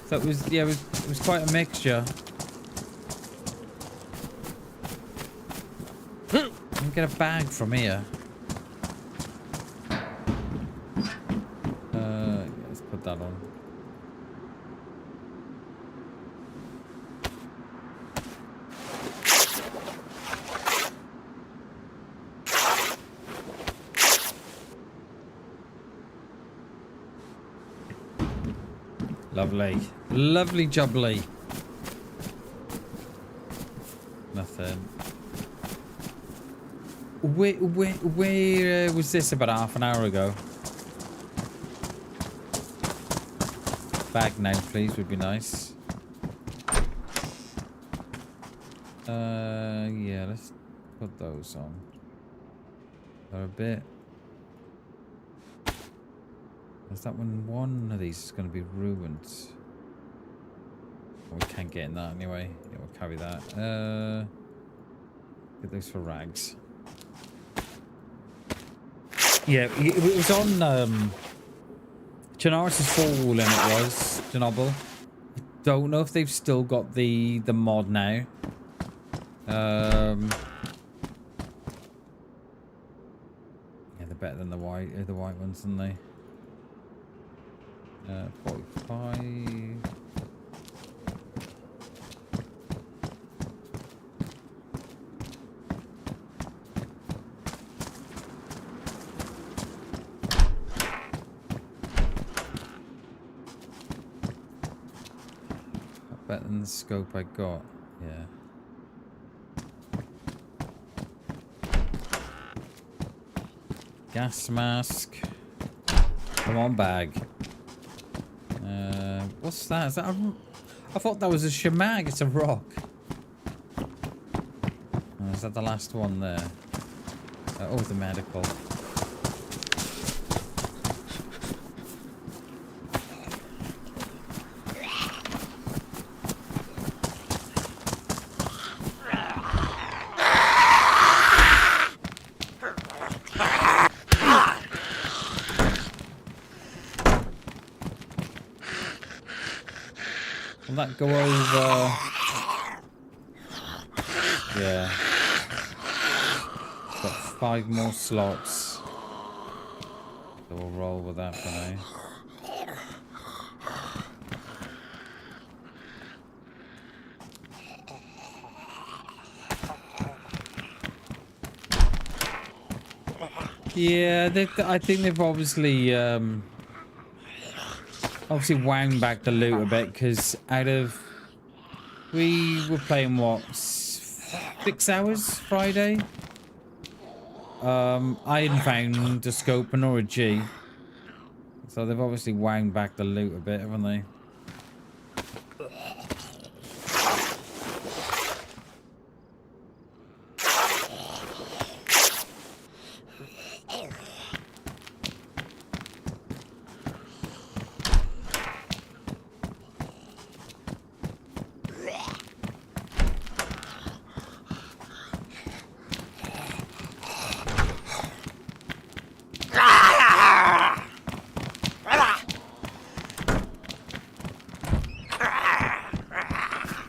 So it was, yeah, it was quite a mixture. Let me get a bag from here. Let's put that on. Lovely. Lovely jubbly. Nothing. Where was this about half an hour ago? Bag now, please, would be nice. Yeah, let's put those on. For a bit. Is that one of these is going to be ruined? Oh, we can't get in that anyway. Yeah, we'll carry that. Get those for rags. Yeah, it was on Chernarus' Fall, and it was Chernobyl. I don't know if they've still got the mod now. Yeah, the better than the white ones, aren't they? 45. Better than the scope I got. Yeah. Gas mask. Come on, bag. What's that? Is that a... I thought that was a shemag. It's a rock. Oh, is that the last one there? Oh, the medical. Will that go over? Yeah. Got 5 more slots. So we'll roll with that for now. Yeah, I think they've obviously wound back the loot a bit, because out of... We were playing, what, 6 hours Friday? I hadn't found a scope nor a G. So they've obviously wound back the loot a bit, haven't they?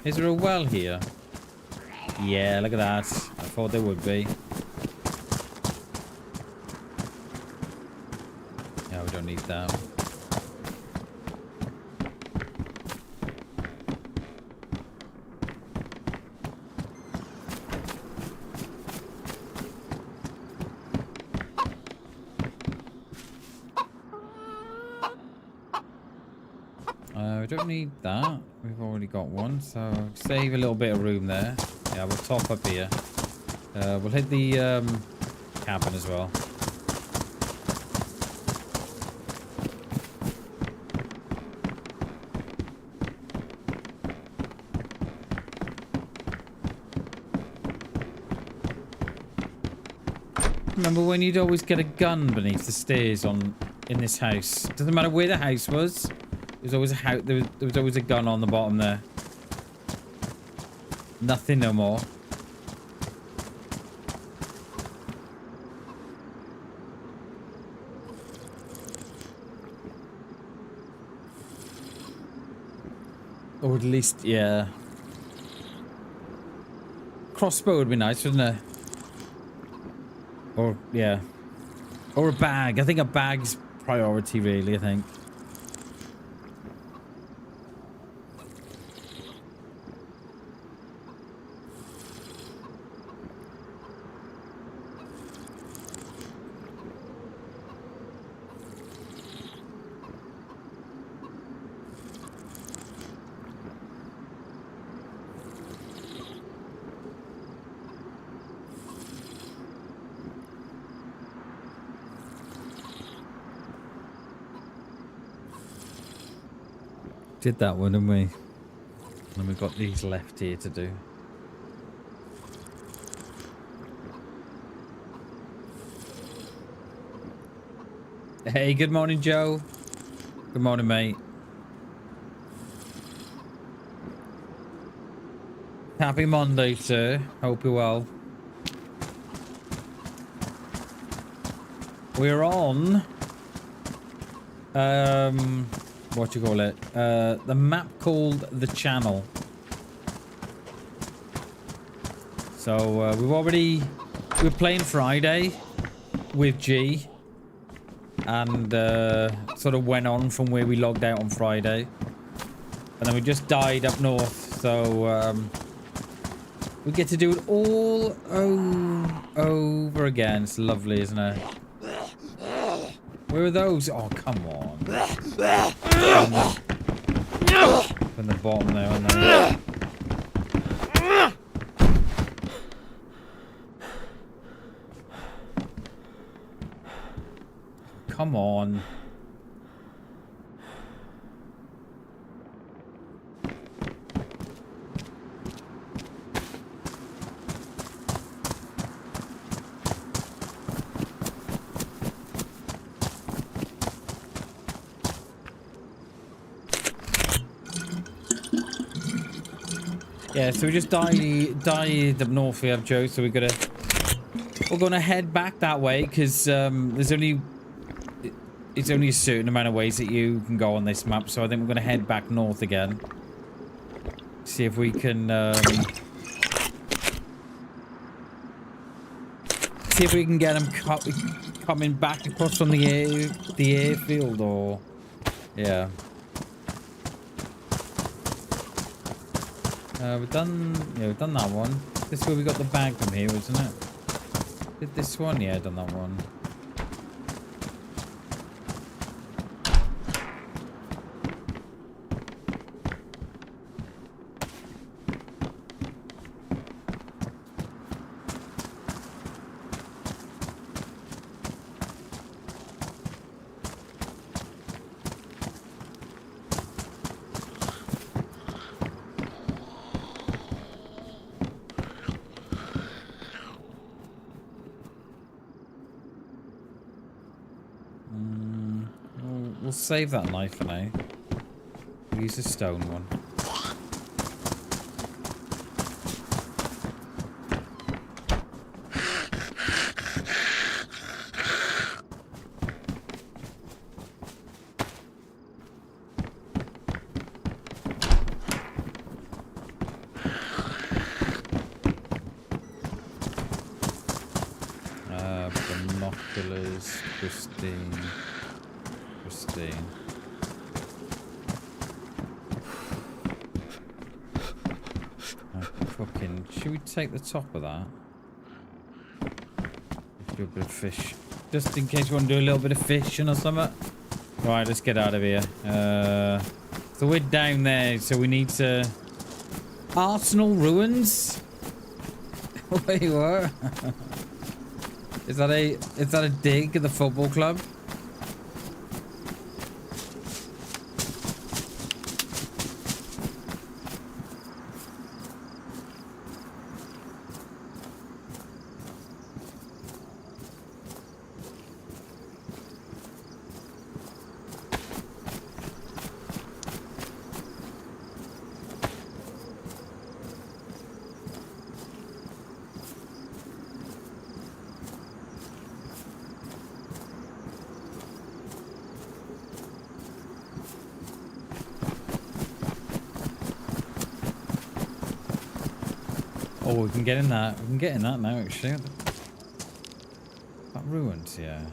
Is there a well here? Yeah, look at that. I thought there would be. Yeah, we don't need that. We don't need that. We've already got one, so save a little bit of room there. Yeah, we'll top up here. We'll hit the cabin as well. Remember when you'd always get a gun beneath the stairs in this house? Doesn't matter where the house was. There's always a house. There was always a gun on the bottom there. Nothing no more. Or at least, yeah. Crossbow would be nice, wouldn't it? Or, yeah. Or a bag. I think a bag's priority, really, I think. Did that one, didn't we? And we've got these left here to do. Hey, good morning, Joe. Good morning, mate. Happy Monday, sir. Hope you're well. We're on... what you call it? The map called The Channel. So we're playing Friday with G, and sort of went on from where we logged out on Friday. And then we just died up north, so we get to do it all over again. It's lovely, isn't it? Where are those? Oh, come on. From the bottom there, aren't they? Come on. Yeah, so we just died up north. We have Joe, so we're gonna head back that way because it's only a certain amount of ways that you can go on this map. So I think we're gonna head back north again. See if we can get them coming back across from the airfield, or yeah. We've done that one. This is where we got the bag from here, isn't it? Did this one? Yeah, done that one. We'll save that knife for now. We'll use a stone one. Binoculars, pristine. Cooking. Should we take the top of that? Do a bit of fish. Just in case you want to do a little bit of fishing or something. Right, let's get out of here. So we're down there, so we need to... Arsenal ruins? Wait, what? Is that a dig at the football club? Oh, we can get in that. We can get in that now, actually. That ruins, yeah.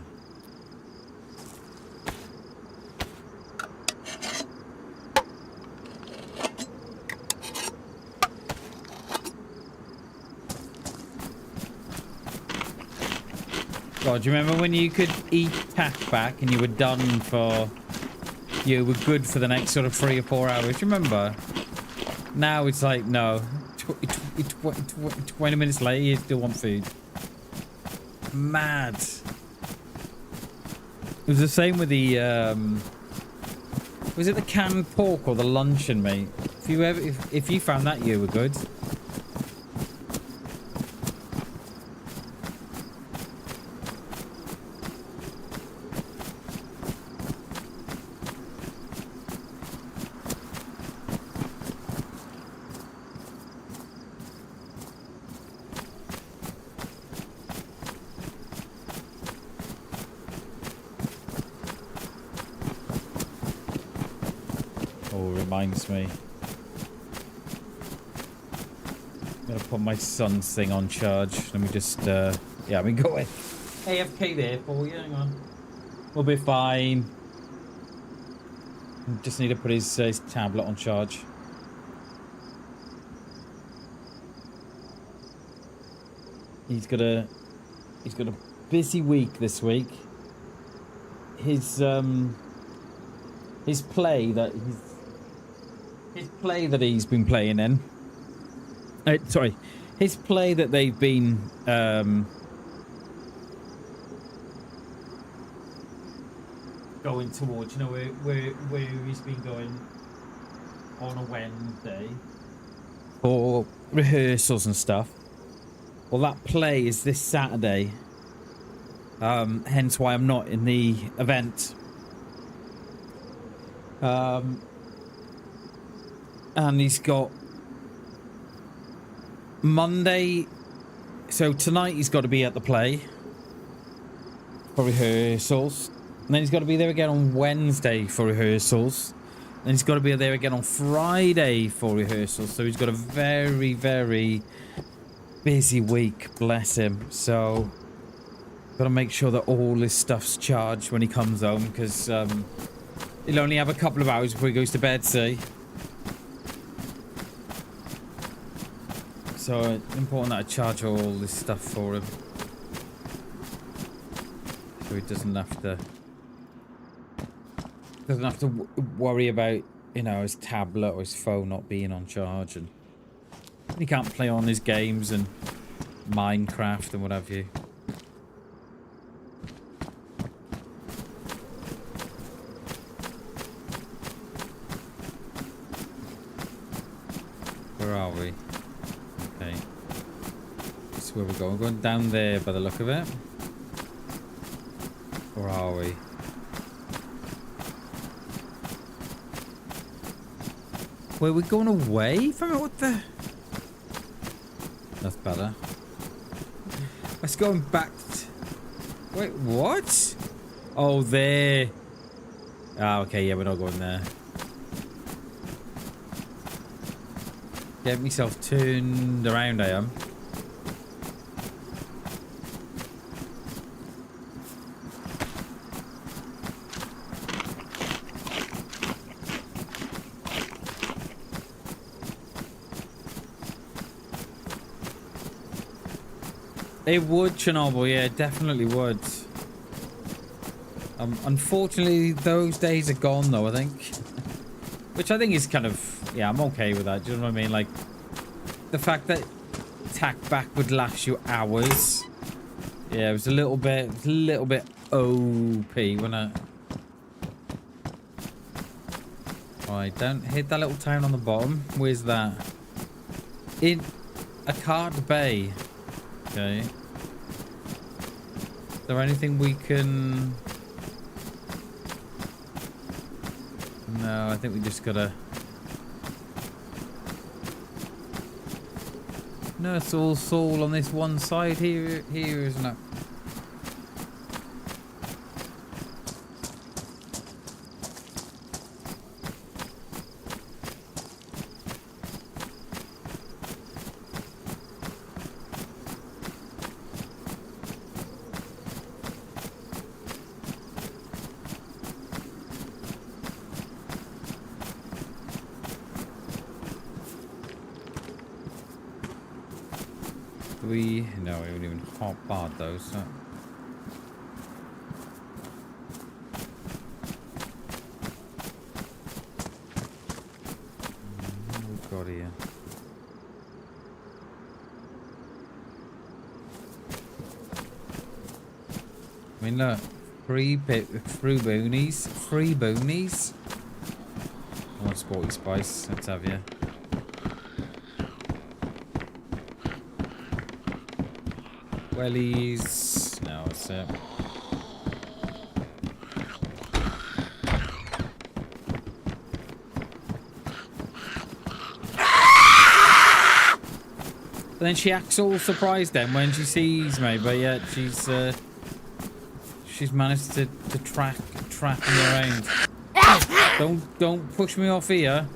God, do you remember when you could eat tack back and you were done for... You were good for the next sort of 3 or 4 hours? Do you remember? Now it's like, no. 20 minutes later, you still want food. Mad. It was the same with the, was it the canned pork or the luncheon, mate? If you found that, you were good. Reminds me. I'm gonna put my son's thing on charge. Let me just yeah, we got it. AFK there for you, hang on. We'll be fine. Just need to put his tablet on charge. He's got a busy week this week. His play that he's been playing in. Sorry, his play that they've been going towards. You know where he's been going on a Wednesday for rehearsals and stuff. Well, that play is this Saturday. Hence why I'm not in the event. And he's got Monday. So tonight he's got to be at the play for rehearsals. And then he's got to be there again on Wednesday for rehearsals. And he's got to be there again on Friday for rehearsals. So he's got a very, very busy week, bless him. So got to make sure that all his stuff's charged when he comes home, because he'll only have a couple of hours before he goes to bed, see. So it's important that I charge all this stuff for him, so he doesn't have to worry about, you know, his tablet or his phone not being on charge, and he can't play on his games and Minecraft and what have you. Where are we? Okay. This is where we're going. We're going down there by the look of it. Where are we? Were we going away from it? What the? That's better. Let's go back. Wait, what? Oh, there. Ah, okay, yeah, we're not going there. Get myself turned around, I am. It would, Chernobyl, yeah, it definitely would. Unfortunately, those days are gone, though, I think. Which I think is kind of... Yeah, I'm okay with that, do you know what I mean? Like, the fact that tack back would last you hours. Yeah, it was a little bit OP, wasn't it? Alright, don't hit that little town on the bottom. Where's that? In a card bay. Okay. Is there anything we can... No, I think we just gotta... Nurse all soul on this one side here, isn't it? No, we haven't even hot barred those. So. What have we got here? I mean, look, free boonies. I want Sporty Spice. Let's have you. Wellies. No, that's it. But then she acts all surprised then when she sees me, but yet she's managed to track me around. Don't push me off here.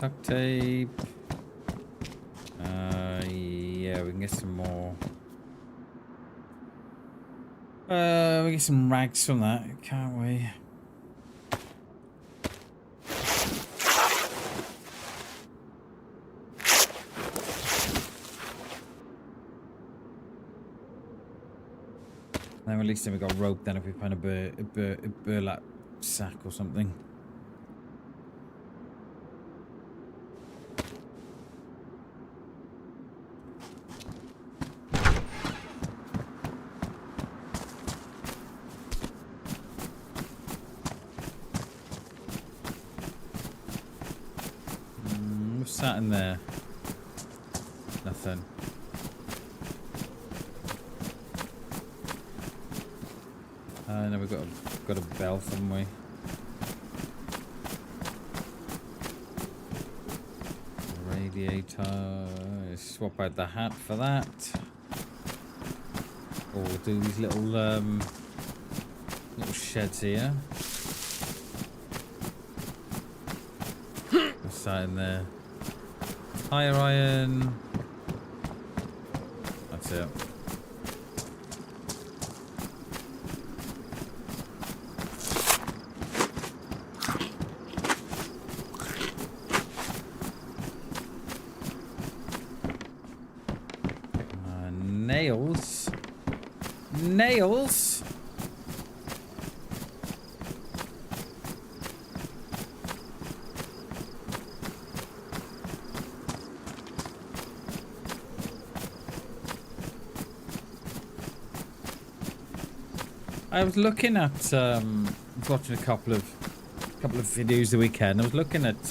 Duct tape. Yeah, we can get some more. We get some rags from that, can't we? Then at least then we got rope. Then if we find a burlap sack or something. What's that in there? Nothing. No, we've got a bell, haven't we? Radiator. Swap out the hat for that. Or we'll do these little sheds here. What's that in there? Tire iron. That's it. Nails. Nails. I was looking at watching a couple of videos the weekend. I was looking at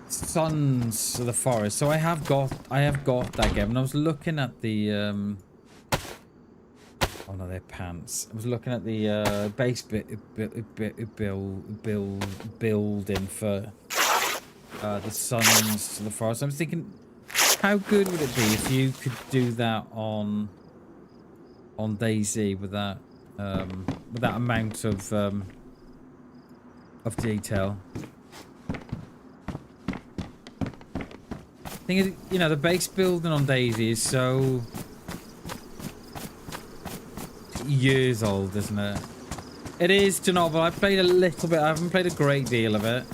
Sons of the Forest. So I have got that game, and I was looking at the oh no, they're pants. I was looking at the base building for the Sons of the Forest. I was thinking, how good would it be if you could do that on DayZ with that amount of detail? I think, you know, the base building on DayZ is so years old, isn't it? It is, do you know, but I played a little bit. I haven't played a great deal of it.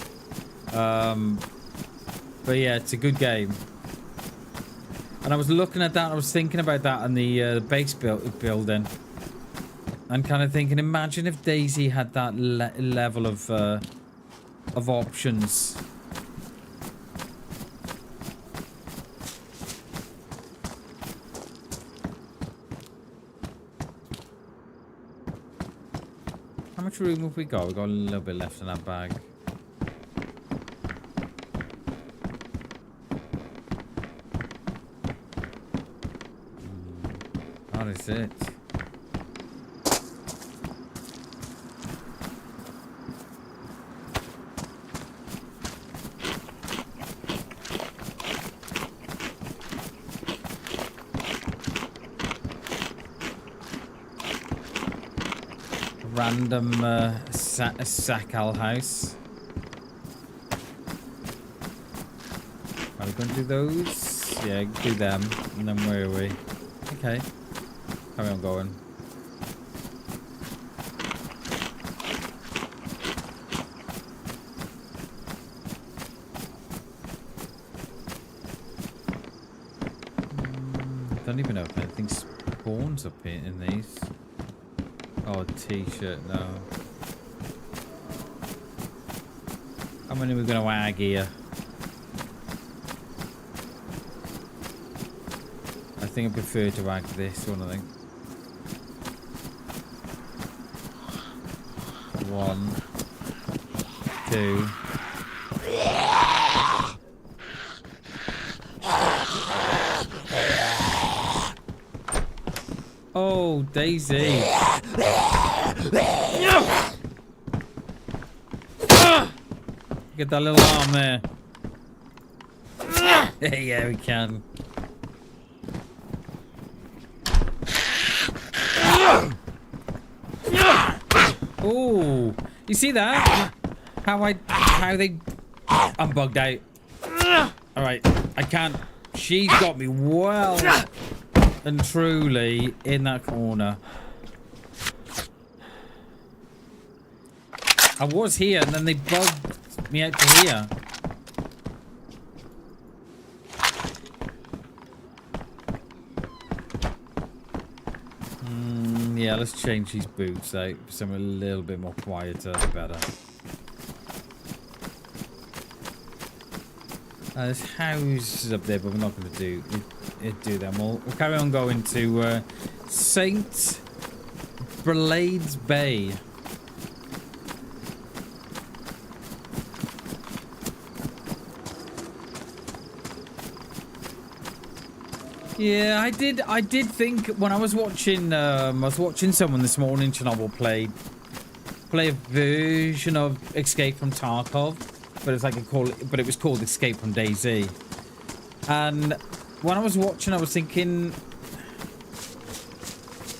But yeah, it's a good game. And I was looking at that, I was thinking about that and the base building. And kind of thinking, imagine if DayZ had that level of options. How much room have we got? We've got a little bit left in that bag. What is it? Random Sakal house. Are we going to do those? Yeah, do them. And then where are we? Okay. Carry on going. Don't even know if anything spawns up here in these. Oh, a t-shirt, no. How many are we going to ag here? I think I prefer to ag this one, I think. 1, 2. Oh, DayZ. Get that little arm there. Yeah, we can. Oh, you see that? How they... I'm bugged out. All right, I can't... She's got me well and truly in that corner. I was here, and then they bugged me out to here. Yeah, let's change these boots out for something a little bit more quieter, better. There's houses up there, but we're not going to do them. We'll carry on going to St. Blade's Bay. Yeah, I did think when I was watching someone this morning, Chernobyl play a version of Escape from Tarkov, but it's like it was called Escape from DayZ. And when I was watching, I was thinking,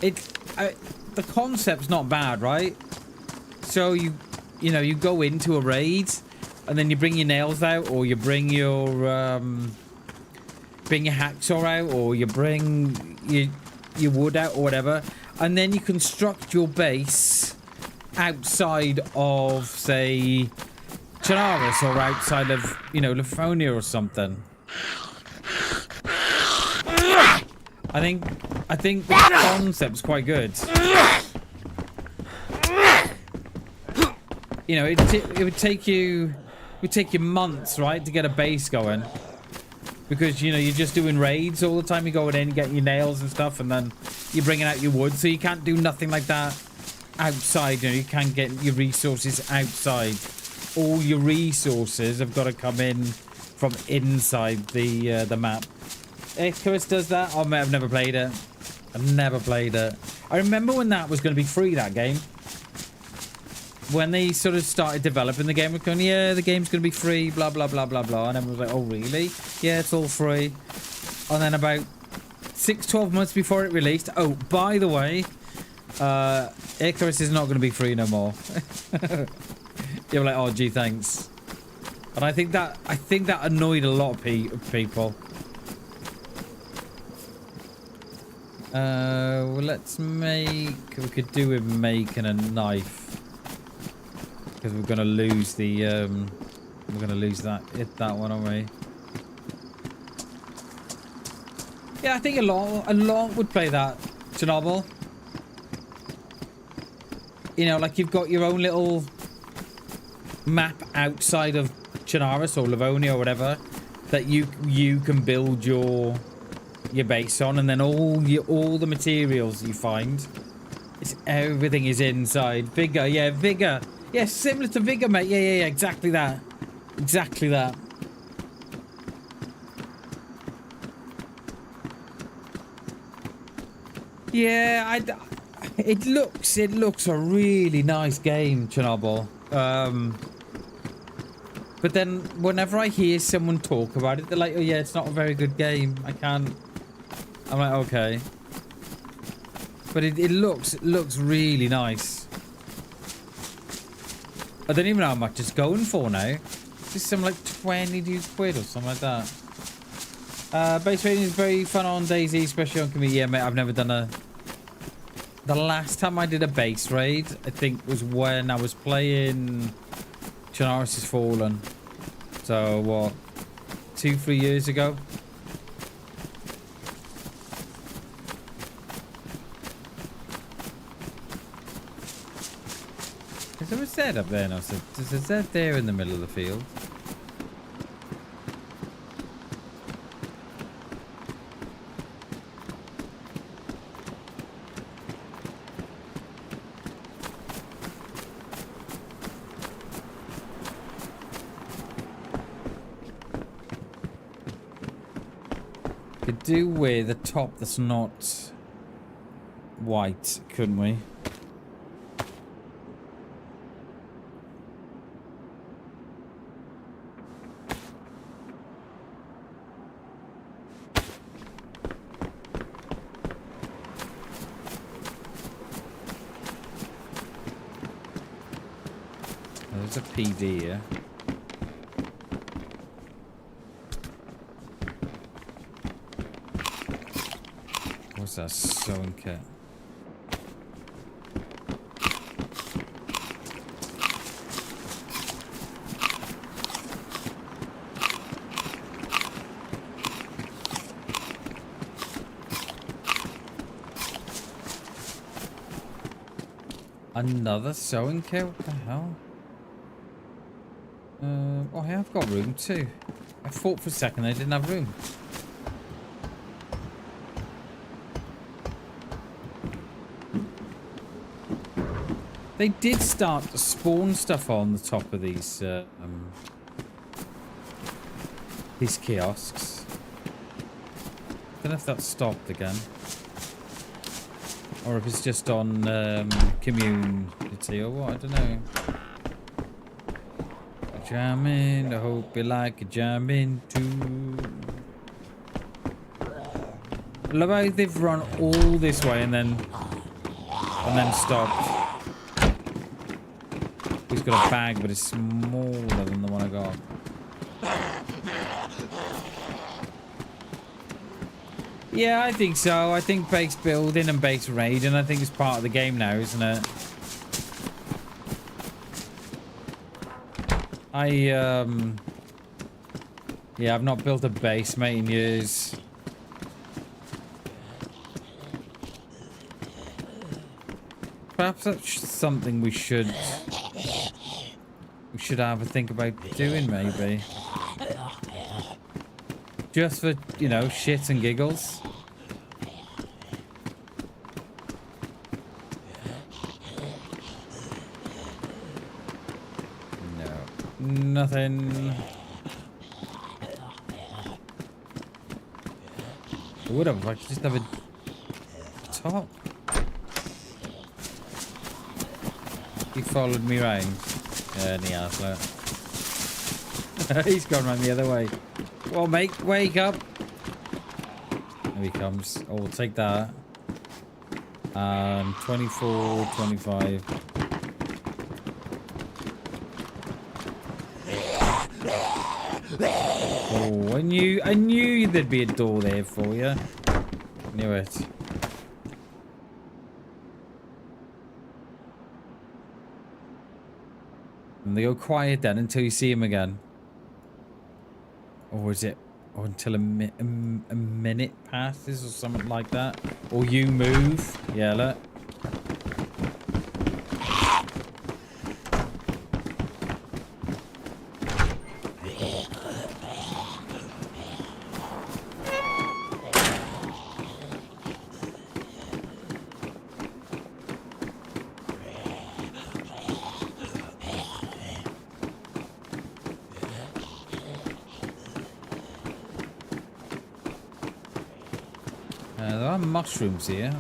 the concept's not bad, right? So you go into a raid, and then you bring your nails out, or you bring your hacksaw out, or you bring your wood out, or whatever, and then you construct your base outside of, say, Chernarus, or outside of, Livonia or something. I think the concept's quite good. It would take you months, right, to get a base going. Because, you're just doing raids all the time. You're going in, getting your nails and stuff, and then you're bringing out your wood. So you can't do nothing like that outside. You can't get your resources outside. All your resources have got to come in from inside the map. Icarus does that. Oh, man, I've never played it. I've never played it. I remember when that was going to be free, that game. When they sort of started developing the game, we're going, yeah, the game's going to be free, blah, blah, blah, blah, blah. And everyone was like, oh, really? Yeah, it's all free. And then about 12 months before it released, oh, by the way, Icarus is not going to be free no more. You're like, oh, gee, thanks. And I think that annoyed a lot of people. Well, we could do with making a knife. Because we're gonna lose that one, aren't we? Yeah, I think a lot would play that, Chernobyl. Like you've got your own little map outside of Chernarus or Livonia or whatever that you can build your base on, and then all the materials you find, everything is inside. Vigor, yeah, Vigor. Yeah, similar to Vigor, mate. Yeah, exactly that. Exactly that. Yeah, it looks a really nice game, Chernobyl. But then whenever I hear someone talk about it, they're like, oh yeah, it's not a very good game. I'm like, okay. But it looks really nice. I don't even know how much it's going for now. Just some like 22 quid or something like that. Base raiding is very fun on DayZ, especially on community. Yeah, mate, I've never done the last time I did a base raid, I think, was when I was playing Chernarus is Fallen. So, what? 2-3 years ago? Is there a Z up there now? So there's a Z there in the middle of the field. Could do with a top that's not white, couldn't we? That's a PD here. What's that sewing kit? Another sewing kit? What the hell? Oh, I have got room too. I thought for a second they didn't have room. They did start to spawn stuff on the top of these kiosks. Don't know if that stopped again. Or if it's just on community or what, I don't know. Jamming, I hope you like a jamming too. I love how they've run all this way and then stopped. He's got a bag, but it's smaller than the one I got. Yeah, I think so. I think base building and base raiding, I think it's part of the game now, isn't it? Yeah, I've not built a base, mate, in years. Perhaps that's something we should have a think about doing, maybe. Just for, you know, shits and giggles. No. Nothing. I would have, I could just have a top. He followed me round. Yeah, and he has, look. He's gone round the other way. Well, mate, wake up. There he comes. Oh, we'll take that. 24, 25. Oh, I knew there'd be a door there for you. Knew it. And they go quiet then until you see him again. Or is it until a minute passes or something like that? Or you move? Yeah, look. There are mushrooms here.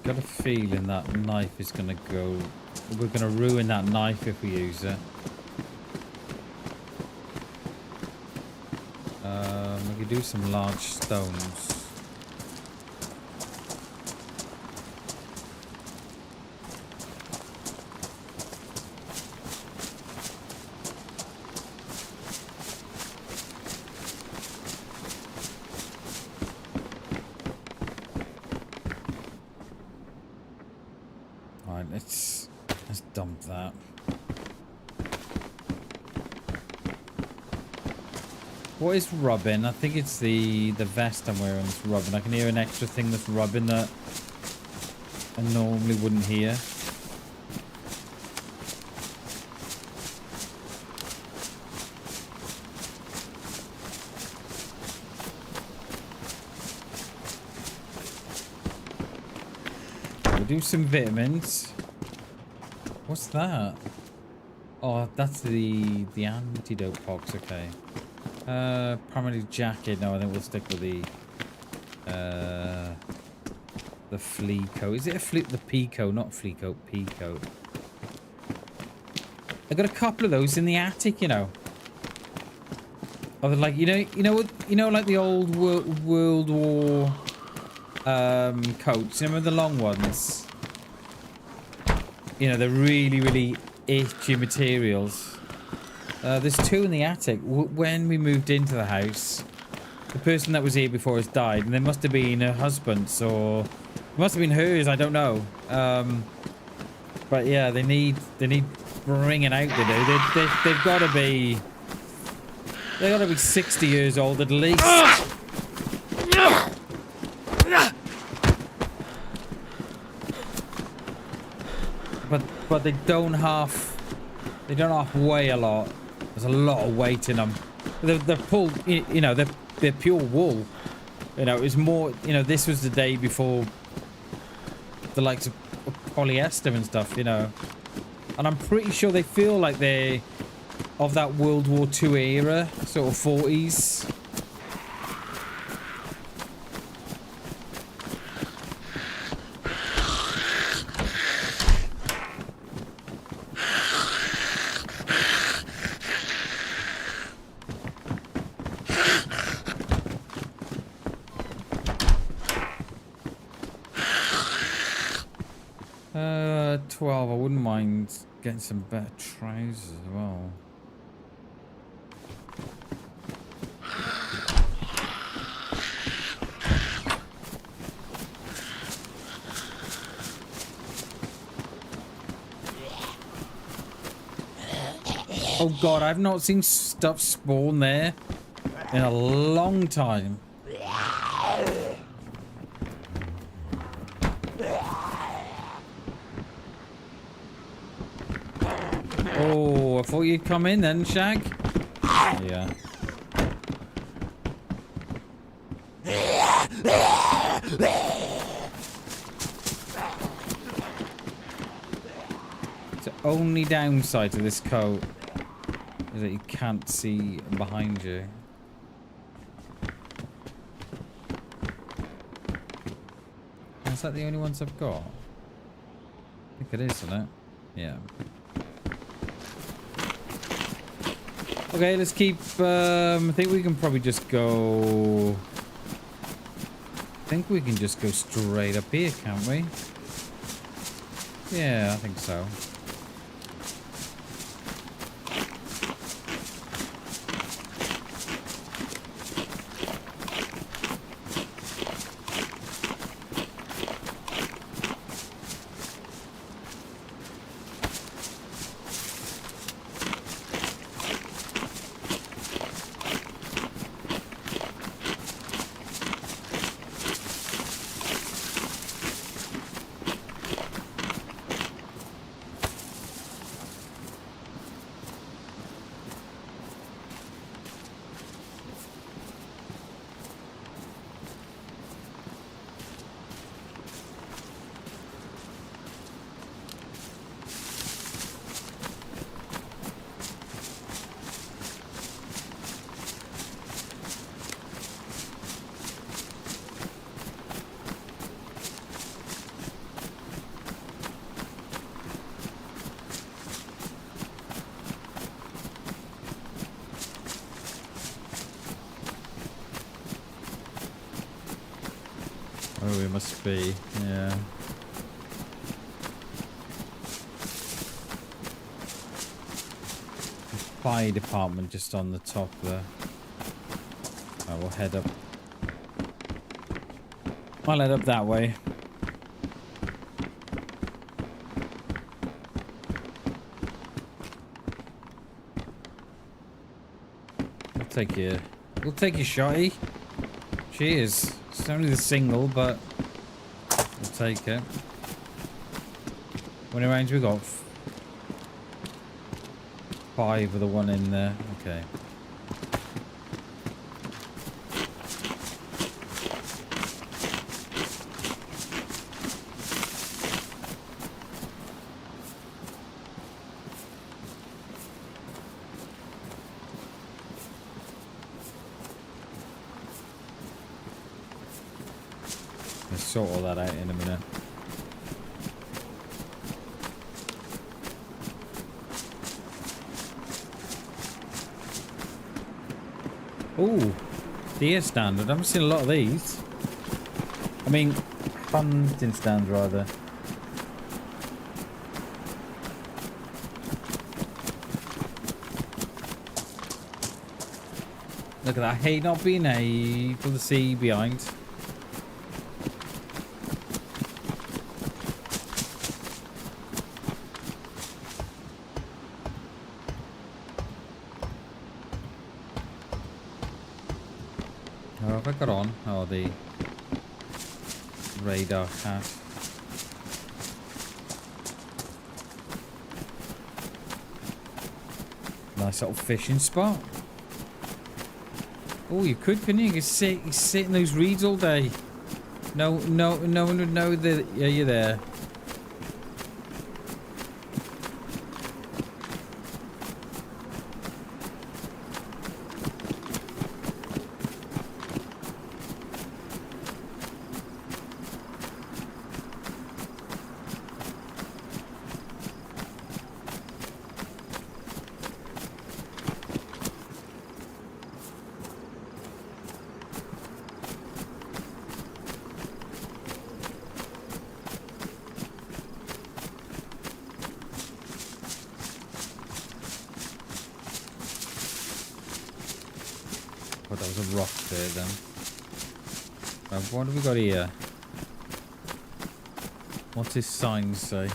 Got a feeling that knife is gonna go. We're gonna ruin that knife if we use it. We could do some large stones. Let's dump that. What is rubbing? I think it's the vest I'm wearing that's rubbing. I can hear an extra thing that's rubbing that I normally wouldn't hear. do some vitamins. What's that? Oh, that's the antidote box. Okay. Paramedic jacket. No, I think we'll stick with the flea coat. Is it a flea? The pea coat, not flea coat. Pea coat. I got a couple of those in the attic, you know. Oh, they're like, you know, like the old World War coats. You remember the long ones? You know, they're really, really itchy materials. There's two in the attic. When we moved into the house, the person that was here before us died, and they must have been her husband's, or it must have been hers. I don't know. But yeah, they need bringing out. They do. They've got to be. They got to be 60 years old at least. But they don't half weigh a lot. There's a lot of weight in them. They're pulled, you know, they're pure wool. You know, it was more, you know, this was the day before the likes of polyester and stuff, you know. And I'm pretty sure they feel like they're of that World War II era, sort of 40s. 12, I wouldn't mind getting some better trousers as well. Oh god, I've not seen stuff spawn there in a long time. Oh, I thought you'd come in then, Shag. Yeah. The only downside to this coat is that you can't see behind you. Is that the only ones I've got? I think it is, isn't it? Yeah. Okay, let's keep, I think we can probably just go... I think we can just go straight up here, can't we? Yeah, I think so. Oh, it must be, yeah. The fire department just on the top there. I will head up. I'll head up that way. We'll take your shotty. Cheers. It's only the single, but we'll take it. How many rounds we got? 5 with the one in there. Okay. Let's sort all that out in a minute. Oh, deer standard. I haven't seen a lot of these. I mean, hunting stands rather. Look at that. I hate not being able to see behind. How have I got on? Oh, the radar hat. Nice little fishing spot. Oh, you could, couldn't you? You could sit in those reeds all day. No one would know that you're there. That was a rock there then. What have we got here? What's his sign say?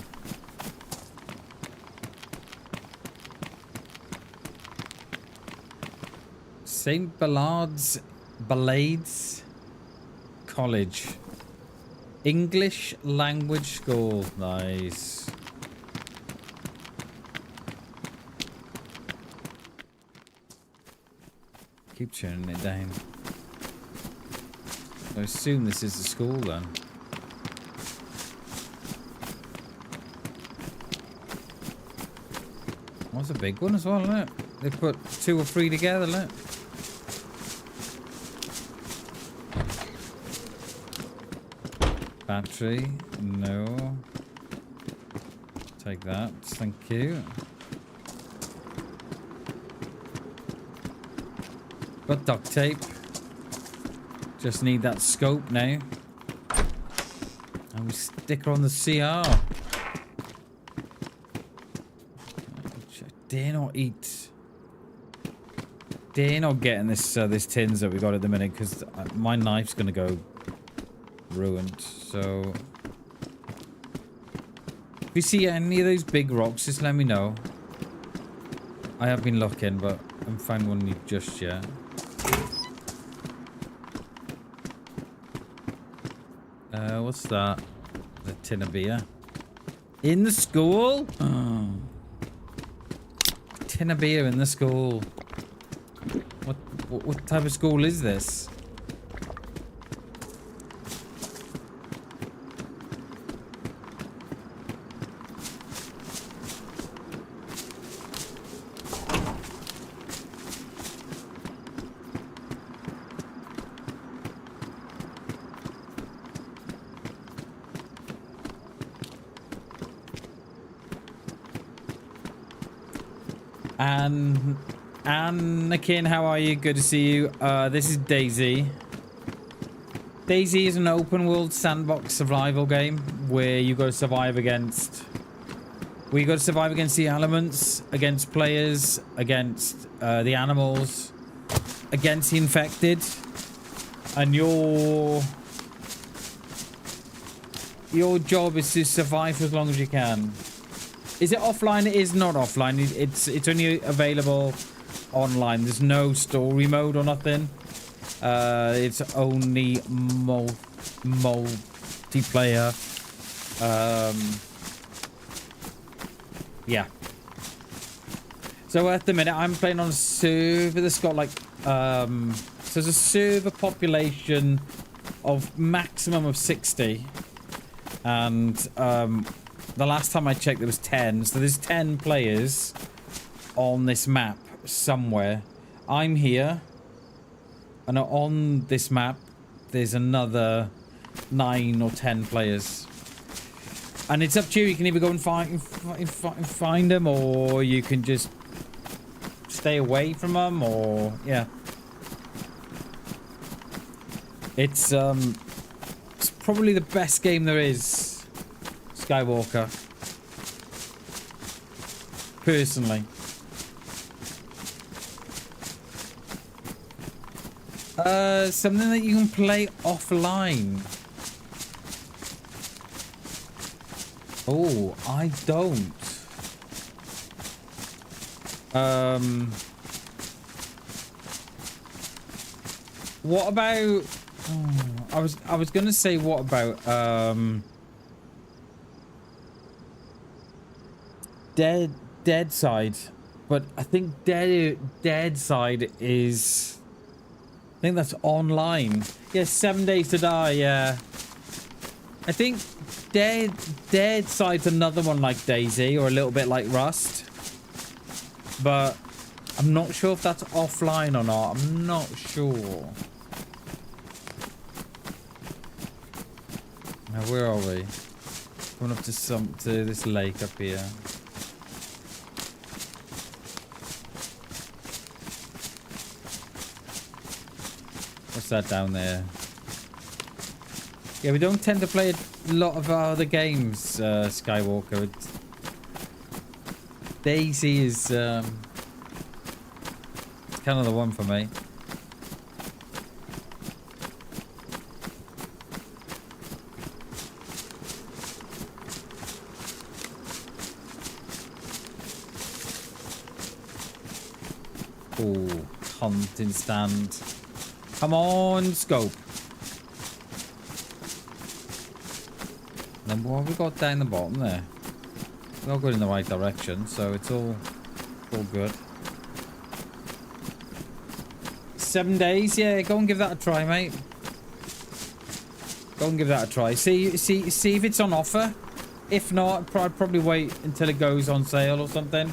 St. Ballad's College. English Language School. Nice. Keep turning it down. I assume this is the school then. That's a big one as well, isn't it? They put 2 or 3 together, isn't it? Battery, no. Take that, thank you. Got duct tape. Just need that scope now. And we stick her on the CR. Dare not eat. Dare not getting this this tins that we got at the minute because my knife's gonna go ruined. So if you see any of those big rocks, just let me know. I have been looking, but I haven't found one just yet. What's that? The tin of beer. In the school? Oh. Tin of beer in the school. What type of school is this? And Anakin, how are you? Good to see you. This is DayZ. DayZ is an open world sandbox survival game where you got to survive against the elements, against players, against the animals, against the infected, and your job is to survive for as long as you can. Is it offline? It is not offline. It's only available online. There's no story mode or nothing. It's only multiplayer. Yeah. So at the minute, I'm playing on a server that's got like so there's a server population of maximum of 60, and the last time I checked, there was 10. So there's 10 players on this map somewhere. I'm here. And on this map, there's another 9 or 10 players. And it's up to you. You can either go and find them, or you can just stay away from them, or yeah. It's probably the best game there is, Skywalker. Personally. Something that you can play offline. Oh, I don't. What about... Oh, I was gonna say, what about Dead Side, but I think Dead Side is... I think that's online. Yeah, 7 Days to Die, yeah. I think Dead Side's another one like DayZ, or a little bit like Rust. But I'm not sure if that's offline or not. I'm not sure. Now, where are we? Coming up to this lake up here. What's that down there? Yeah, we don't tend to play a lot of our other games, Skywalker. DayZ is kind of the one for me. Oh, hunting stand. Come on, scope. Then what have we got down the bottom there? We're all going in the right direction, so it's all good. 7 days, yeah. Go and give that a try, mate. Go and give that a try. See if it's on offer. If not, I'd probably wait until it goes on sale or something.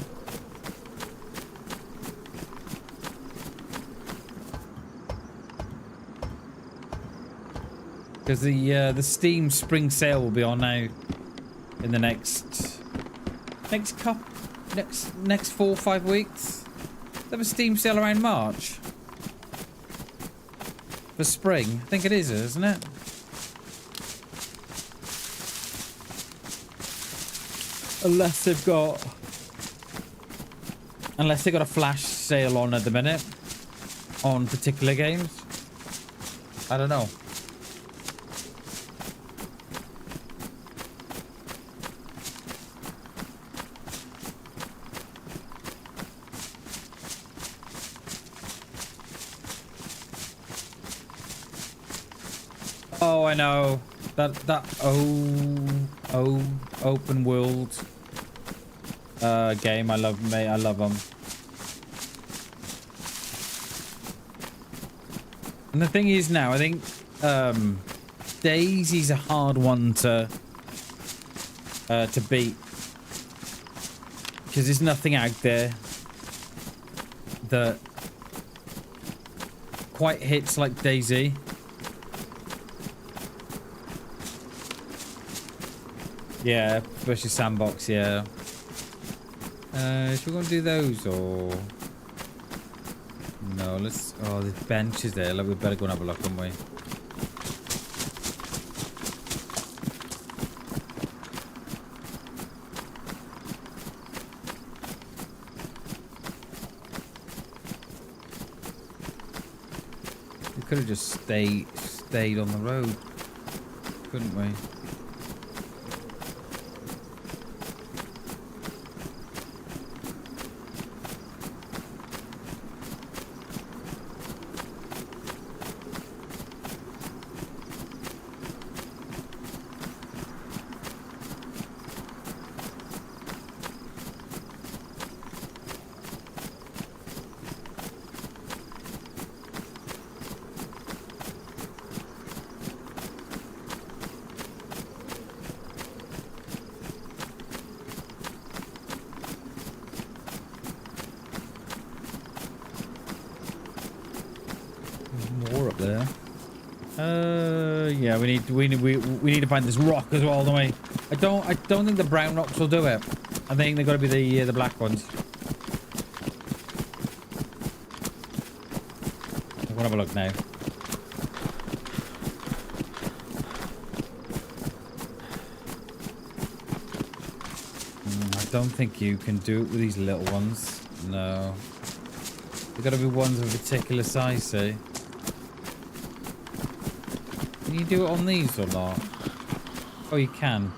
Because the Steam Spring Sale will be on now in the next 4 or 5 weeks. They have a Steam sale around March for spring. I think it is, isn't it? Unless they've got a flash sale on at the minute on particular games. I don't know. Oh, I know. That open world game. I love them. And the thing is now, I think DayZ's a hard one to beat, because there's nothing out there that quite hits like DayZ. Yeah, especially sandbox, yeah. Should we go and do those, or... No, let's... Oh, the bench is there. Like, we better go and have a look, haven't we? We could have just stayed on the road, couldn't we? More up there. Yeah, we need to find this rock as well, don't we? I don't think the brown rocks will do it. I think they've got to be the black ones. We'll have a look now. I don't think you can do it with these little ones. No. They've got to be ones of a particular size, see? Can you do it on these or not? Oh, you can.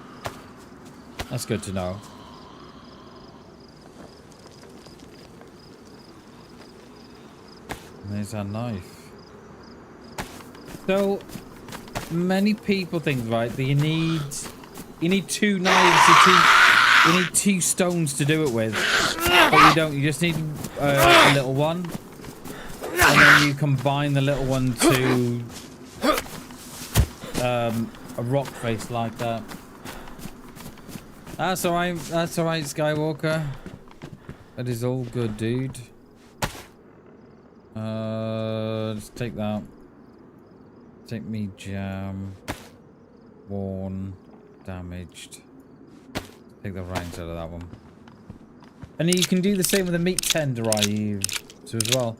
That's good to know. And there's our knife. So, many people think, right, that you need 2 knives, you need 2 stones to do it with. But you don't, you just need a little one. And then you combine the little one to a rock face like that. That's alright, Skywalker. That is all good, dude. Let's take that. Take me jam. Worn. Damaged. Take the rounds out of that one. And you can do the same with the meat tenderizer as well.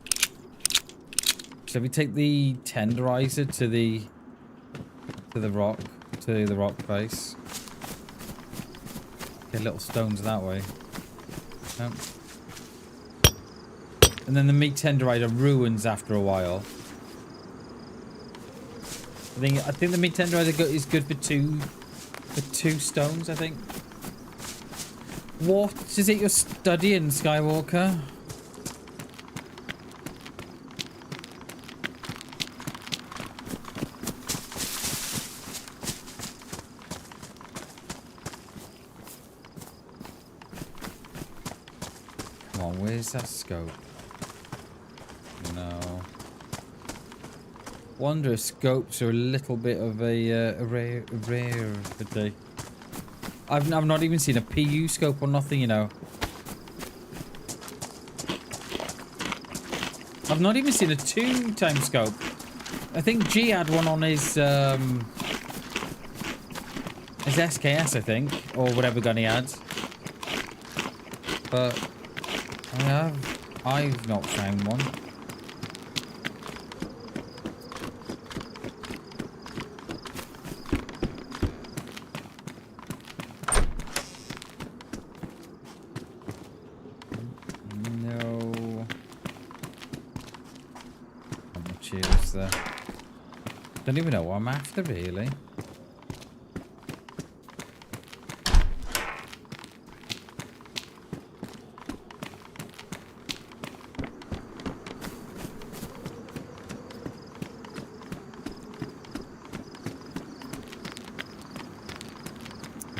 So if you take the tenderizer to the rock face. Get little stones that way. Yep. And then the meat tenderizer ruins after a while. I think the meat tenderizer is good for two stones, I think. What is it you're studying, Skywalker? Come on, where's that scope? No. Wonder if scopes are a little bit of a rarity. I've not even seen a PU scope or nothing, you know. I've not even seen a 2-time scope. I think G had one on his SKS, I think, or whatever gun he had. But I've not found one. Don't even know what I'm after, really.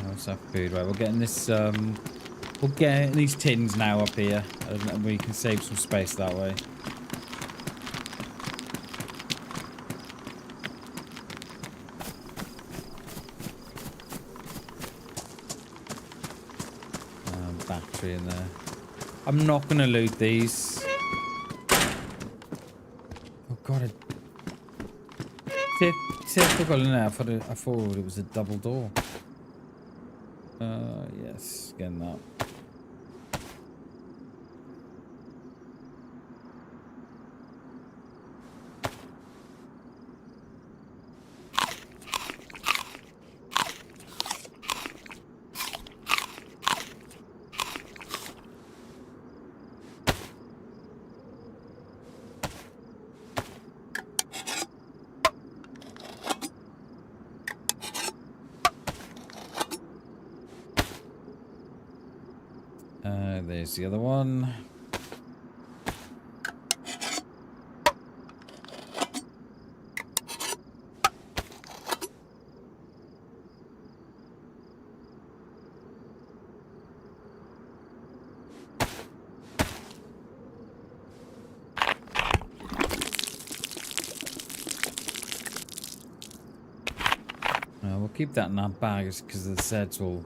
What's that food? Right, we're getting this. We'll get these tins now up here, and we can save some space that way. In there. I'm not gonna loot these. Oh god, typical, isn't it? I thought it was a double door. Yes, getting that. There's the other one. We'll keep that in our bags because the sets will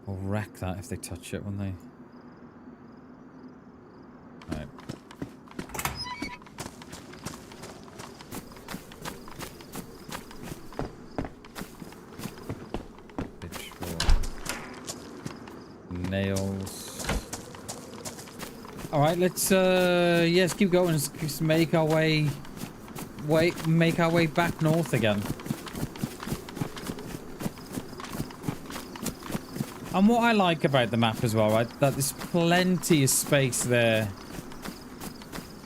wreck that if they touch it, won't they? Right. nails. All right, let's keep going. Let's make our way back north again. And what I like about the map as well, right, that there's plenty of space there.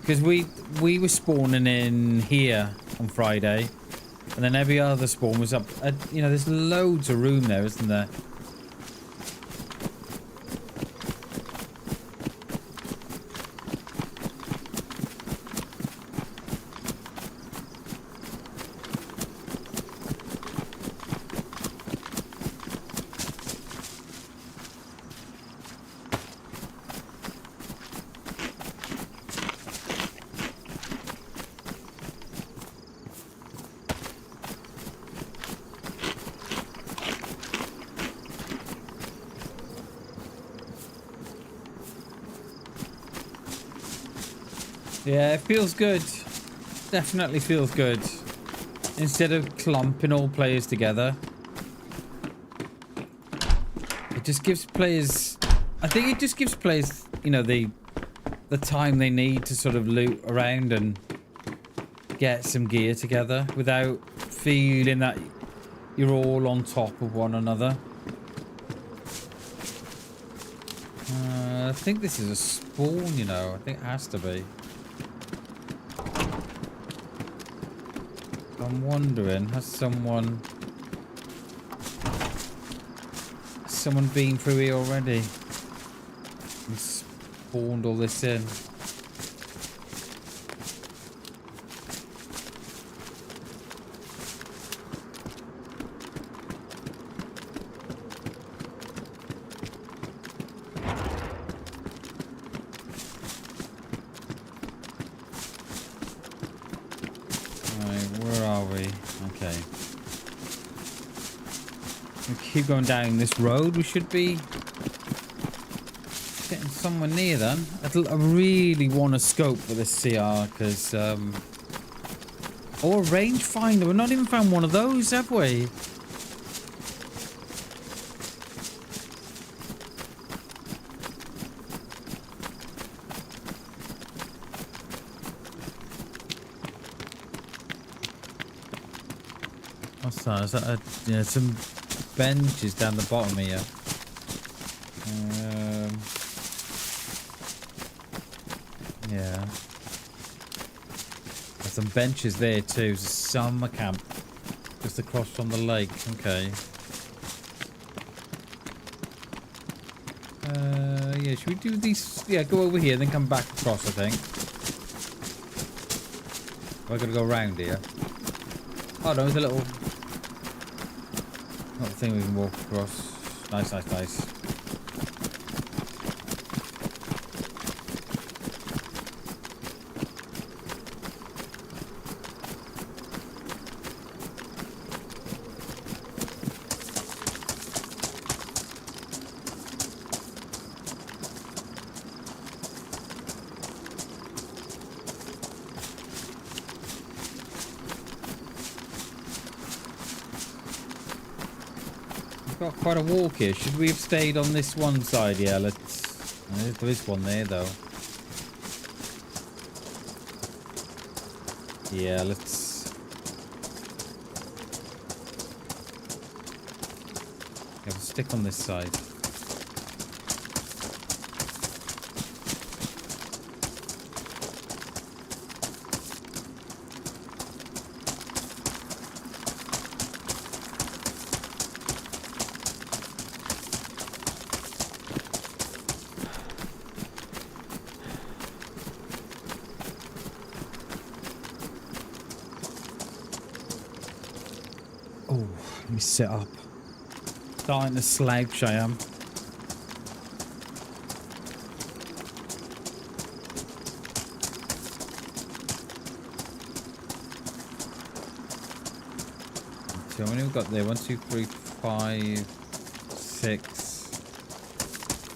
Because we were spawning in here on Friday, and then every other spawn was up. You know, there's loads of room there, isn't there? Yeah, it feels good. Definitely feels good. Instead of clumping all players together. It just gives players... I think it just gives players, you know, the time they need to sort of loot around and get some gear together without feeling that you're all on top of one another. I think this is a spawn, you know. I think it has to be. I'm wondering, has someone been through here already and spawned all this in? Keep going down this road. We should be getting somewhere near them. I really want to scope for this CR because or a rangefinder. We've not even found one of those, have we? What's that? Is that yeah, some benches down the bottom here. Yeah. There's some benches there too. Summer camp. Just across from the lake. Okay. Yeah, should we do these? Yeah, go over here, then come back across, I think. We're gonna go around here. Oh no, there's a little thing we can walk across. Nice, nice, nice. Got quite a walk here. Should we have stayed on this one side? Yeah, let's... There is one there, though. Yeah, let's... Yeah, we'll stick on this side. Sit up. Starting to slouch, I am. So how many we've got there? 1, 2, 3, 5, 6,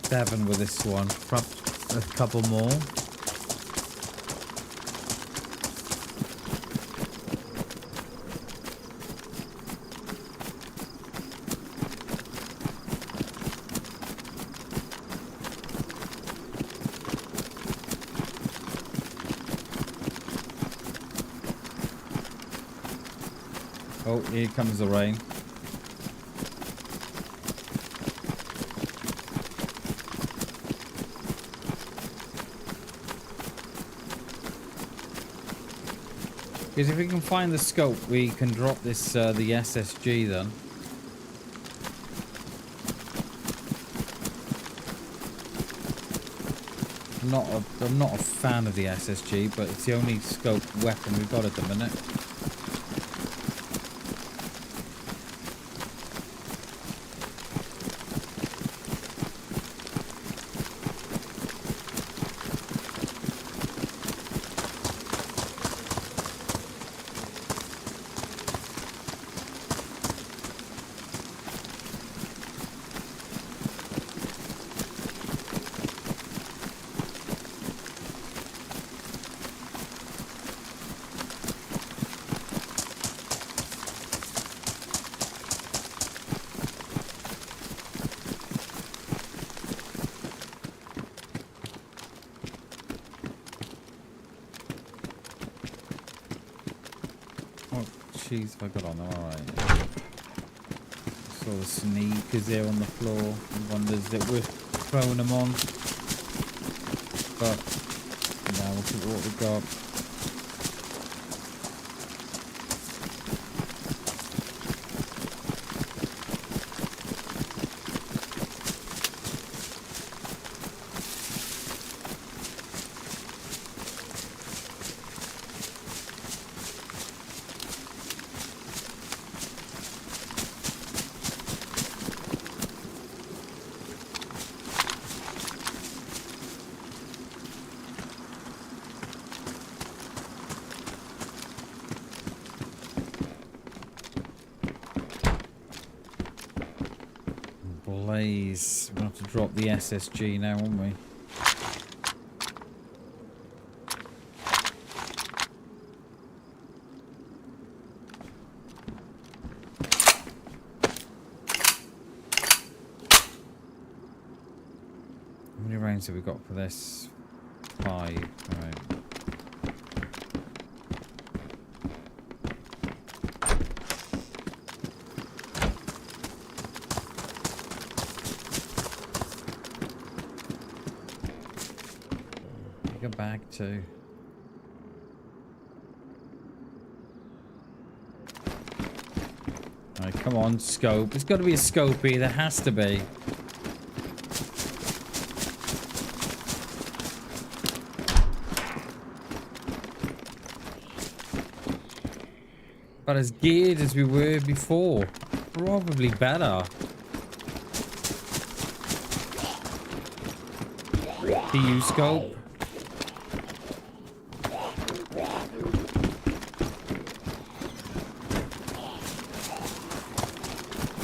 7 with this one. Perhaps a couple more. Oh, here comes the rain. Because if we can find the scope, we can drop this, the SSG then. I'm not a fan of the SSG, but it's the only scope weapon we've got at the minute. Jeez, have I got on them? Alright. Saw the sneakers there on the floor. And wonders that we're throwing them on. But, now we'll see what we've got. Blaze. We'll have to drop the SSG now, won't we? How many rounds have we got for this? 5. Alright. Back to alright, come on, scope. There's got to be a scope here. There has to be. But as geared as we were before, probably better. PU scope.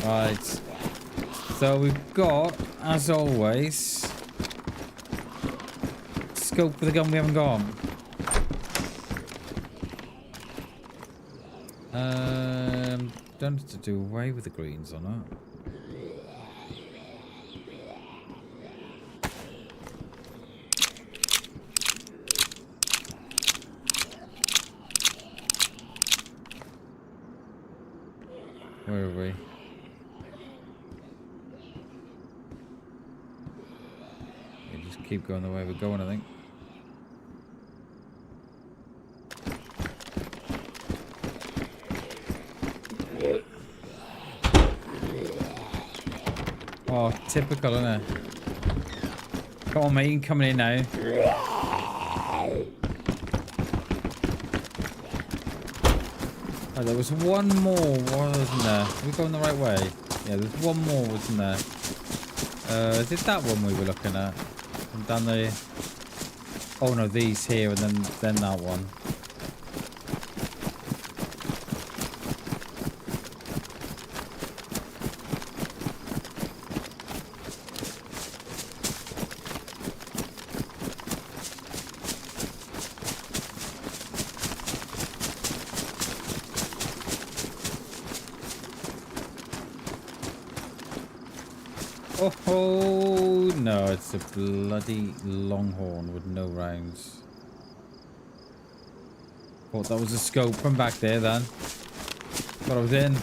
Right, so we've got, as always, scope for the gun we haven't got. Don't have to do away with the greens or not. Where are we? Keep going the way we're going, I think. Oh, typical, isn't it? Come on, mate, coming in now. Oh, there was one more, wasn't there? Are we going the right way? Yeah, there's one more, wasn't there? Is it that one we were looking at? And down the... Oh no, these here and then that one. Oh no, it's a bloody longhorn with no rounds. Thought that was a scope from back there then. Thought I was in.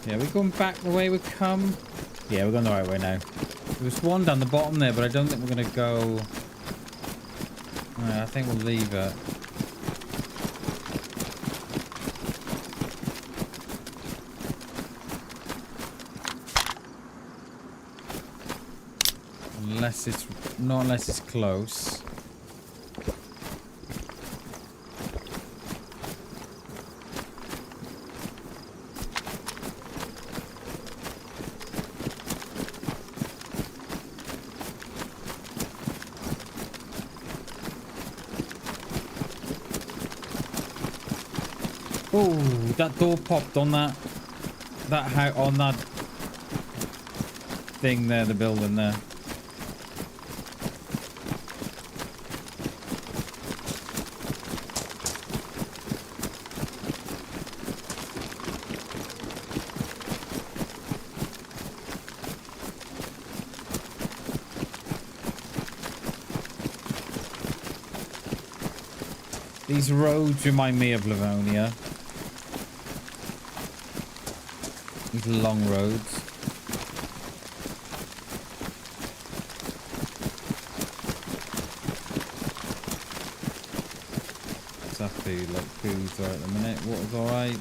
Yeah, we're going back the way we come. Yeah, we're going the right way now. There's one down the bottom there, but I don't think we're going to go... I think we'll leave it. Unless it's... Not unless it's close. Oh, that door popped on that on that thing there, the building there. These roads remind me of Livonia. These long roads. Exactly, like food's right at the minute. Water's alright.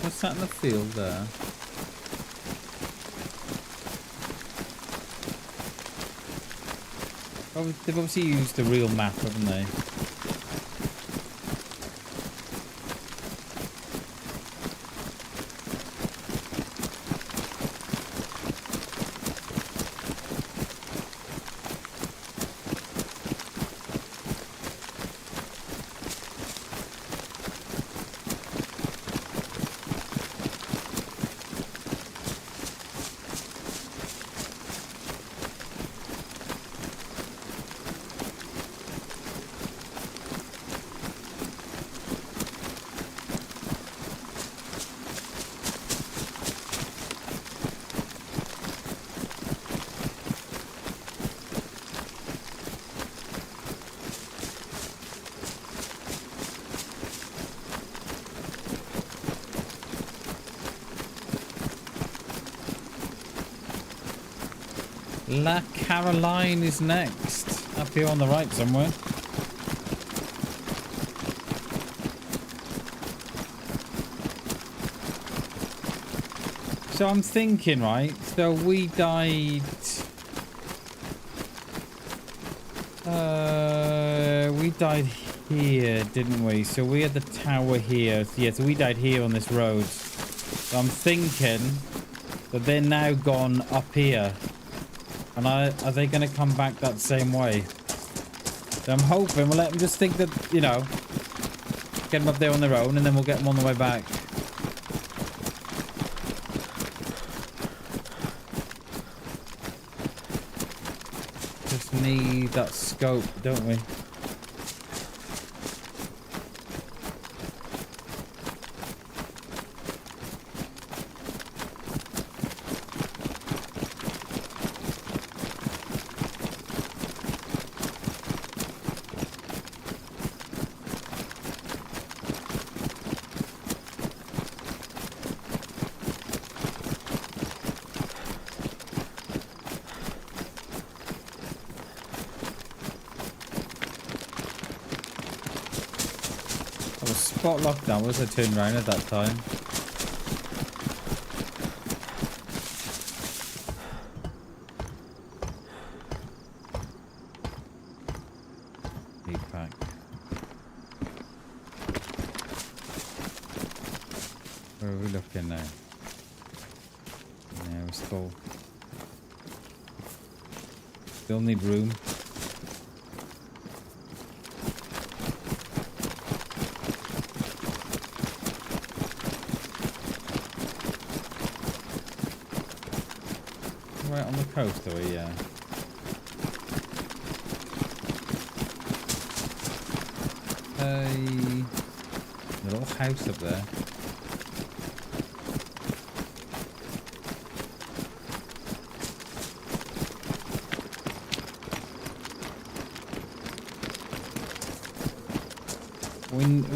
What's that in the field there? Oh, they've obviously used the real map, haven't they? La Caroline is next. Up here on the right somewhere. So I'm thinking, right? So we died... we died here, didn't we? So we had the tower here. Yeah, so we died here on this road. So I'm thinking that they're now gone up here. And are they going to come back that same way? So I'm hoping we'll let them just think that, you know, get them up there on their own and then we'll get them on the way back. Just need that scope, don't we? Spot lockdown. Was I turned around at that time? Where are we looking now? Yeah, we're still need room. Right on the coast, are we? Yeah. The little house up there.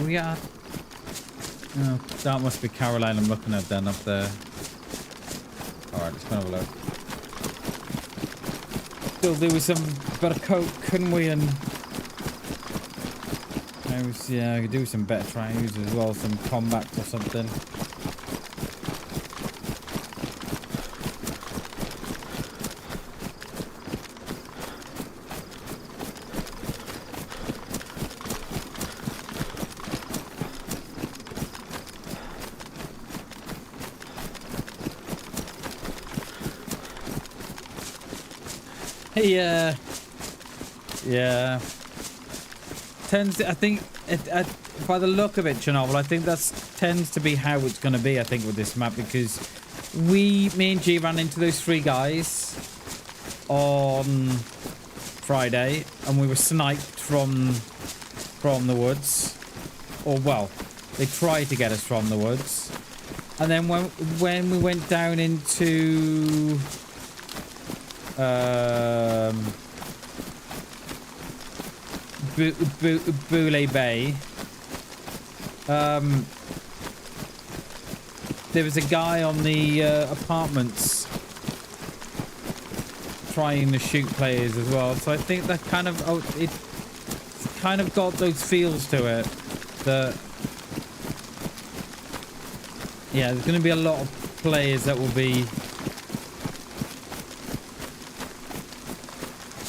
We are. Oh, that must be Caroline I'm looking at then up there. Alright, let's go have a look. Still do with some better coke, couldn't we? And yeah, I could do some better tries as well, some combats or something. Yeah. Tends to, I think, by the look of it, Chernobyl, I think that tends to be how it's going to be, I think, with this map, because me and G ran into those 3 guys on Friday, and we were sniped from the woods. Or, well, they tried to get us from the woods. And then when we went down into... Boulay Bay. There was a guy on the apartments trying to shoot players as well. So I think that kind of it's kind of got those feels to it. That yeah, there's going to be a lot of players that will be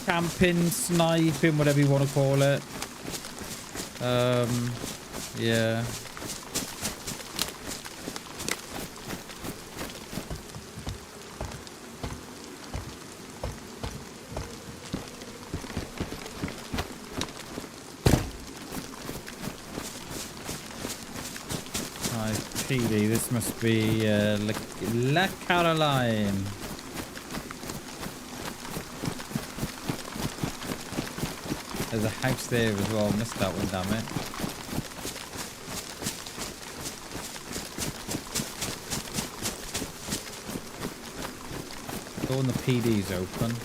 camping, sniping, whatever you want to call it. Yeah. Nice PD. This must be La Caroline. There's a house there as well. Missed that one, damn it. Door in the PD's open.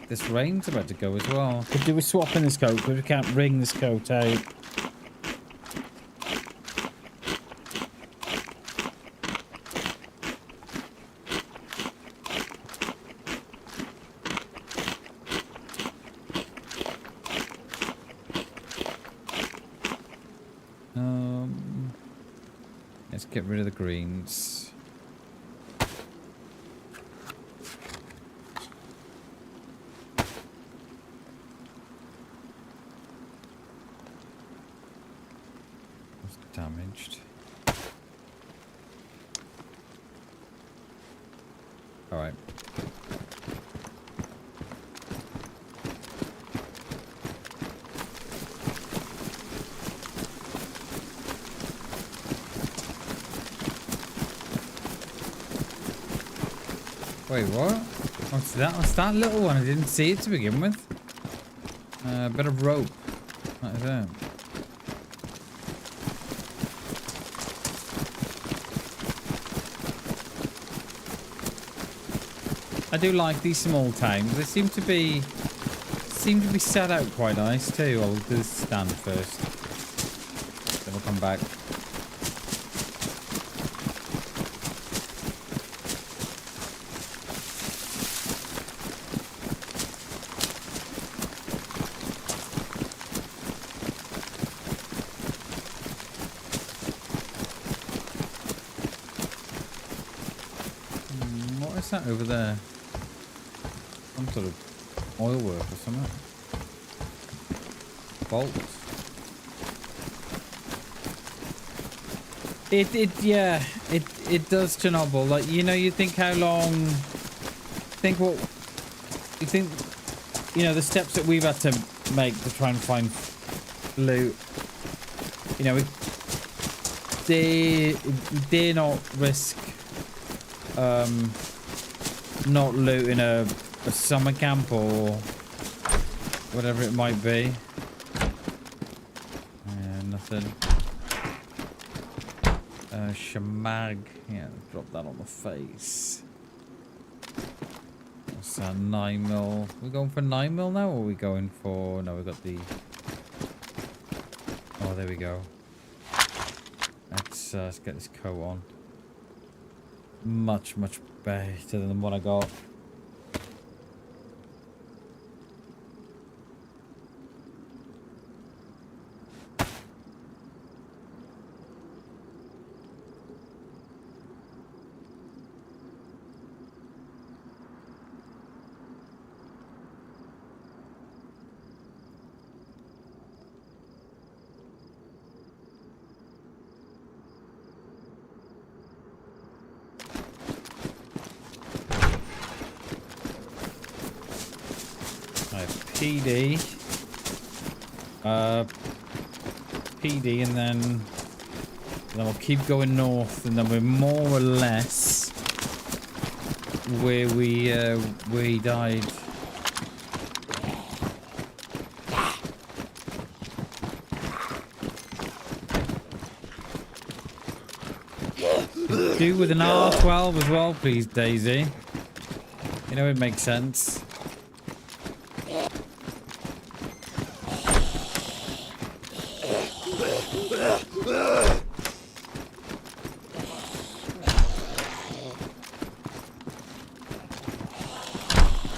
This rain's about to go as well. Could do with swapping this coat because we can't wring this coat out. Let's get rid of the greens. Damaged. All right. Wait, what? What's that? What's that little one? I didn't see it to begin with. A bit of rope. What is that? I do like these small towns. They seem to be set out quite nice too. I'll do this stand first. Then we'll come back. What is that over there? Some sort of oil work or something. Bolt. It does Chernobyl. Like, you know, you think how long, you know, the steps that we've had to make to try and find loot. You know, they dare not risk not looting a summer camp or whatever it might be. Yeah, nothing. Shamag. Yeah, drop that on the face. What's that? 9mm. We going for 9mm now, or are we going for... No, we got the... Oh, there we go. Let's get this coat on. Much better than what I got. PD, and then we'll keep going north, and then we're more or less where he died. Do with an R12 as well, please, DayZ. You know, it makes sense.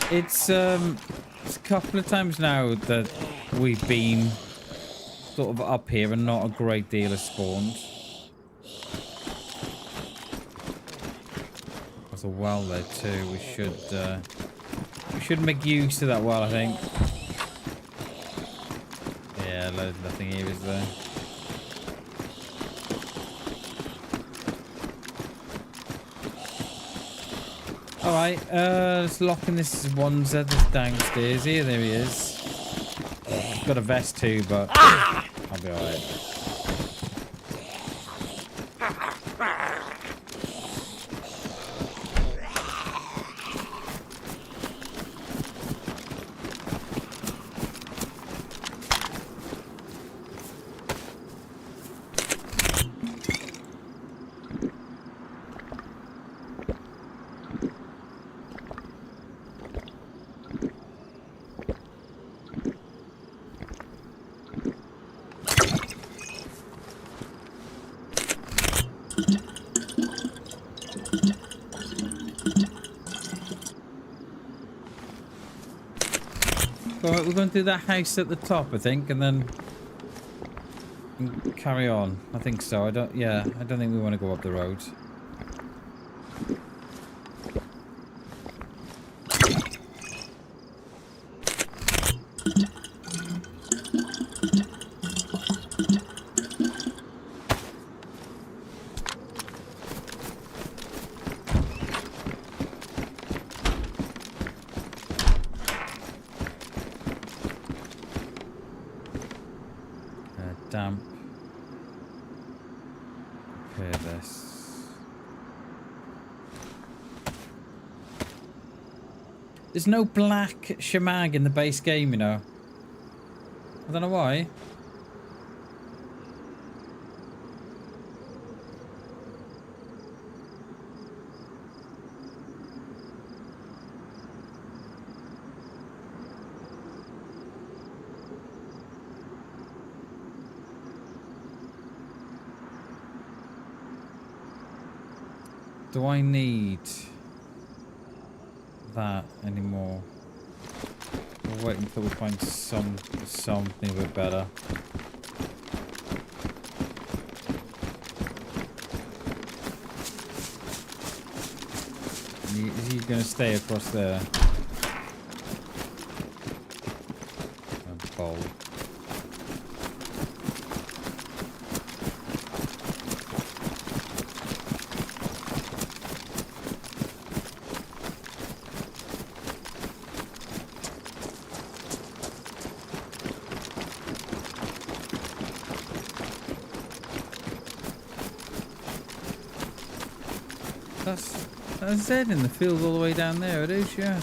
It's a couple of times now that we've been sort of up here and not a great deal of spawns. There's a well there too. We should make use of that well, I think. Yeah, nothing here, is there? Alright, let's lock in this Wanza that's downstairs here. There he is. Got a vest too, but I'll be alright. Alright, we're going to do that house at the top, I think, and then carry on. I think so. I don't think we want to go up the road. Damp. Repair this. There's no black shamag in the base game, you know. I don't know why. Do I need that anymore? We'll wait until we find something a bit better. Is he going to stay across there? Bold. That's Z in the field all the way down there. It is, yeah.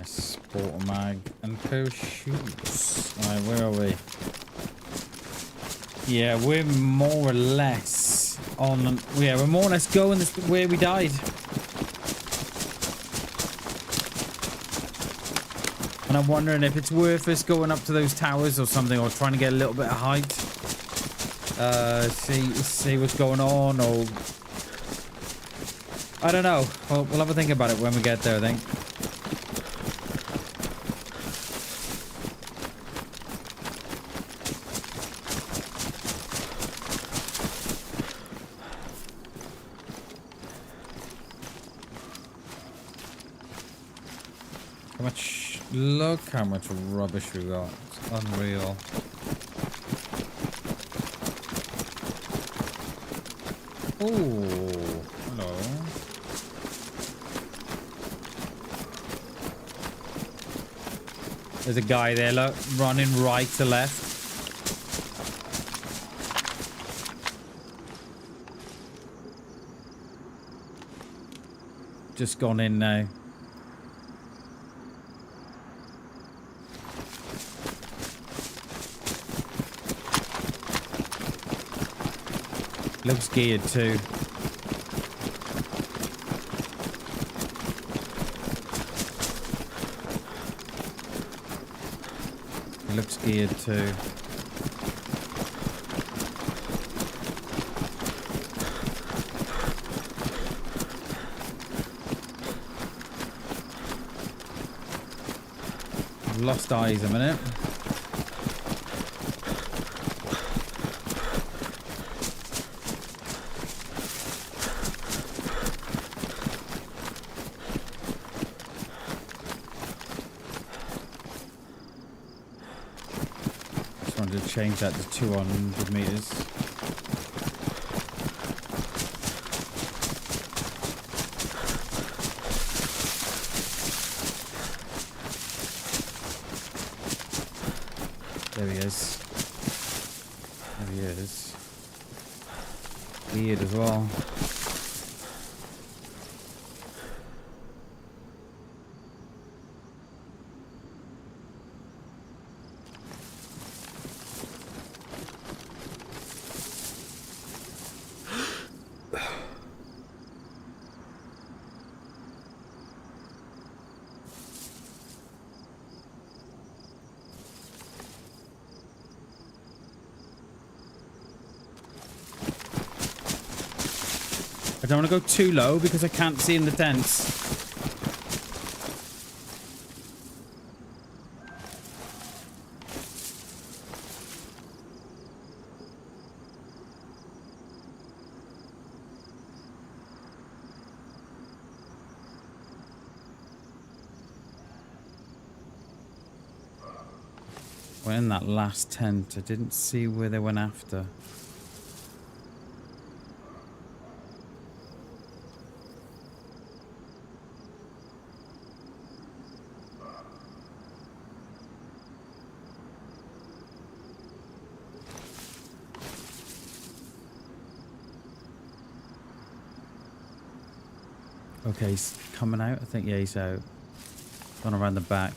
A sport mag and pair of shoes. Alright, where are we? Yeah, we're more or less on. Yeah, we're more or less going this where we died. And I'm wondering if it's worth us going up to those towers or something, or trying to get a little bit of height. See what's going on, or I don't know. We'll have a think about it when we get there, I think. Look how much rubbish we got. It's unreal. Oh, hello. There's a guy there, look, running right to left. Just gone in now. Looks geared too. It looks geared too. I've lost eyes a minute. Change that to 200 meters. There he is. There he is. Weird as well. I don't want to go too low because I can't see in the tents. We're in that last tent. I didn't see where they went after. Okay, he's coming out. I think, yeah, he's out. Gone around the back.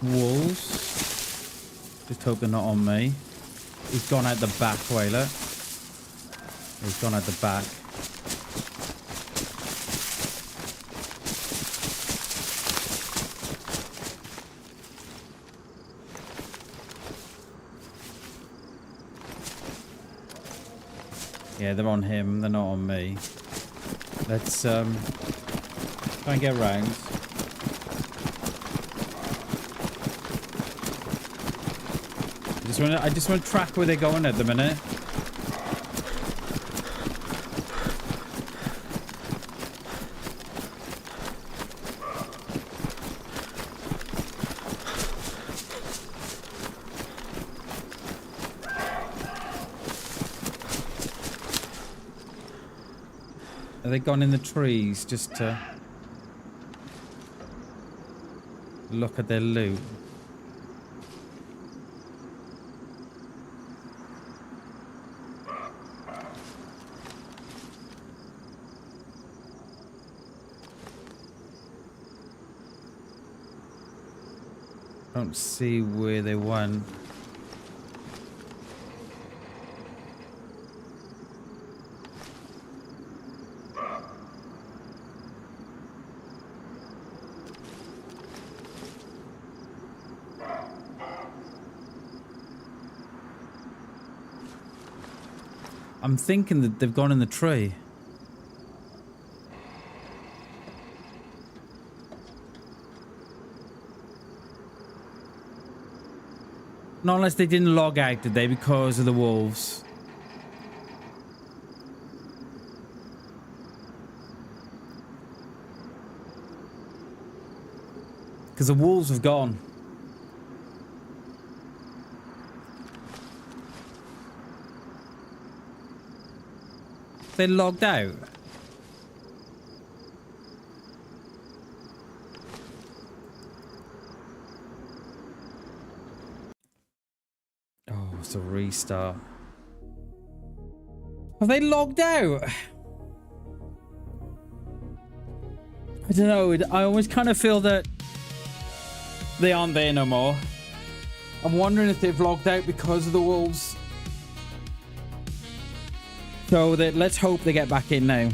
wolves. Just hope they're not on me. He's gone out the back, Whaler. He's gone out the back. Yeah, they're on him. They're not on me. Let's try and get around. I just want to track where they're going at the minute. Have they gone in the trees just to look at their loot? Don't see where they went. I'm thinking that they've gone in the tree. Not unless they didn't log out, did they, because of the wolves? Because the wolves have gone. They logged out. Oh, it's a restart. Have they logged out? I don't know. I always kind of feel that they aren't there no more. I'm wondering if they've logged out because of the wolves. So let's hope they get back in now.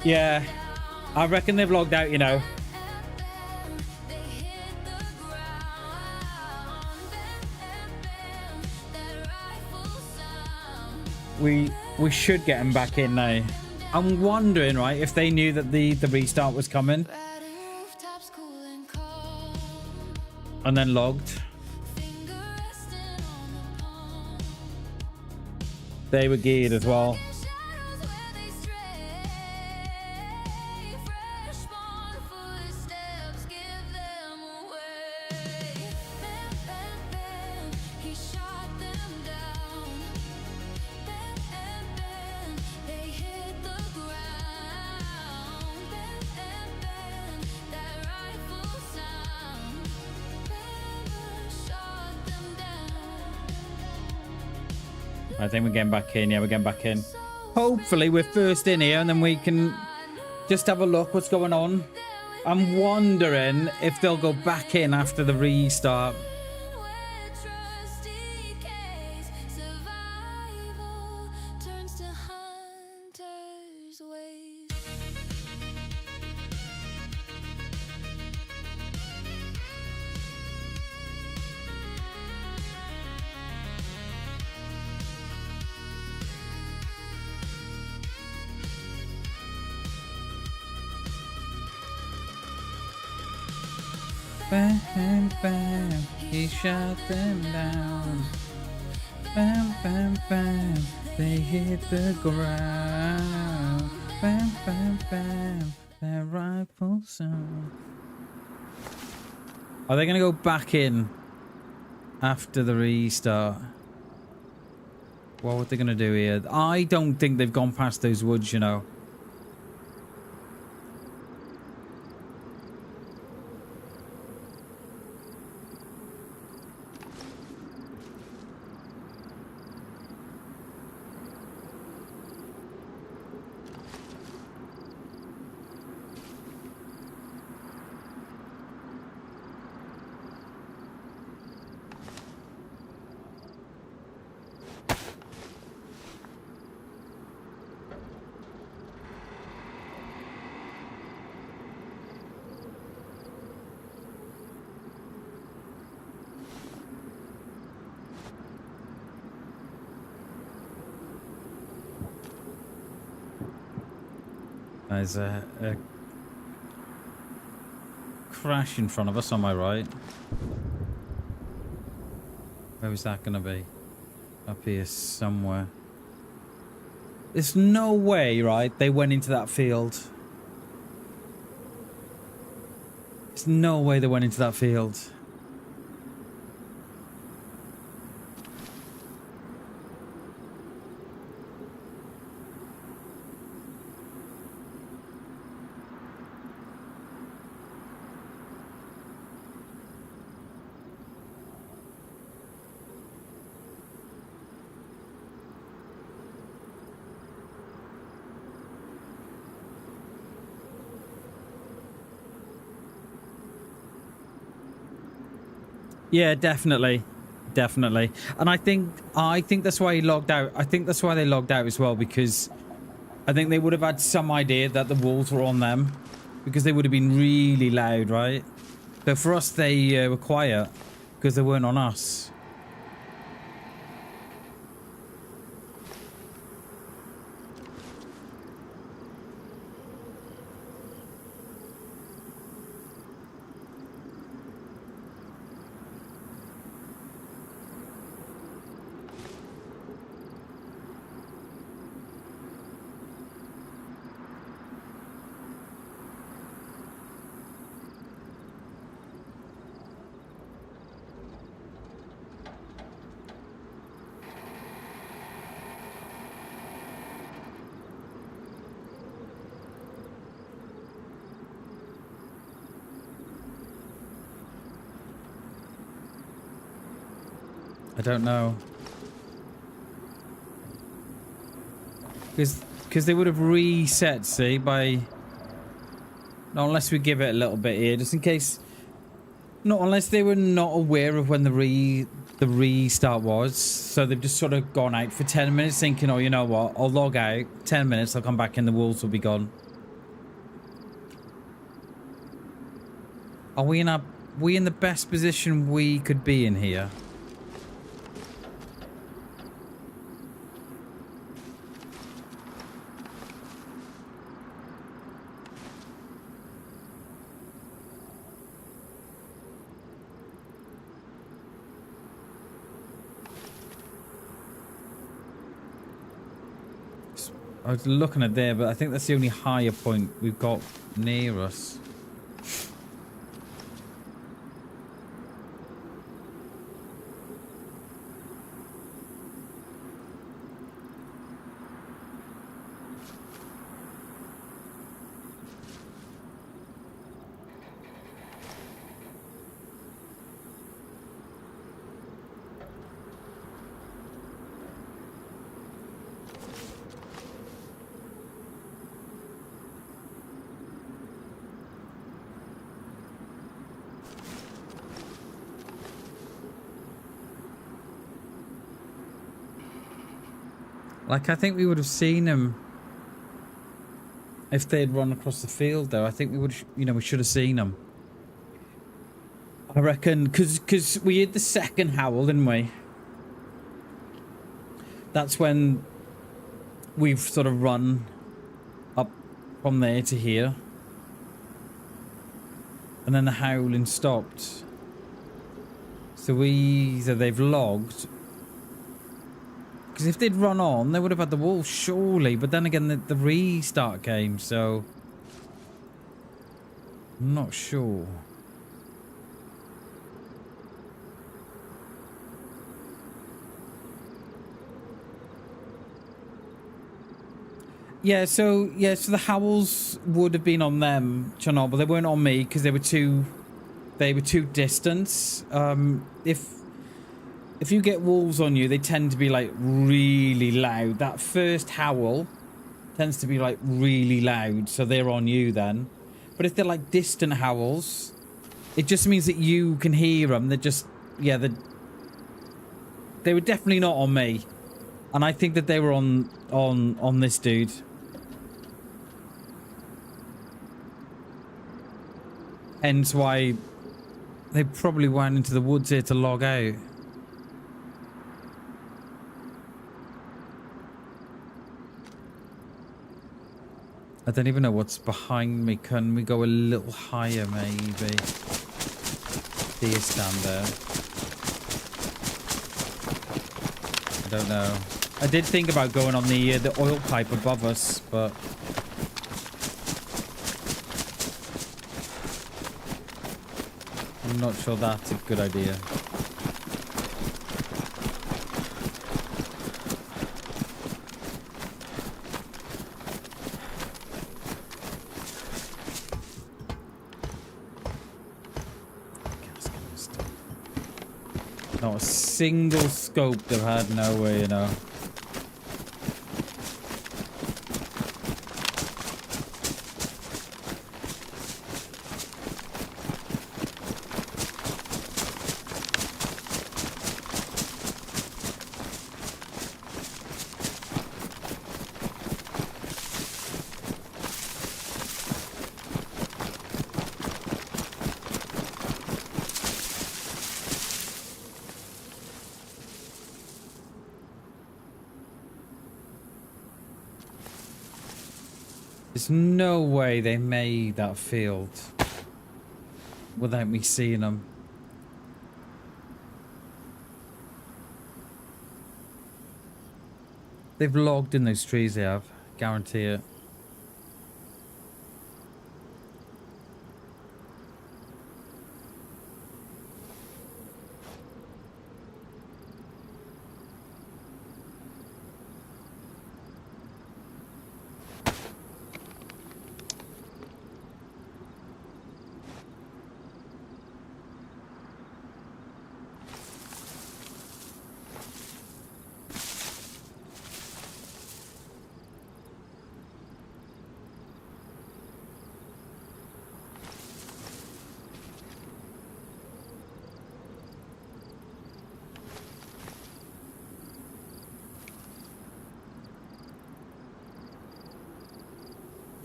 Yeah, I reckon they've logged out, you know. We should get them back in now. I'm wondering, right, if they knew that the restart was coming and then logged. They were geared as well. I think we're getting back in. Yeah, we're getting back in. Hopefully we're first in here and then we can just have a look what's going on. I'm wondering if they'll go back in after the restart. Bam, bam, he shot them down. Bam, bam, bam, they hit the ground. Bam, bam, bam, that rifle sound. Are they going to go back in after the restart? What are they going to do here? I don't think they've gone past those woods, you know. There's a crash in front of us on my right. Where was that gonna be? Up here somewhere. There's no way, right? They went into that field. There's no way they went into that field. Yeah, definitely. Definitely. And I think that's why he logged out. I think that's why they logged out as well, because I think they would have had some idea that the wolves were on them, because they would have been really loud, right? So for us, they were quiet because they weren't on us. I don't know. Because they would have reset, see, by... Not unless we give it a little bit here, just in case... Not unless they were not aware of when the restart was. So they've just sort of gone out for 10 minutes thinking, oh, you know what, I'll log out. 10 minutes, I'll come back and the wolves will be gone. Are we in the best position we could be in here? I was looking at there, but I think that's the only higher point we've got near us. Like, I think we would have seen him if they'd run across the field, though. I think we would, you know, we should have seen him. I reckon, because we had the second howl, didn't we? That's when we've sort of run up from there to here. And then the howling stopped. So either they've logged... Because if they'd run on, they would have had the wolves, surely. But then again, the restart came, so... I'm not sure. Yeah, so the howls would have been on them, Chernobyl. They weren't on me because they were too distant. If you get wolves on you, they tend to be like really loud. That first howl tends to be like really loud, so they're on you then. But if they're like distant howls, it just means that you can hear them. They're just, yeah, they were definitely not on me, and I think that they were on this dude. Hence why they probably went into the woods here to log out. I don't even know what's behind me. Can we go a little higher, maybe? Do you stand there? I don't know. I did think about going on the oil pipe above us, but I'm not sure that's a good idea. Not a single scope they've had nowhere, you know. There's no way they made that field without me seeing them. They've logged in those trees, they have. Guarantee it.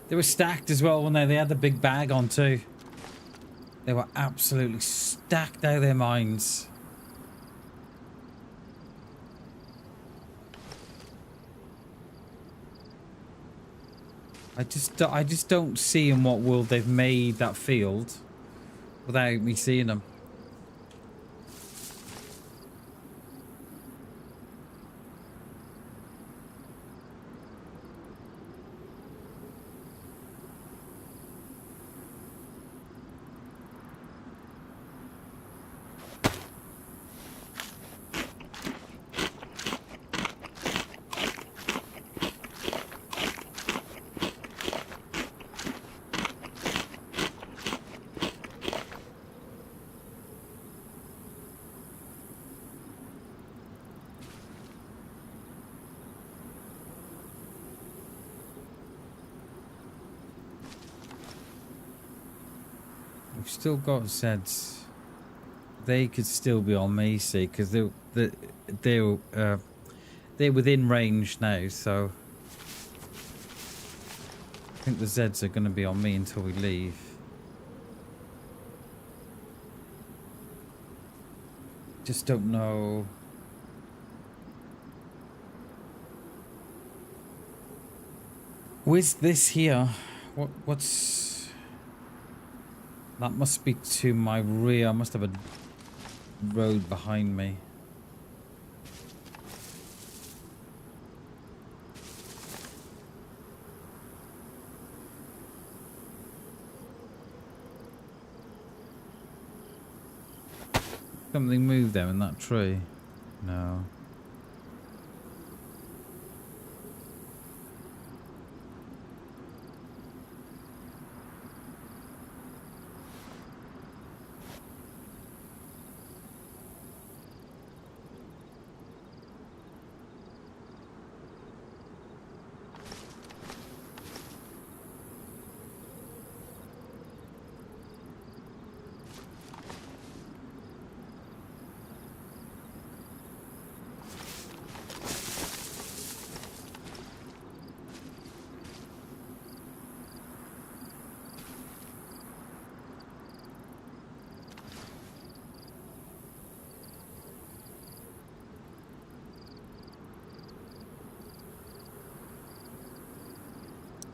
They were stacked as well when they had the big bag on too. They were absolutely stacked out of their minds. I just don't see in what world they've made that field without me seeing them. We've still got Zeds. They could still be on me, see, because they're within range now. So I think the Zeds are going to be on me until we leave. Just don't know. Where's this here? What's... That must be to my rear. I must have a road behind me. Something moved there in that tree. No.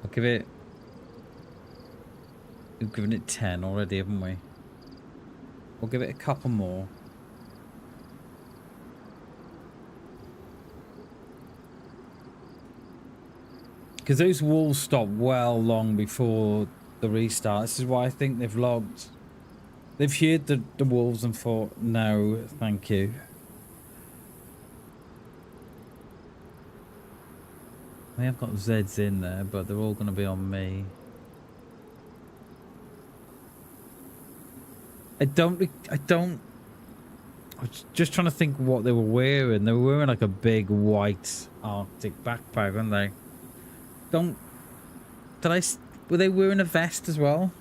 I'll give it... We've given it 10 already, haven't we? We'll give it a couple more. Because those wolves stopped well long before the restart. This is why I think they've logged. They've heard the wolves and thought, no, thank you. I have got Zeds in there, but they're all going to be on me. I was just trying to think what they were wearing. They were wearing like a big white Arctic backpack, weren't they? Were they wearing a vest as well?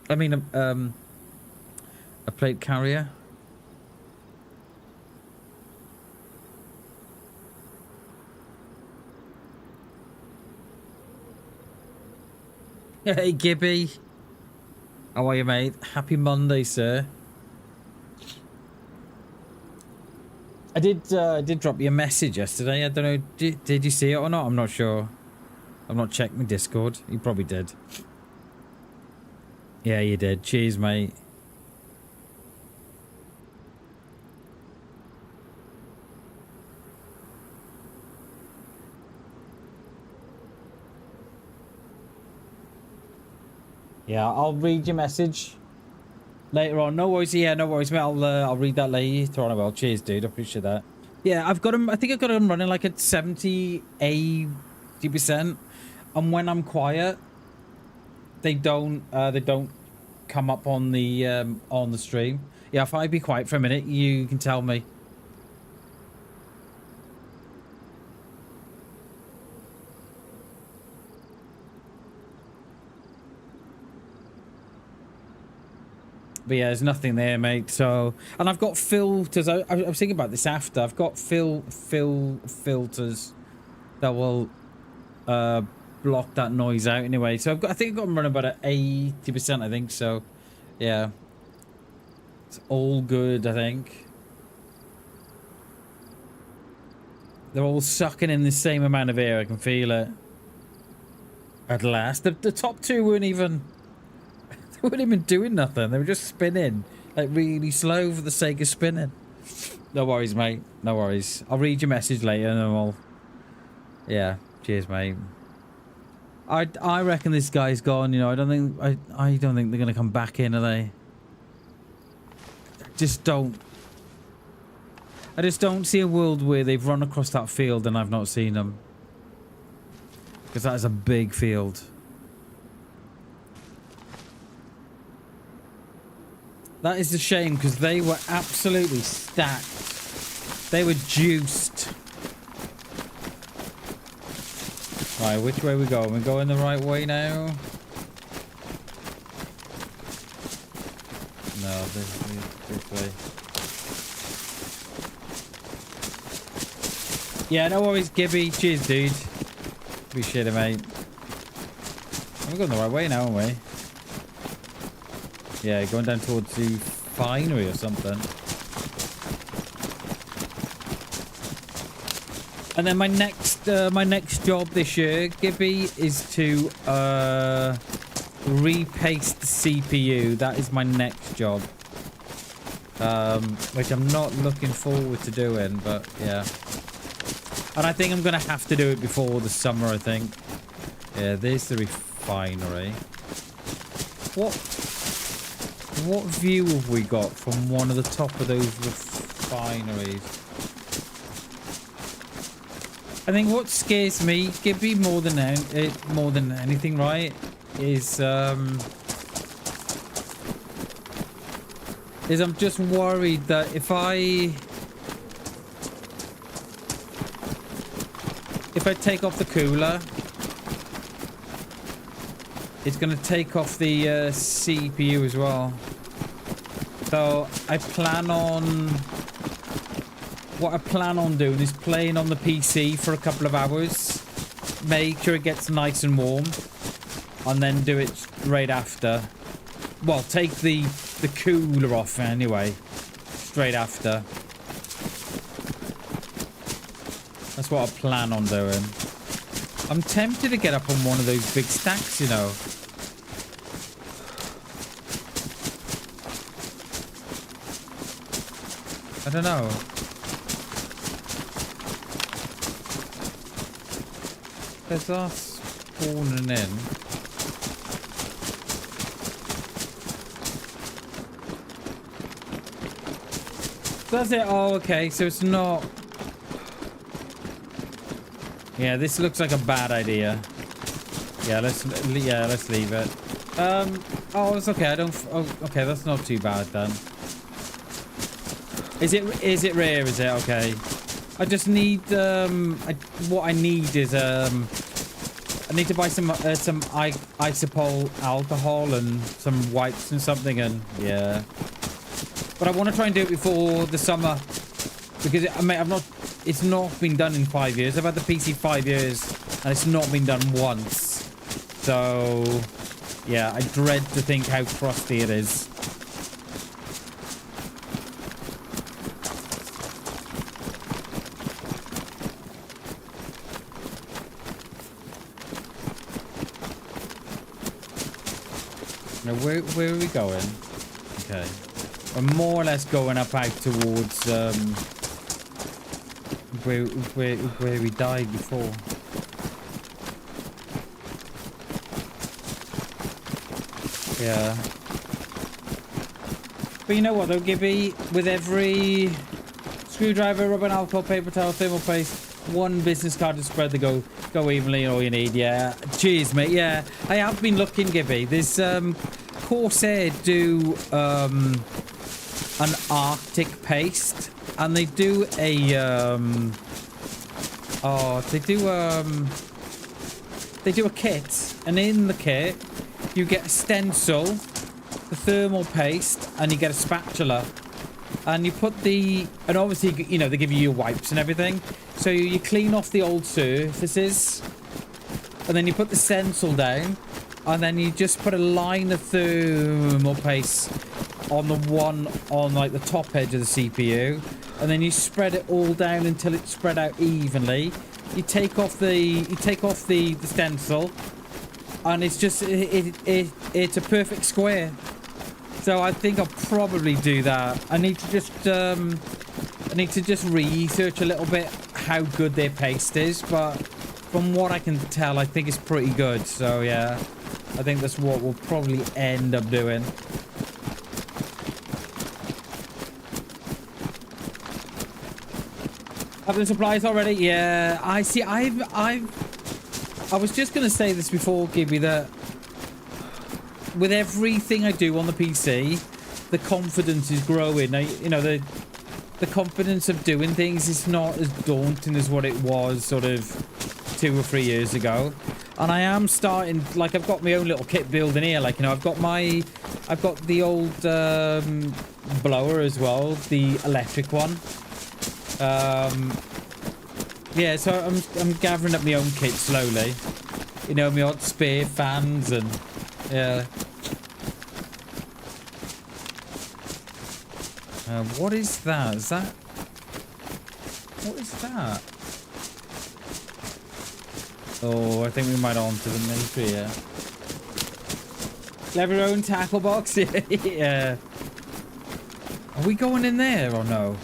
I mean, a plate carrier? Hey, Gibby. How are you, mate? Happy Monday, sir. I did drop you a message yesterday. I don't know, did you see it or not? I'm not sure. I've not checked my Discord. You probably did. Yeah, you did. Cheers, mate. Yeah, I'll read your message later on. No worries. Yeah, no worries, mate. I'll read that later on. Well, cheers, dude. I appreciate that. Yeah, I've got him. I think I've got him running like at 70-80%. And when I'm quiet, they don't come up on the stream. Yeah, if I be quiet for a minute, you can tell me. But yeah, there's nothing there, mate. So, and I've got filters. I was thinking about this after. I've got filters that will block that noise out anyway. So I think I've got them running about at 80%. I think so. Yeah, it's all good. I think they're all sucking in the same amount of air. I can feel it. At last, the top two weren't even doing nothing. They were just spinning like really slow for the sake of spinning. No worries, mate. No worries. I'll read your message later and then we'll... Yeah. Cheers, mate. I reckon this guy's gone, you know. I don't think they're gonna come back in, are they? I just don't see a world where they've run across that field and I've not seen them. Because that is a big field. That is a shame because they were absolutely stacked. They were juiced. Right, which way are we going? We're going the right way now? No, this way. Yeah, no worries, Gibby. Cheers, dude. Appreciate it, mate. We're going the right way now, aren't we? Yeah, going down towards the finery or something. And then my next job this year, Gibby, is to repaste the CPU. That is my next job. Which I'm not looking forward to doing, but yeah. And I think I'm gonna have to do it before the summer, I think. Yeah, there's the refinery. What view have we got from one of the top of those refineries? I think what scares me, Gibby, more than anything, right, is I'm just worried that if I take off the cooler, it's going to take off the CPU as well. So what I plan on doing is playing on the PC for a couple of hours, make sure it gets nice and warm, and then do it right after. Well, take the cooler off anyway, straight after. That's what I plan on doing. I'm tempted to get up on one of those big stacks, you know. I don't know. There's us spawning in. Does it? Oh, okay. So it's not... Yeah, this looks like a bad idea. Yeah, let's leave it. Oh, it's okay. I don't... Oh, okay, that's not too bad then. Is it rare? Is it? Okay. I just need, what I need is, I need to buy some isopol alcohol and some wipes and something, and yeah. But I want to try and do it before the summer, because it's not been done in 5 years. I've had the PC 5 years, and it's not been done once. So, yeah, I dread to think how crusty it is. Now, where are we going? Okay. We're more or less going up out towards where we died before. Yeah. But you know what though, Gibby? With every screwdriver, rubber, alcohol, paper towel, thermal paste, one business card to spread the go evenly, all you need. Yeah. Cheers, mate. Yeah. I have been looking, Gibby. There's Corsair do an Arctic paste, and they do a they do a kit, and in the kit you get a stencil, the thermal paste, and you get a spatula, and you put and obviously, you know, they give you your wipes and everything, so you clean off the old surfaces, and then you put the stencil down, and then you just put a line of thermal paste on the one on like the top edge of the CPU, and then you spread it all down until it's spread out evenly. You take off the stencil, and it's just it's a perfect square. So I think I'll probably do that. I need to just research a little bit how good their paste is, but from what I can tell, I think it's pretty good. So yeah, I think that's what we'll probably end up doing. Have the supplies already? Yeah, I see. I was just gonna say this before, Gibby, that with everything I do on the PC, the confidence is growing. Now, you know, the confidence of doing things is not as daunting as what it was sort of 2 or 3 years ago. And I am starting, like, I've got my own little kit build in here. Like, you know, I've got the old blower as well, the electric one. Yeah, so I'm gathering up my own kit slowly. You know, my odd spare fans and yeah. What is that? What is that? Oh, I think we might on to the military, yeah. Have your own tackle box? Yeah. Are we going in there or no?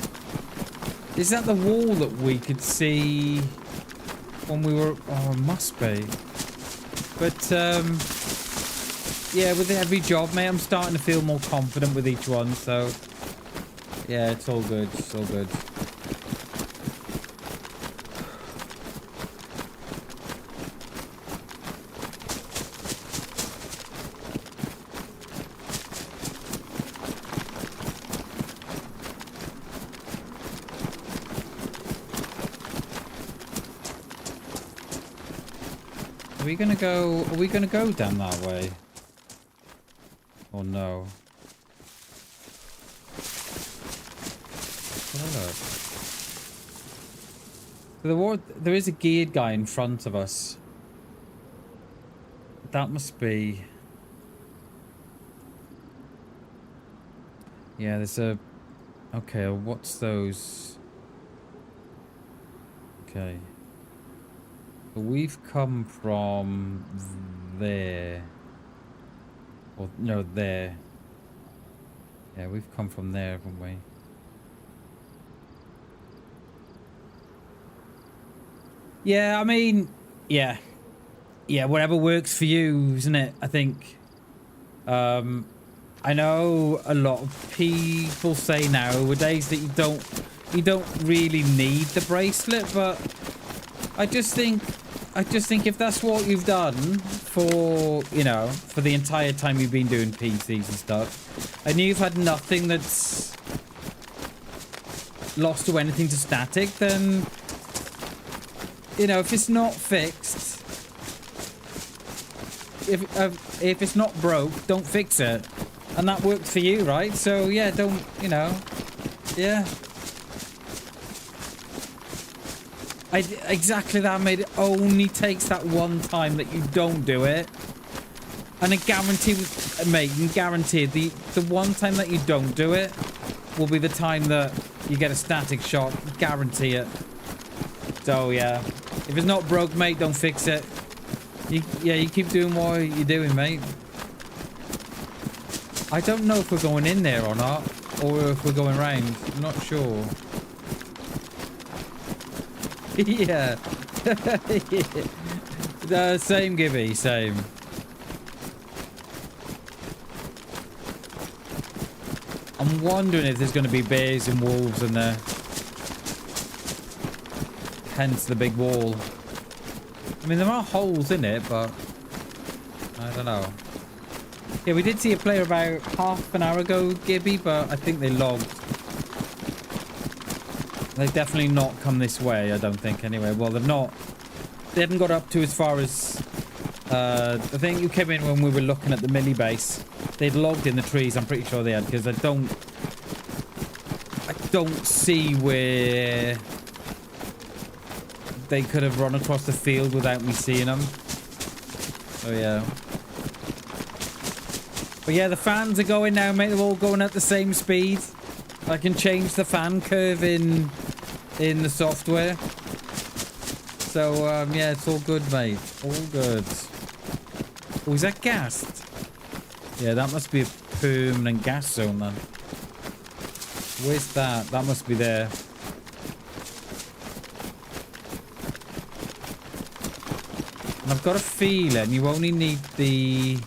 Is that the wall that we could see when we were... Oh, it must be. But, yeah, with every job, mate, I'm starting to feel more confident with each one, so... Yeah, it's all good. It's all good. Are we gonna go down that way? Or no? There is a geared guy in front of us. That must be... Yeah, there's a... Okay, what's those? Okay. We've come from there. Or, no, there. Yeah, we've come from there, haven't we? Yeah, I mean, yeah. Yeah, whatever works for you, isn't it? I think. I know a lot of people say nowadays that you don't really need the bracelet, but I just think if that's what you've done for, you know, for the entire time you've been doing PCs and stuff, and you've had nothing that's lost to anything to static, then, you know, if it's not fixed, if it's not broke, don't fix it. And that worked for you, right? So yeah, don't, you know, yeah. Exactly that, mate. It only takes that one time that you don't do it. And I guarantee, mate, you can guarantee the one time that you don't do it will be the time that you get a static shot. Guarantee it. So yeah, if it's not broke, mate, don't fix it. You keep doing what you're doing, mate. I don't know if we're going in there or not, or if we're going round. I'm not sure. Yeah. Same, Gibby, same. I'm wondering if there's going to be bears and wolves in there. Hence the big wall. I mean, there are holes in it, but I don't know. Yeah, we did see a player about half an hour ago, Gibby, but I think they logged. They've definitely not come this way, I don't think, anyway. Well, they've not. They haven't got up to as far as... I think you came in when we were looking at the milli base. They'd logged in the trees, I'm pretty sure they had, because I don't see where they could have run across the field without me seeing them. Oh, yeah. But yeah, the fans are going now, mate. They're all going at the same speed. I can change the fan curve in the software. So, yeah, it's all good, mate. All good. Oh, is that gassed? Yeah, that must be a permanent gas zone, then. Where's that? That must be there. And I've got a feeling you only need the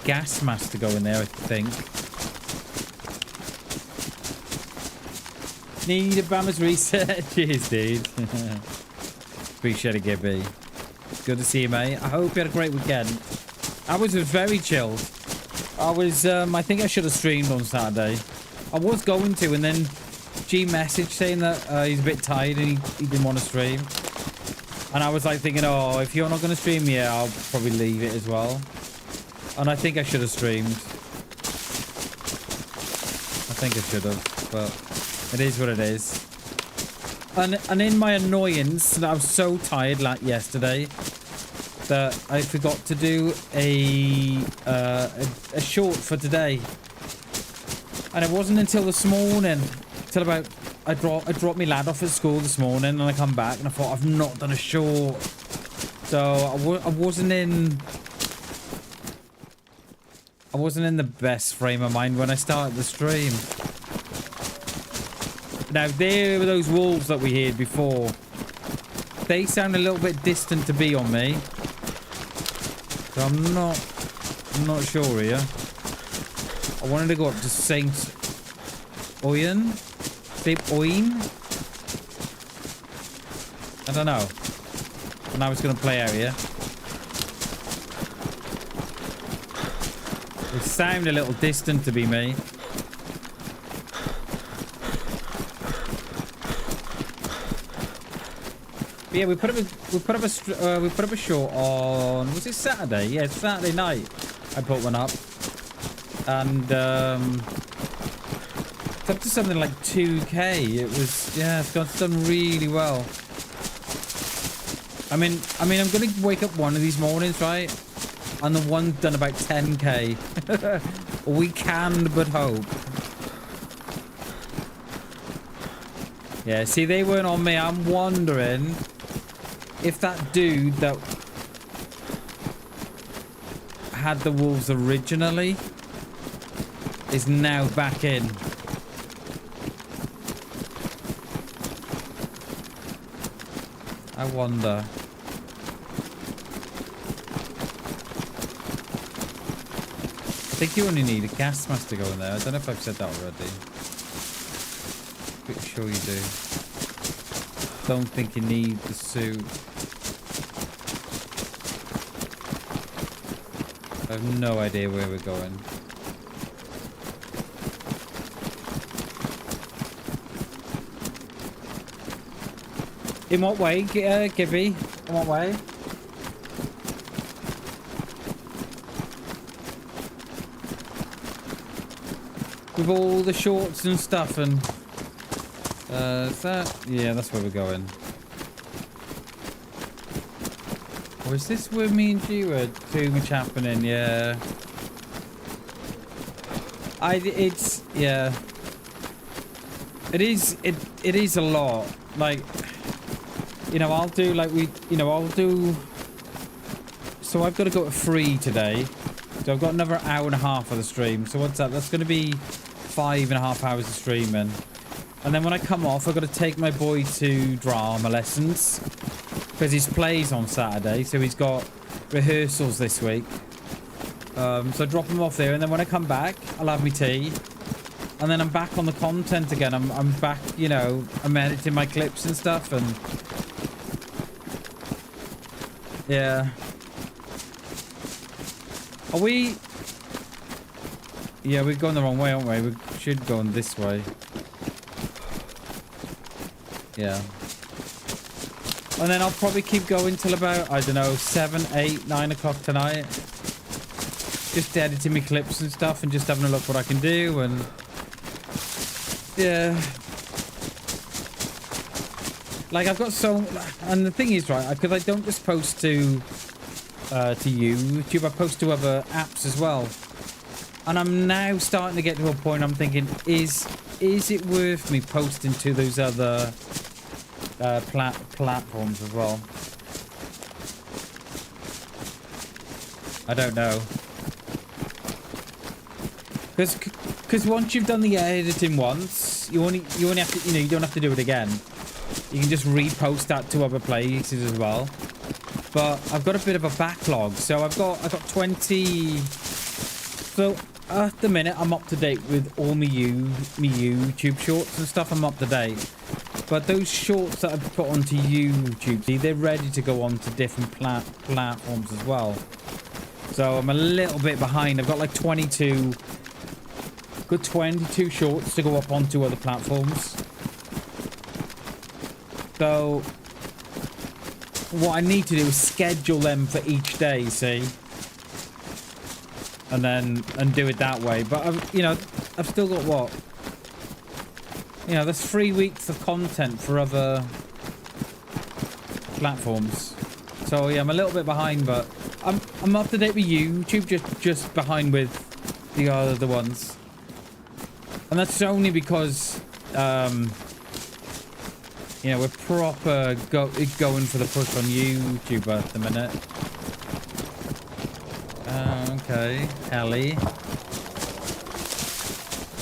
gas mask to go in there, I think. Need a Bammer's reset. Cheers, dude. Appreciate it, Gibby. Good to see you, mate. I hope you had a great weekend. I was very chilled. I think I should have streamed on Saturday. I was going to, and then G messaged saying that he's a bit tired and he didn't want to stream. And I was like thinking, oh, if you're not going to stream, yeah, I'll probably leave it as well. And I think I should have streamed. I think I should have, but it is what it is. And in my annoyance, I was so tired like yesterday that I forgot to do a short for today. And it wasn't until this morning, till about I dropped my lad off at school this morning, and I come back and I thought I've not done a short. So I wasn't in the best frame of mind when I started the stream. Now, there were those wolves that we heard before. They sound a little bit distant to be on me. So I'm not sure here. I wanted to go up to Saint Oyen? Saint Oyen? I don't know. And I was going to play out here. They sound a little distant to be me. But yeah, we put up a short on, was it Saturday? Yeah, it's Saturday night. I put one up, and it's up to something like 2K. It was, yeah, it's done really well. I mean, I'm gonna wake up one of these mornings, right? And the one's done about 10K. We can but hope. Yeah, see, they weren't on me. I'm wondering if that dude that had the wolves originally is now back in. I wonder. I think you only need a gas mask to go in there. I don't know if I've said that already. Pretty sure you do. Don't think you need the suit. I have no idea where we're going. In what way, Gibby? In what way? With all the shorts and stuff and... is that... Yeah, that's where we're going. Or is this where me and you were too much happening? Yeah. It's... Yeah. It is a lot. Like... You know, I'll do like I'll do... So I've got to go to 3 today. So I've got another hour and a half of the stream. So what's that? That's going to be 5.5 hours of streaming. And then when I come off, I've got to take my boy to drama lessons. Because his play's on Saturday. So he's got rehearsals this week. So I drop him off there. And then when I come back, I'll have my tea. And then I'm back on the content again. I'm back, you know, I'm editing my clips and stuff. And... Yeah. Are we... Yeah, we're going the wrong way, aren't we? We should go on this way. Yeah. And then I'll probably keep going till about, I don't know, 7, 8, 9 o'clock tonight. Just editing my clips and stuff and just having a look what I can do and... Yeah. Like, I've got so... And the thing is, right, because I don't just post to YouTube, I post to other apps as well. And I'm now starting to get to a point I'm thinking, is it worth me posting to those other platforms as well? I don't know. Because once you've done the editing once, you only have to, you know, you don't have to do it again. You can just repost that to other places as well. But I've got a bit of a backlog, so I've got 20. So at the minute, I'm up to date with all me YouTube shorts and stuff. I'm up to date. But those shorts that I've put onto YouTube, see, they're ready to go on to different platforms as well. So I'm a little bit behind. I've got like 22 shorts to go up onto other platforms. So what I need to do is schedule them for each day, see, and do it that way. But I've still got what, there's 3 weeks of content for other platforms. So yeah, I'm a little bit behind, but I'm up to date with YouTube, just behind with the other ones. And that's only because we're proper going for the push on YouTube at the minute. Okay, Ellie.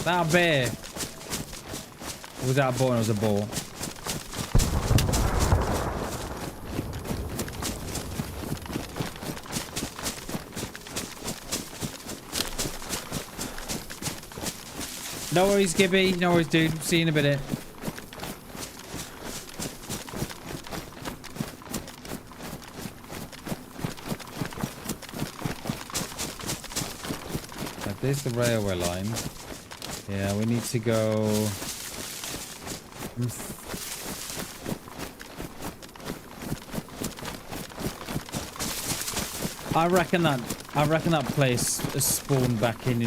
That a bear? Or was that a boar? It was a boar. No worries, Gibby. No worries, dude. See you in a minute. There's the railway line. Yeah, we need to go... I reckon that place has spawned back in,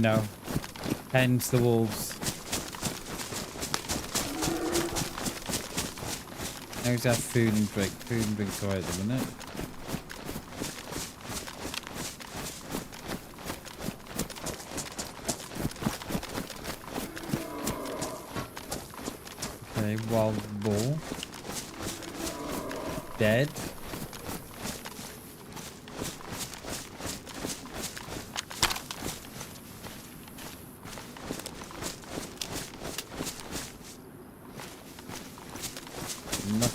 hence the wolves. There's our food and drink. Food and drink's alright at the minute. Okay, wild boar. Dead.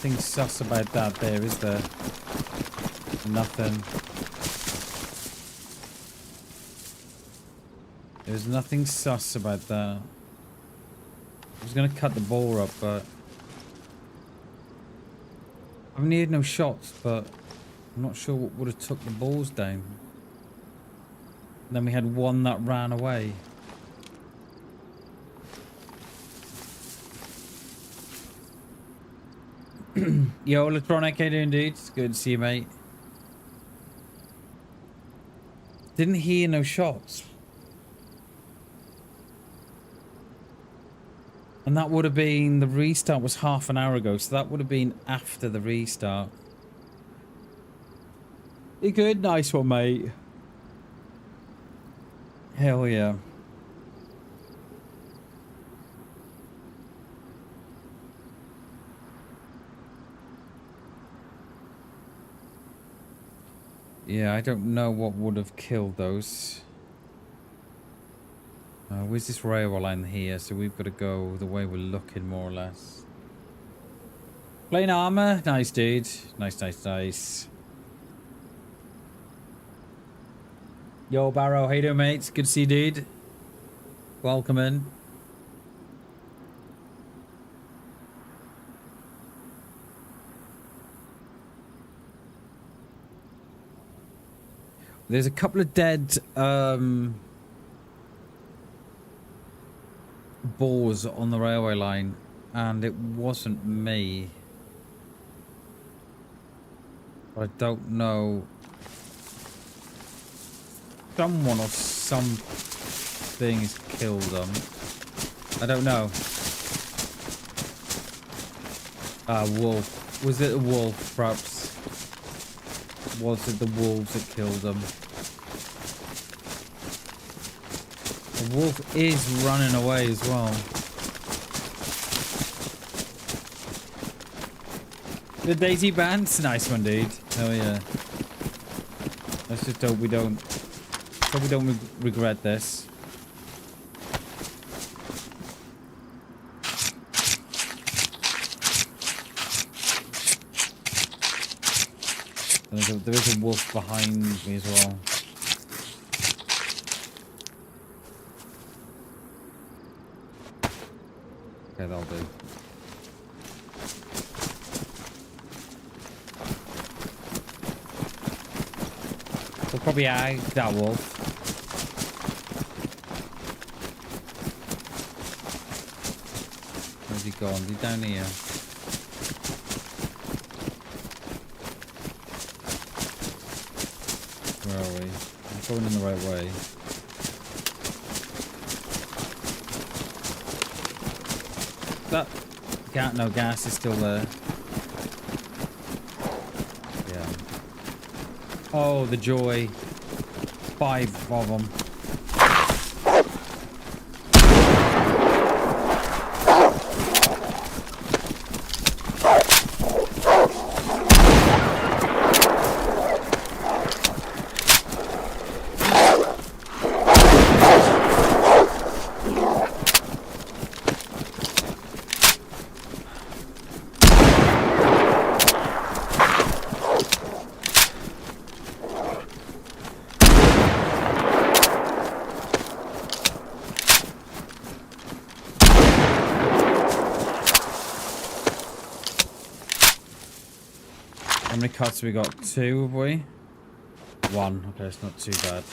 nothing sus about that there, is there? Nothing. There's nothing sus about that. I was gonna cut the ball up, but I haven't needed no shots, but I'm not sure what would have took the balls down. And then we had one that ran away. Yo, Electronic, how you doing, dude? It's good to see you, mate. Didn't hear no shots. And that would have been, the restart was half an hour ago, so that would have been after the restart. You good? Nice one, mate. Hell yeah. Yeah, I don't know what would have killed those. Where's this railway line here? So we've got to go the way we're looking, more or less. Plain armor. Nice, dude. Nice, nice, nice. Yo, Barrow. How you doing, mates? Good to see you, dude. Welcome in. There's a couple of dead boars on the railway line, and it wasn't me. But I don't know. Someone or something has killed them. I don't know. Wolf. Was it a wolf, perhaps? Was it the wolves that killed them? The wolf is running away as well. The DayZ band's nice one, dude. Oh yeah. Let's just hope we don't. Hope we don't regret this. There is a wolf behind me as well. Okay, that'll do. We'll probably ag that wolf. Where's he gone? Is he down here? Where are we? I'm going in the right way. That no gas is still there. Yeah. Oh, the joy. 5 of them. How many cuts have we got? 2, have we? 1. Okay, it's not too bad.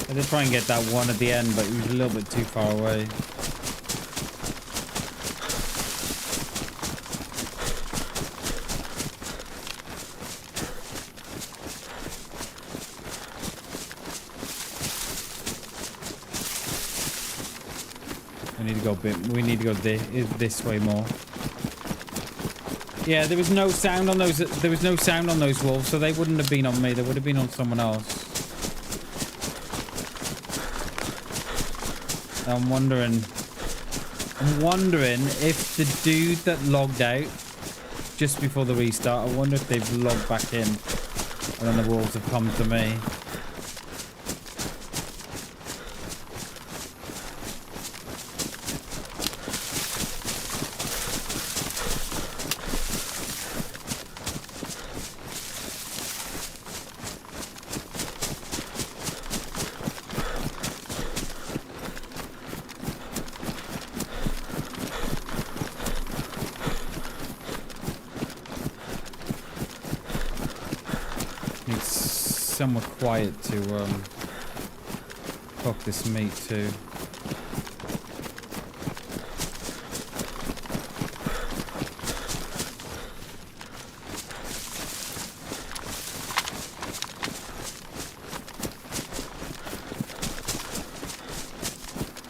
I did try and get that one at the end, but he was a little bit too far away. We need to go this way more. Yeah, there was no sound on those. There was no sound on those wolves, so they wouldn't have been on me. They would have been on someone else. I'm wondering if the dude that logged out just before the restart, I wonder if they've logged back in. And then the wolves have come to me. Somewhere quiet to cook this meat too.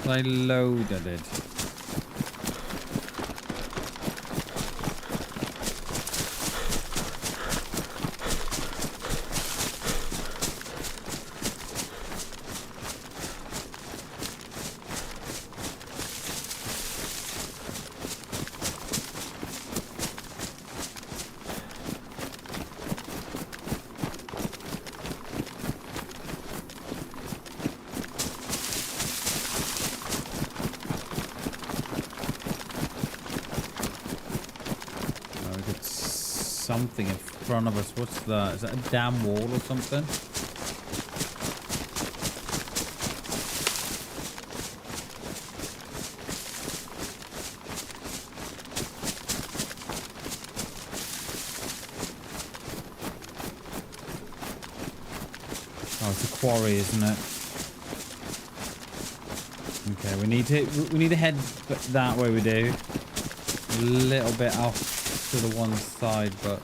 I loaded it. Something in front of us. What's that? Is that a damn wall or something? Oh, it's a quarry, isn't it? Okay, we need to head that way. We do a little bit off to the one side, but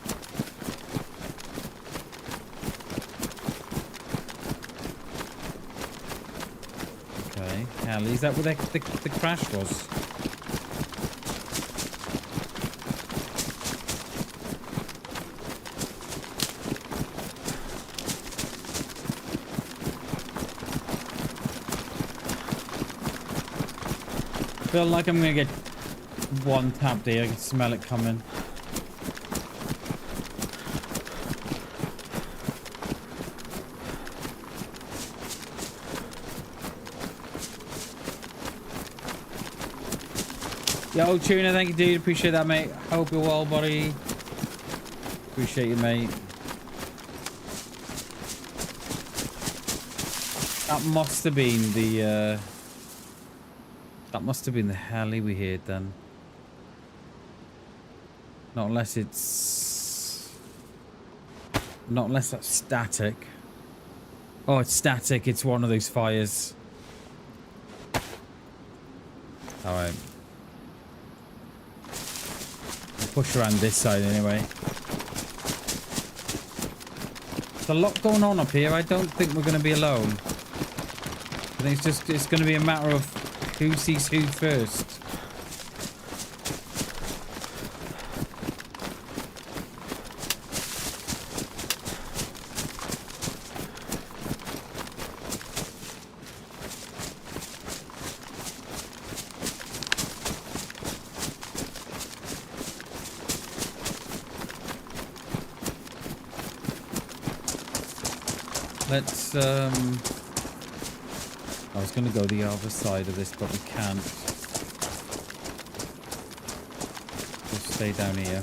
okay. Hell, is that where the crash was? I feel like I'm gonna get one tapped here. I can smell it coming. Yo, Tuna, thank you, dude. Appreciate that, mate. Hope you're well, buddy. Appreciate you, mate. That must have been the, that must have been the heli we heard then. Not unless it's... Not unless that's static. Oh, it's static. It's one of those fires. Alright. Push around this side anyway. There's a lot going on up here. I don't think we're going to be alone. I think it's going to be a matter of who sees who first. Let's, I was going to go the other side of this, but we can't. We'll stay down here.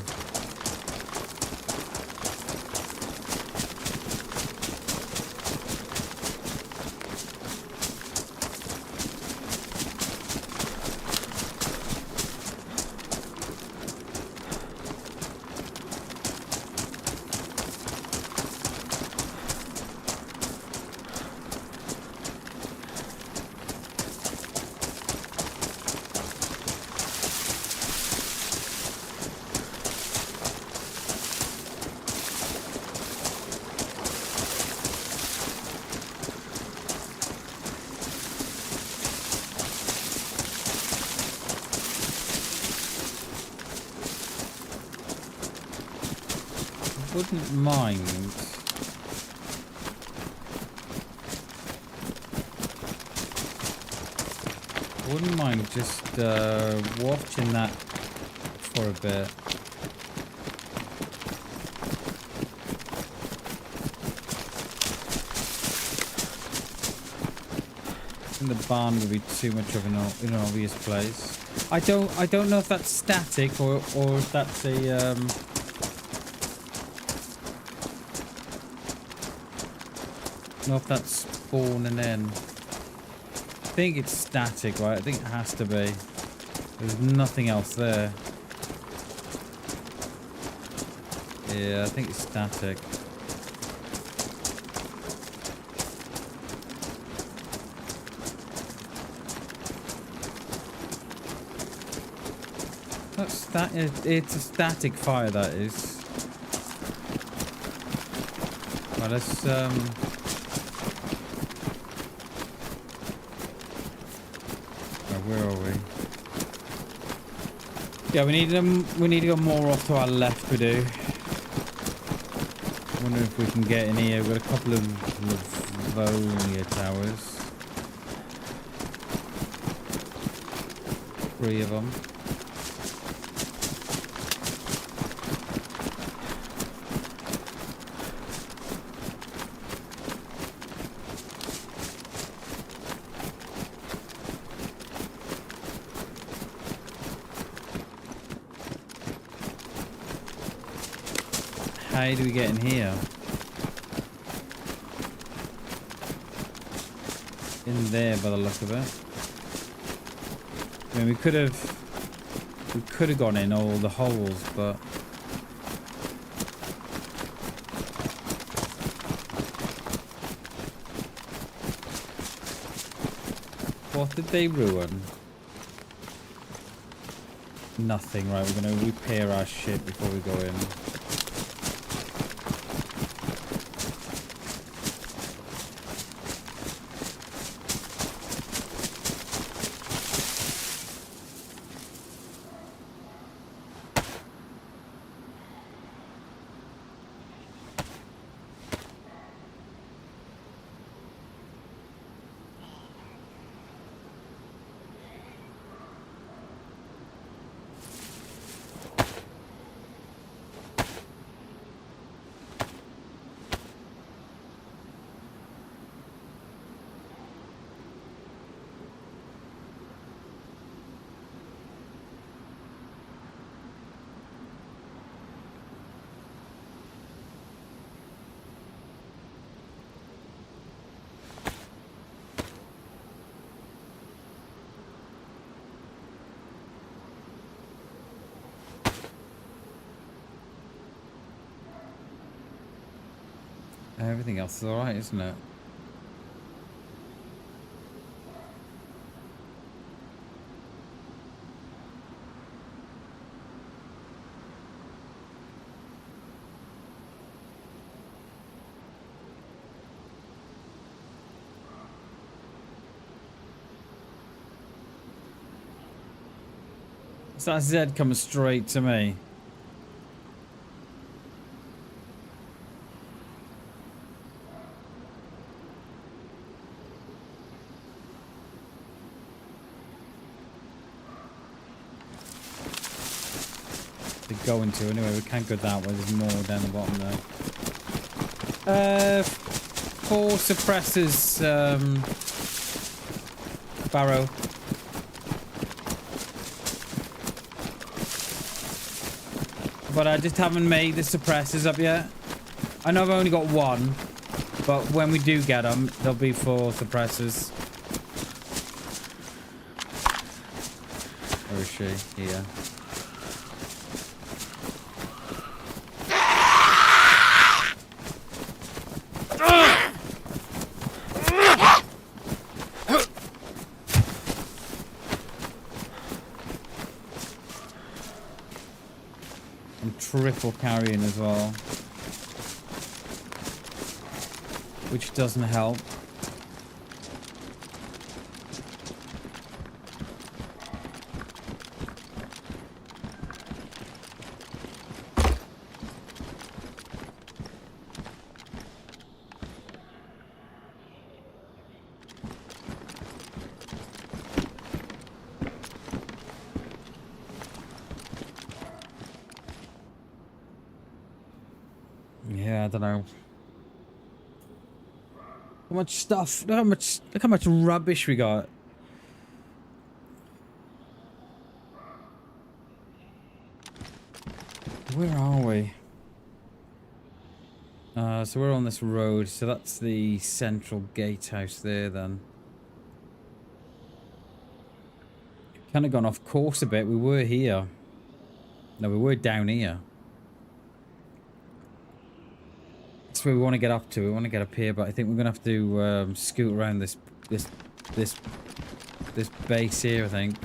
Wouldn't mind. Wouldn't mind just watching that for a bit. In the barn would be too much of an obvious place. I don't know if that's static or if that's a know if that's spawning in. I think it's static, right? I think it has to be. There's nothing else there. Yeah, I think it's static. It's a static fire, that is. Well, let's where are we? Yeah, we need to go more off to our left. We do. Wonder if we can get in here. We've got a couple of Livonia towers. 3 of them. How do we get in here? In there, by the look of it. I mean, we could have gone in all the holes, but what did they ruin? Nothing, right? We're gonna repair our shit before we go in. Everything else is alright, isn't it? So that Z coming straight to me. Going to anyway, we can't go that way. There's more down the bottom there. 4 suppressors, Barrow. But I just haven't made the suppressors up yet. I know I've only got 1, but when we do get them, there'll be 4 suppressors. Where is she? Here. Triple carrying as well, which doesn't help. Yeah, I don't know. much stuff. Look how much rubbish we got. Where are we? So we're on this road. So that's the central gatehouse there then. Kind of gone off course a bit. We were here. No, we were down here. That's where we want to get up to. We want to get up here, but I think we're gonna have to scoot around this base here, I think.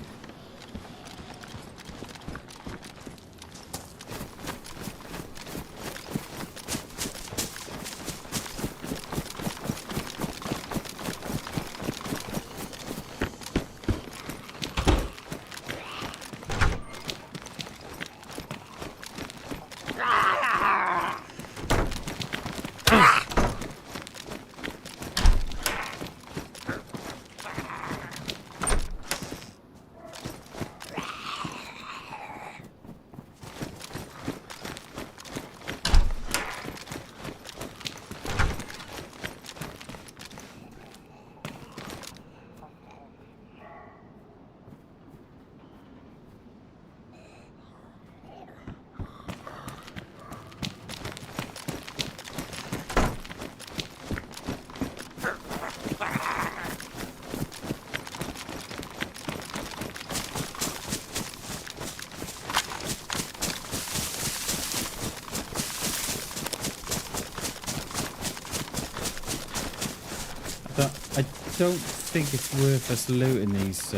I don't think it's worth us looting these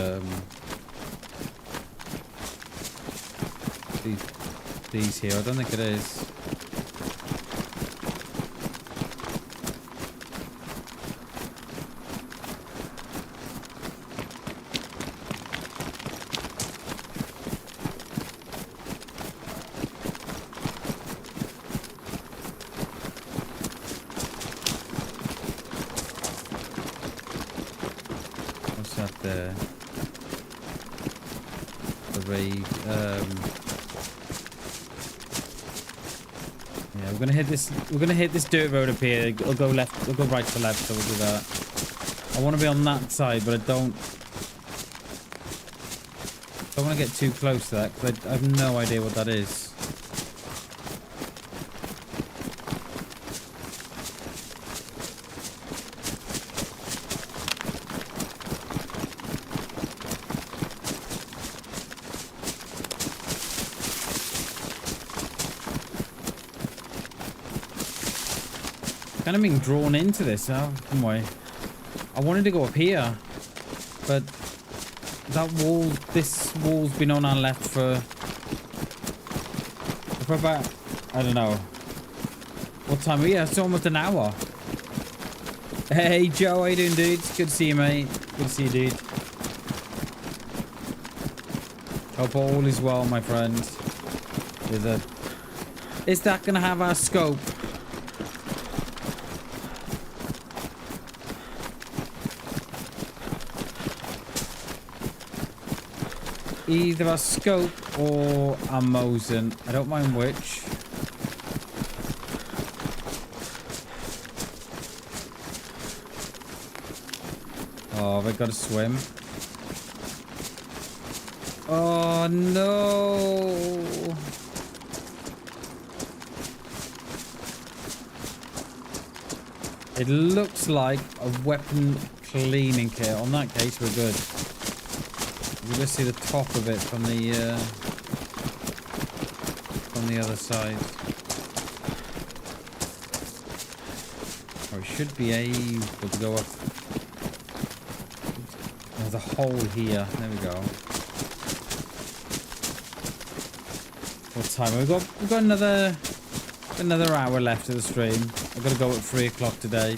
here. I don't think it is. Yeah, we're gonna hit this dirt road up here. It'll go left, we'll go right to left, so we'll do that. I want to be on that side, but I don't want to get too close to that because I have no idea what that is. Kind of being drawn into this. Oh, come on. I wanted to go up here, but that wall, this wall's been on our left for about, I don't know. What time are we? Yeah, it's almost an hour. Hey, Joe, how you doing, dude? Good to see you, mate. Good to see you, dude. Hope all is well, my friend. Is that gonna have our scope? Either a scope or a Mosin. I don't mind which. Oh, they've got to swim. Oh, no. It looks like a weapon cleaning kit. On that case, we're good. We'll just see the top of it from the other side. Oh, it should be able to go up. There's a hole here. There we go. What time? We've got another hour left of the stream. I've got to go at 3 o'clock today.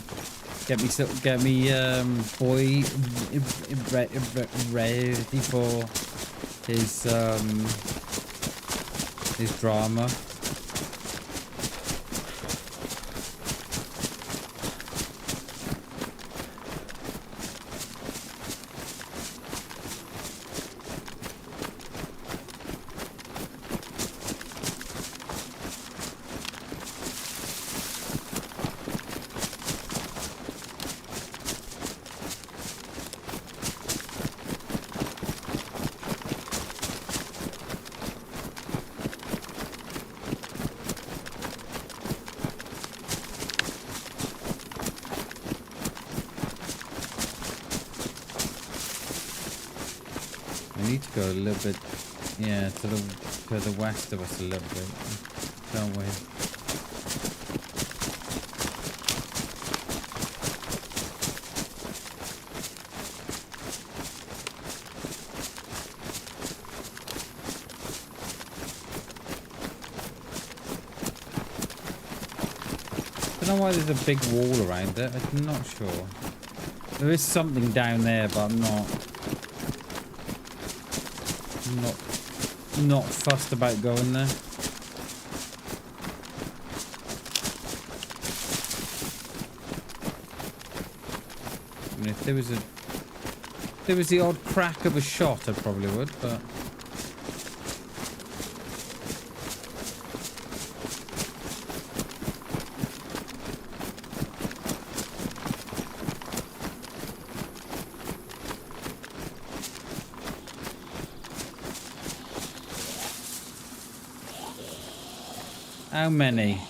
Get me boy ready for his drama. We need to go a little bit, yeah, to the west of us a little bit, don't we? I don't know why there's a big wall around it. I'm not sure. There is something down there, but I'm not fussed about going there. I mean, if there was the odd crack of a shot, I probably would, but. How many?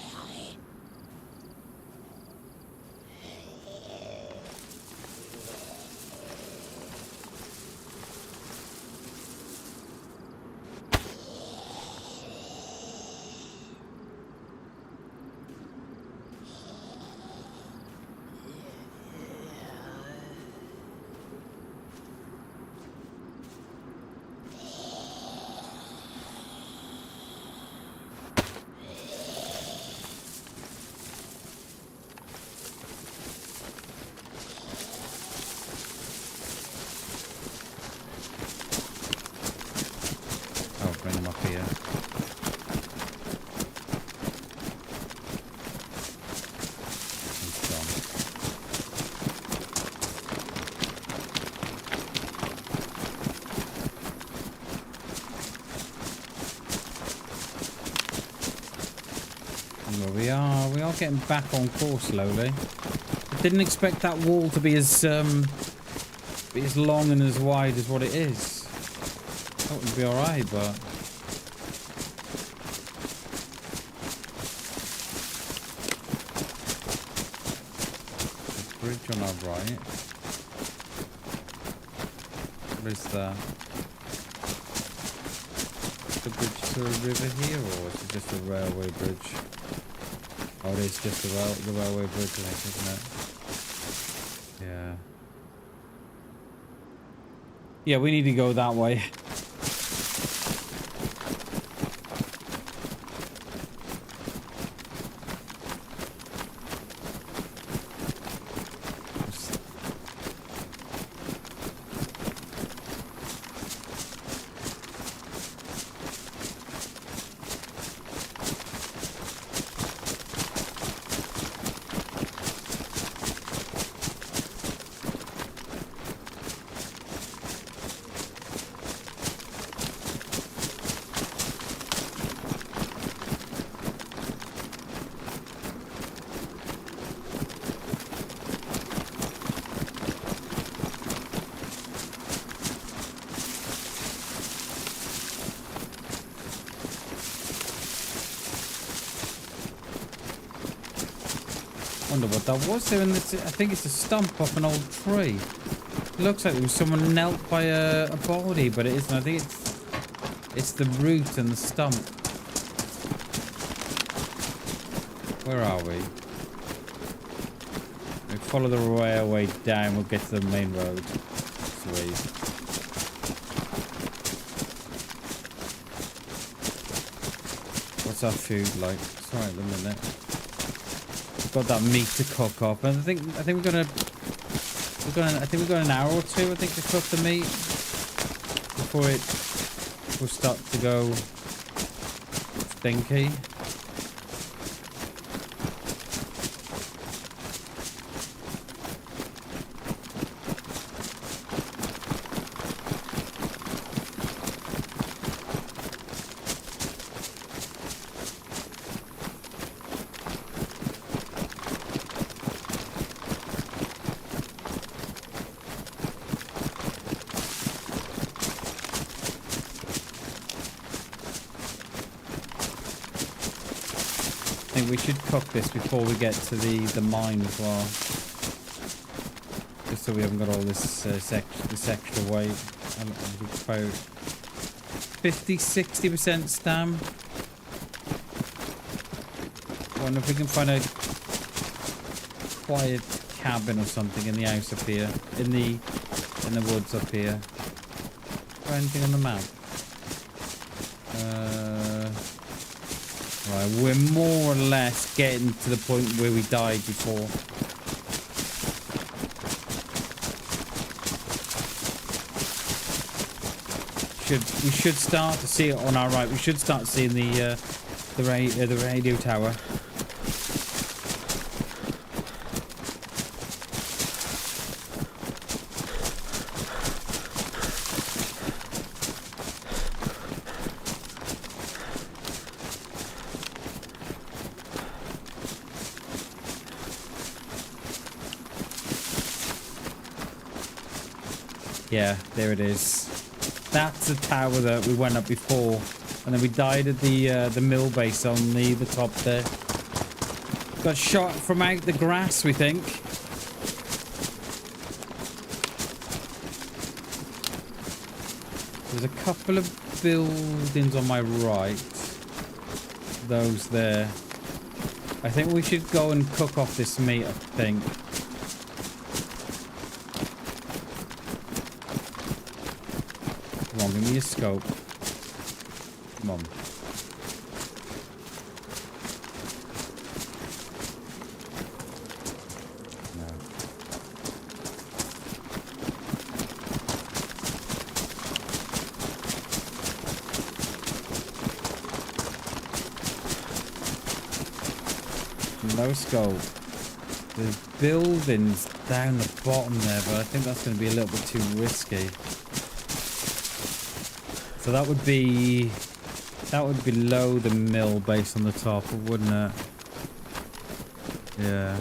We are getting back on course slowly. I didn't expect that wall to be as long and as wide as what it is. Thought it would be alright, but the bridge on our right. What is that? The bridge to a river here, or is it just a railway bridge? Oh, it is just the railway bridge, I think, isn't it? Yeah. Yeah, we need to go that way. Wonder what that was there in this. I think it's a stump off an old tree. It looks like it was someone knelt by a body, but it isn't. I think it's the root and the stump. Where are we? We follow the railway down, we'll get to the main road. Sweet. What's our food like? Sorry, at the minute. Got that meat to cook up, and I think we've got an hour or two, I think, to cook the meat before it will start to go stinky. We should cook this before we get to the mine as well. Just so we haven't got all this this extra weight. About 50-60% stam. Wonder if we can find a quiet cabin or something in the house up here, in the woods up here. Or anything on the map? Right, we're more or less getting to the point where we died before. We should start to see it on our right. We should start seeing the radio tower. Yeah, there it is. That's the tower that we went up before, and then we died at the mill base on the top there. Got shot from out the grass, we think. There's a couple of buildings on my right. Those there. I think we should go and cook off this meat, I think. Come on, give me a scope. Come on. No. No scope. There's buildings down the bottom there, but I think that's going to be a little bit too risky. So that would be below the mill base on the top, wouldn't it? Yeah.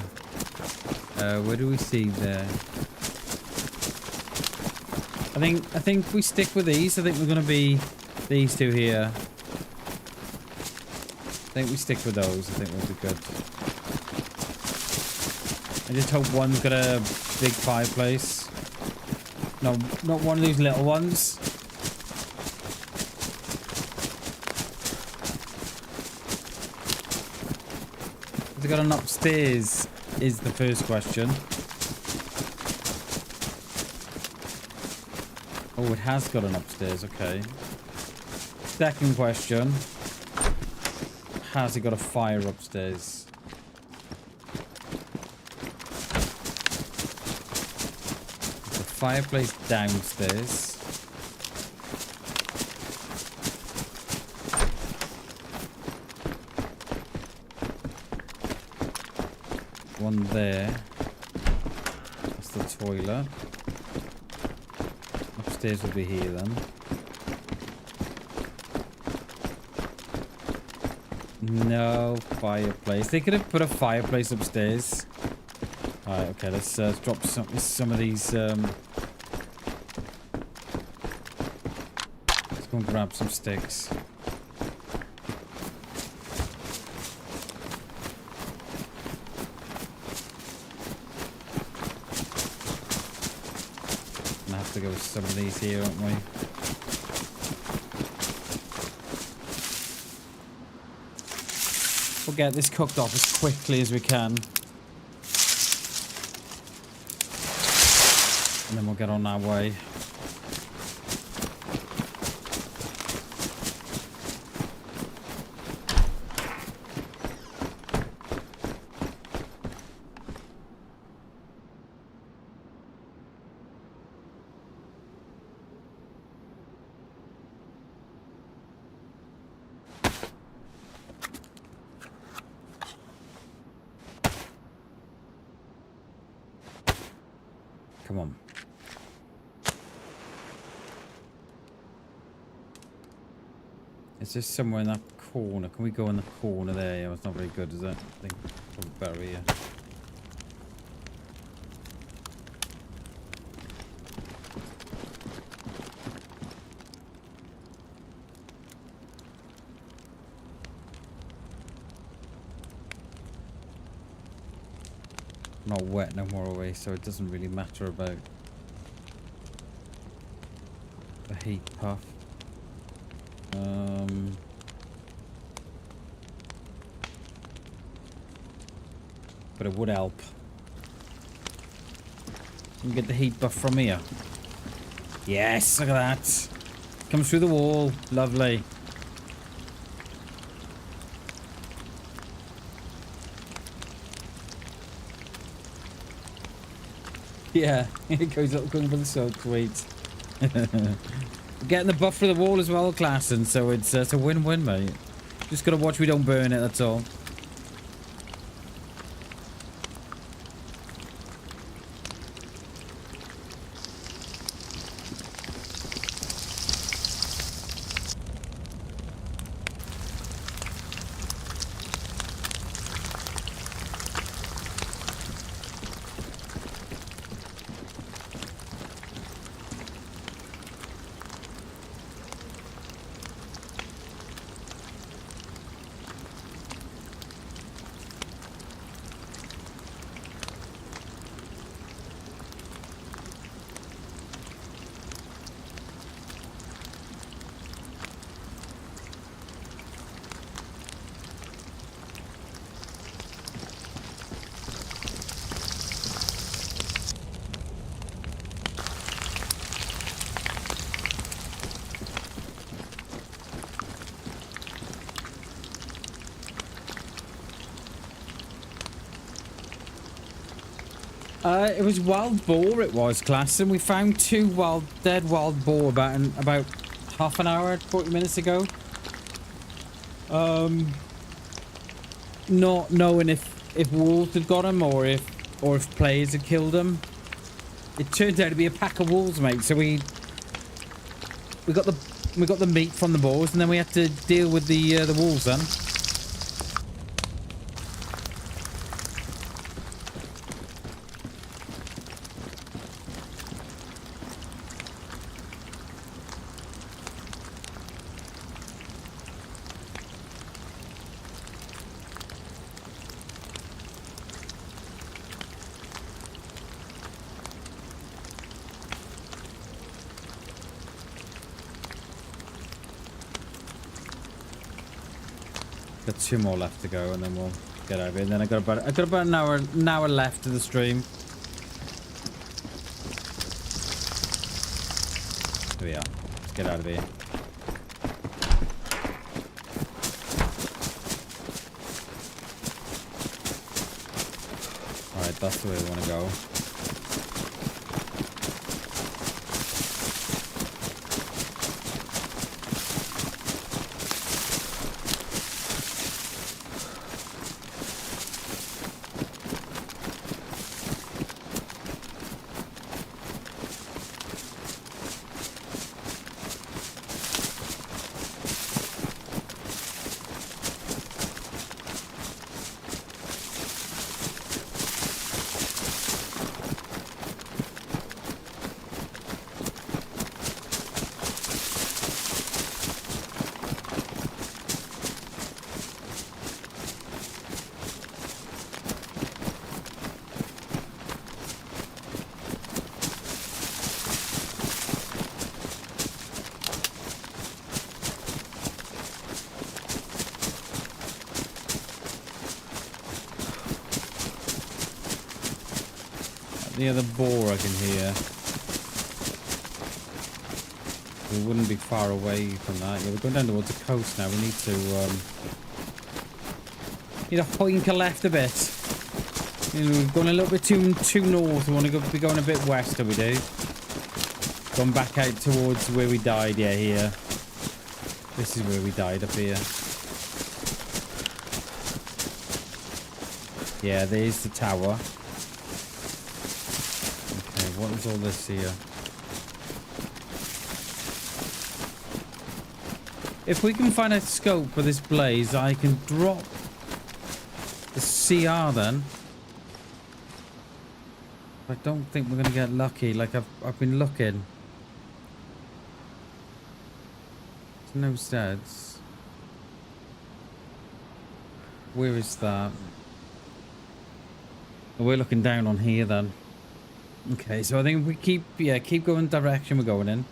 Where do we see there? I think we stick with these. I think we're gonna be these two here. I think we stick with those. I think we'll be good. I just hope one's got a big fireplace. No, not one of these little ones. Has it got an upstairs? Is the first question. Oh, it has got an upstairs. Okay. Second question. Has it got a fire upstairs? Fireplace downstairs. One there. That's the toilet. Upstairs will be here then. No fireplace. They could have put a fireplace upstairs. Alright, okay, let's drop some of these. Let's go and grab some sticks. Gonna have to go with some of these here, aren't we? We'll get this cooked off as quickly as we can. And then we'll get on our way. Come on. It's just somewhere in that corner. Can we go in the corner there? Yeah, it's not very good, is it? I think probably better here. not wet no more away, so it doesn't really matter about the heat puff. But it would help. You can get the heat buff from here. Yes, look at that. Comes through the wall. Lovely. Yeah, it goes up going for the sword. Sweet. Getting the buff for the wall as well, class, and so it's a win-win, mate. Just gotta watch we don't burn it, that's all. It was wild boar, it was, class, and we found two dead wild boar about half an hour, 40 minutes ago. Not knowing if wolves had got them or if players had killed them. It turned out to be a pack of wolves, mate. So we got the meat from the boars, and then we had to deal with the wolves then. Got 2 more left to go, and then we'll get out of here. And then I got about an hour left to the stream. Here we are. Let's get out of here. All right, that's the way we want to go. The other boar I can hear. We wouldn't be far away from that. Yeah, we're going down towards the coast now. We need to hoink a left a bit. You know, we've gone a little bit too north. We want to be going a bit west, we do. Gone back out towards where we died. Yeah, here. This is where we died, up here. Yeah, there's the tower. What is all this here? If we can find a scope for this blaze, I can drop the CR then. I don't think we're gonna get lucky like I've been looking. There's no stats. Where is that? We're looking down on here then. Okay, so I think we keep going the direction we're going in.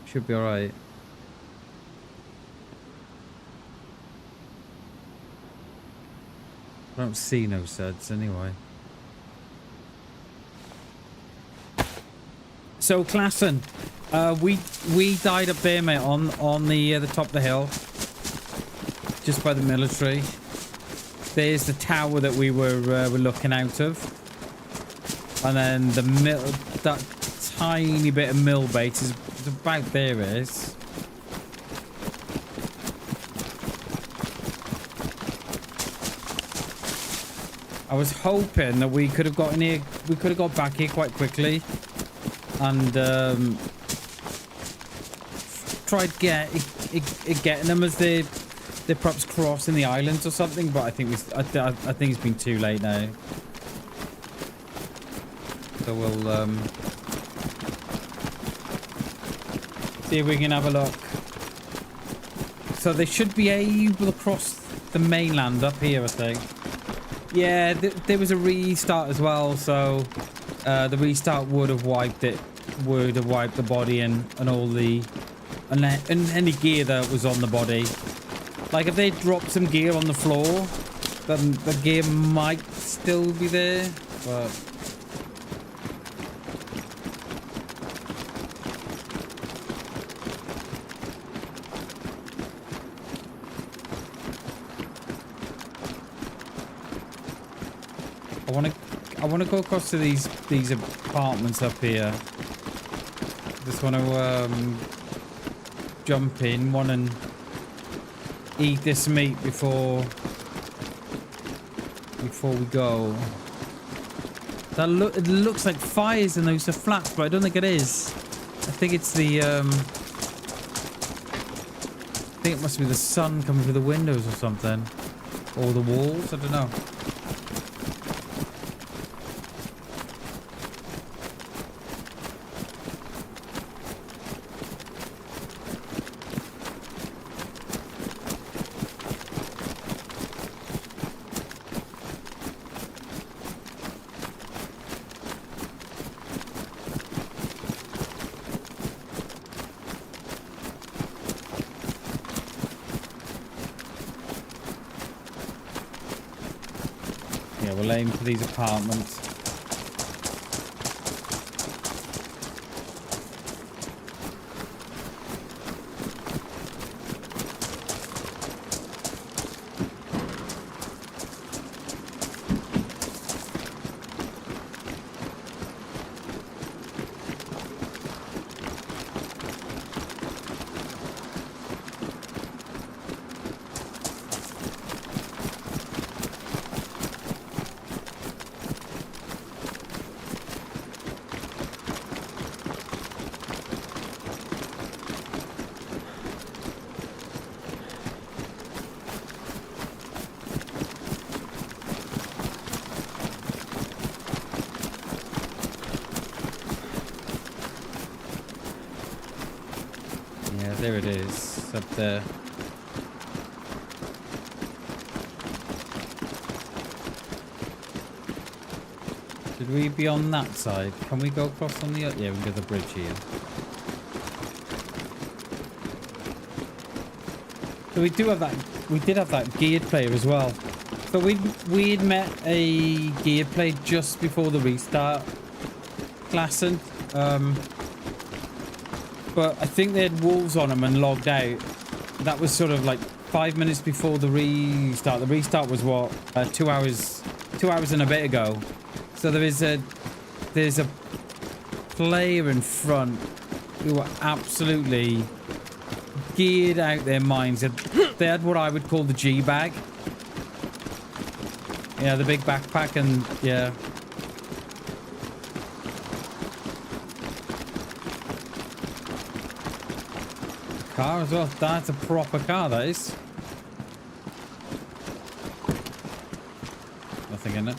Should be alright. I don't see no suds anyway. So Klassen, we died up there, mate, on the top of the hill, just by the military. There's the tower that we were looking out of, and then that tiny bit of mill bait is about there. It is. I was hoping that we could have gotten here. We could have got back here quite quickly, and tried getting them as they're perhaps crossing the islands or something. But I think I think it's been too late now. So we'll see if we can have a look. So they should be able to cross the mainland up here, I think. Yeah, there was a restart as well, so the restart would have wiped it, would have wiped the body and all the and any gear that was on the body. Like if they dropped some gear on the floor, then the gear might still be there, but I want to go across to these apartments up here. Just want to jump in one and eat this meat before we go. It looks like fires in those flats, but I don't think it is. I think it's the I think it must be the sun coming through the windows or something, or the walls. I don't know. We'll aim for these apartments. There it is, up there. Should we be on that side? Can we go across on the other? Yeah, we can go to the bridge here. So we do have that. We did have that geared player as well. So we'd met a geared player just before the restart. Klassen. But I think they had wolves on them and logged out. That was sort of like 5 minutes before the restart. The restart was what, 2 hours and a bit ago. So there's a player in front who were absolutely geared out their minds. They had what I would call the G bag. Yeah, the big backpack, and yeah. Car as well. That's a proper car, that is. Nothing in it.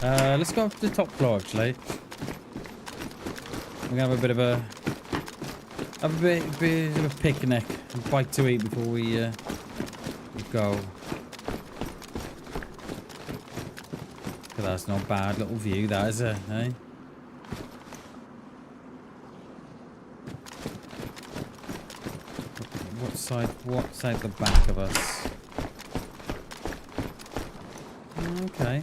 Let's go up to the top floor, actually. We're gonna have a bit of a picnic and bite to eat before we go. at that. It's not a bad little view, that is it, eh? What's out the back of us? Okay.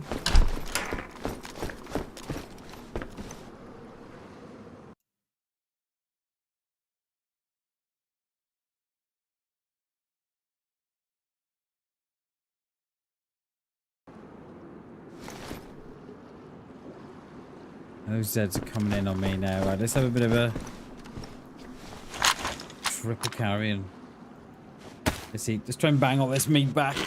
Those Zeds are coming in on me now. Right, let's have a bit of a triple carrying. Let's see. Let's try and bang all this meat back.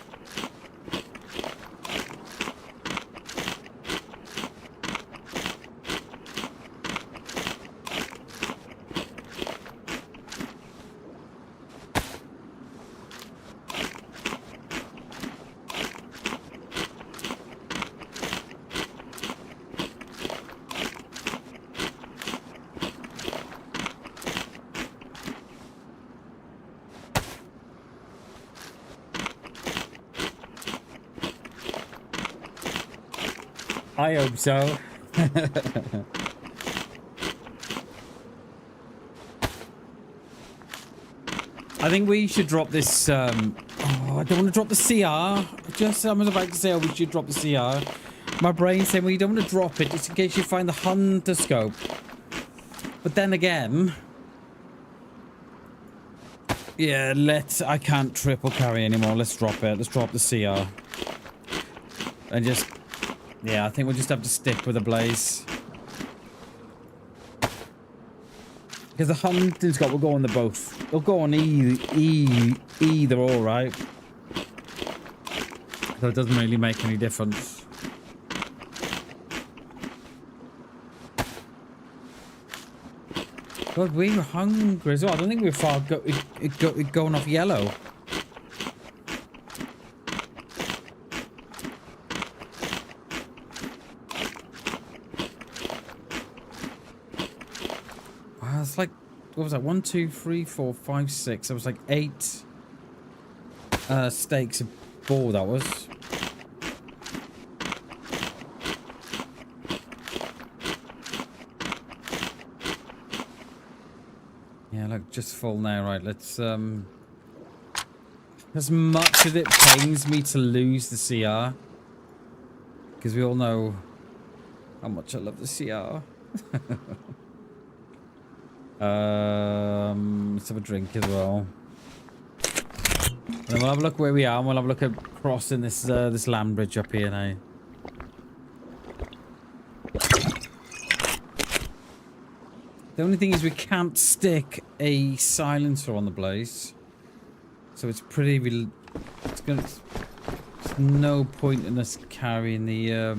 I hope so. I think we should drop this. Oh, I don't want to drop the CR. I was about to say, oh, we should drop the CR. My brain's saying, well, you don't want to drop it just in case you find the hunter scope. But then again, yeah, I can't triple carry anymore. Let's drop it. Let's drop the CR. And just. Yeah, I think we'll just have to stick with the blaze. Because the hunting scope will go on the both. They'll go on either or, right? So it doesn't really make any difference. God, we were hungry as well. I don't think we were far going off yellow. It's like, what was that? 1, 2, 3, 4, 5, 6. There was like 8 steaks a ball, that was. Yeah, look, just full now. Right, let's, as much as it pains me to lose the CR, because we all know how much I love the CR. Let's have a drink as well. And then we'll have a look where we are, and we'll have a look at crossing this this land bridge up here now. The only thing is we can't stick a silencer on the blaze, so it's pretty. There's no point in us carrying the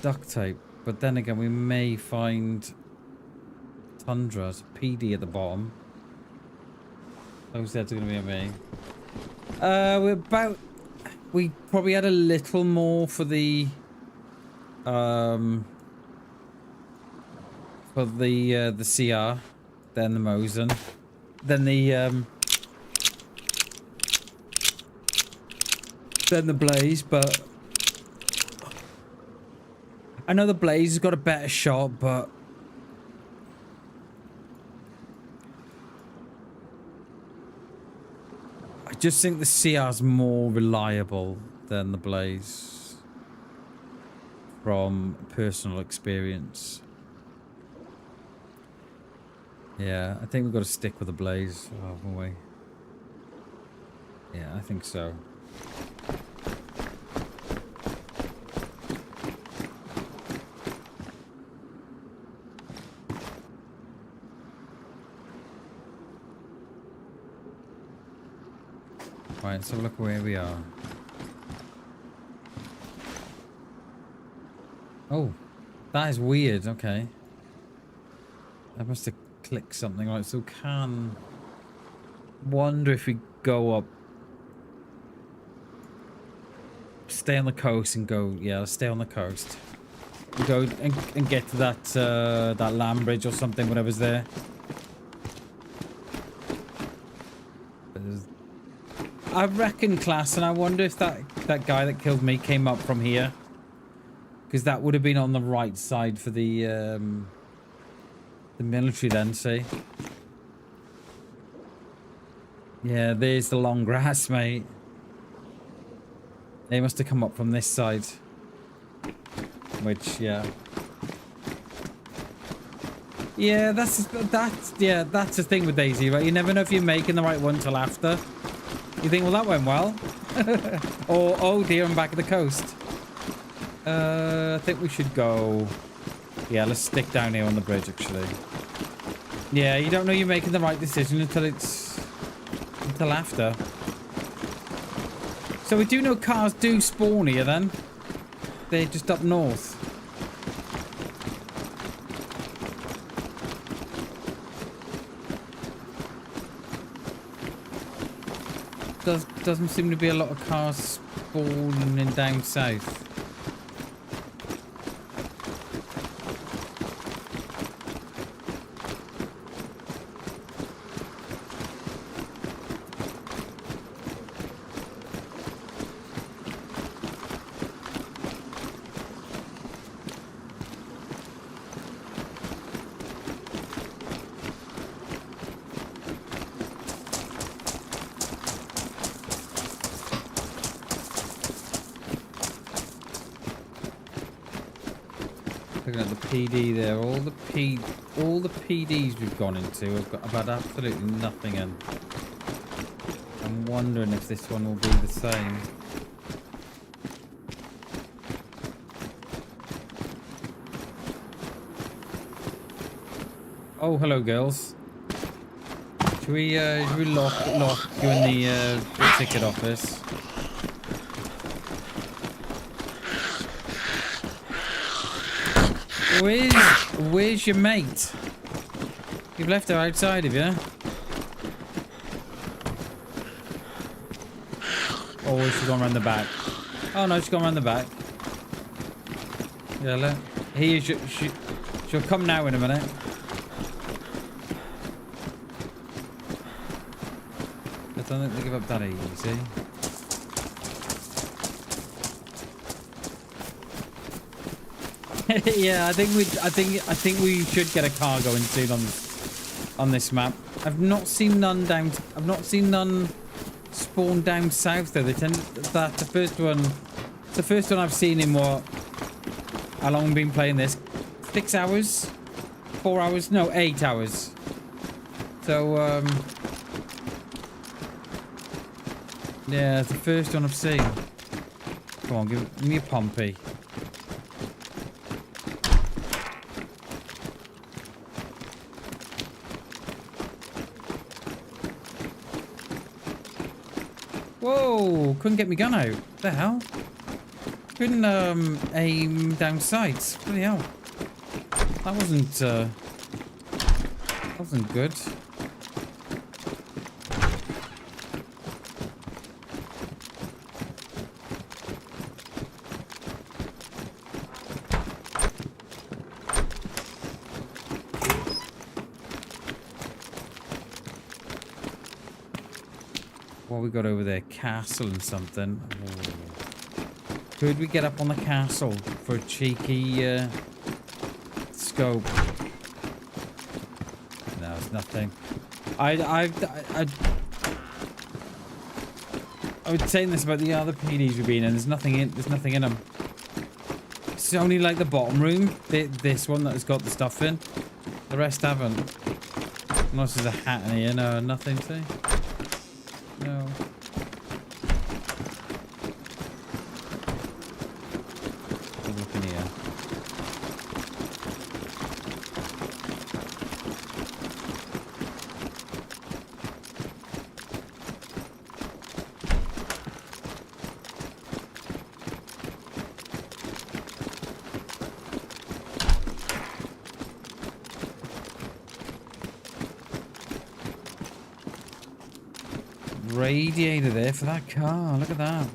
duct tape. But then again, we may find Tundra's PD at the bottom. Those Zeds are going to be on me. We probably had a little more for the CR than the Mosin, then the Blaze, but I know the Blaze has got a better shot, but I just think the CR's more reliable than the Blaze from personal experience. Yeah, I think we've got to stick with the Blaze, haven't we? Yeah, I think so. Right, so look where we are. Oh, that is weird. Okay. I must have clicked something. Right, so can wonder if we go up, stay on the coast and go. Yeah, let's stay on the coast. We go and get to that that land bridge or something, whatever's there. I reckon, class, and I wonder if that guy that killed me came up from here. Because that would have been on the right side for the military then, see? Yeah, there's the long grass, mate. They must have come up from this side. Which, yeah. Yeah, that's the thing with DayZ, right? You never know if you're making the right one till after. You think, well, that went well. Or, oh dear, I'm back at the coast. I think we should go... Yeah, let's stick down here on the bridge, actually. Yeah, you don't know you're making the right decision until it's... until after. So we do know cars do spawn here, then. They're just up north. Doesn't seem to be a lot of cars spawning down south. Looking at the PD there, all the PDs we've gone into have got about absolutely nothing in. I'm wondering if this one will be the same. Oh, hello, girls. Should we lock you in the ticket office? Where's your mate? You've left her outside, have you? Oh, she's gone around the back. Oh no, she's gone around the back. Yeah, look. She'll come now in a minute. I don't think they give up that easy. Yeah, I think we should get a car going soon on this map. I've not seen none spawn down south though. They tend that the first one I've seen in what? How long have we been playing this? 6 hours? 4 hours? No, 8 hours. So yeah, it's the first one I've seen. Come on, give me a Pompey. Whoa! Couldn't get my gun out. What the hell? Couldn't aim down sights. Bloody hell! That wasn't good. What we got over there? Castle and something. Oh. Could we get up on the castle for a cheeky scope? No, it's nothing. I was saying this about the other PDs we've been in. There's nothing in them. It's only like the bottom room. This one that has got the stuff in. The rest haven't. Unless there's a hat in here. No, nothing. See. No. Look in here. Radiator there for that car. Look at that.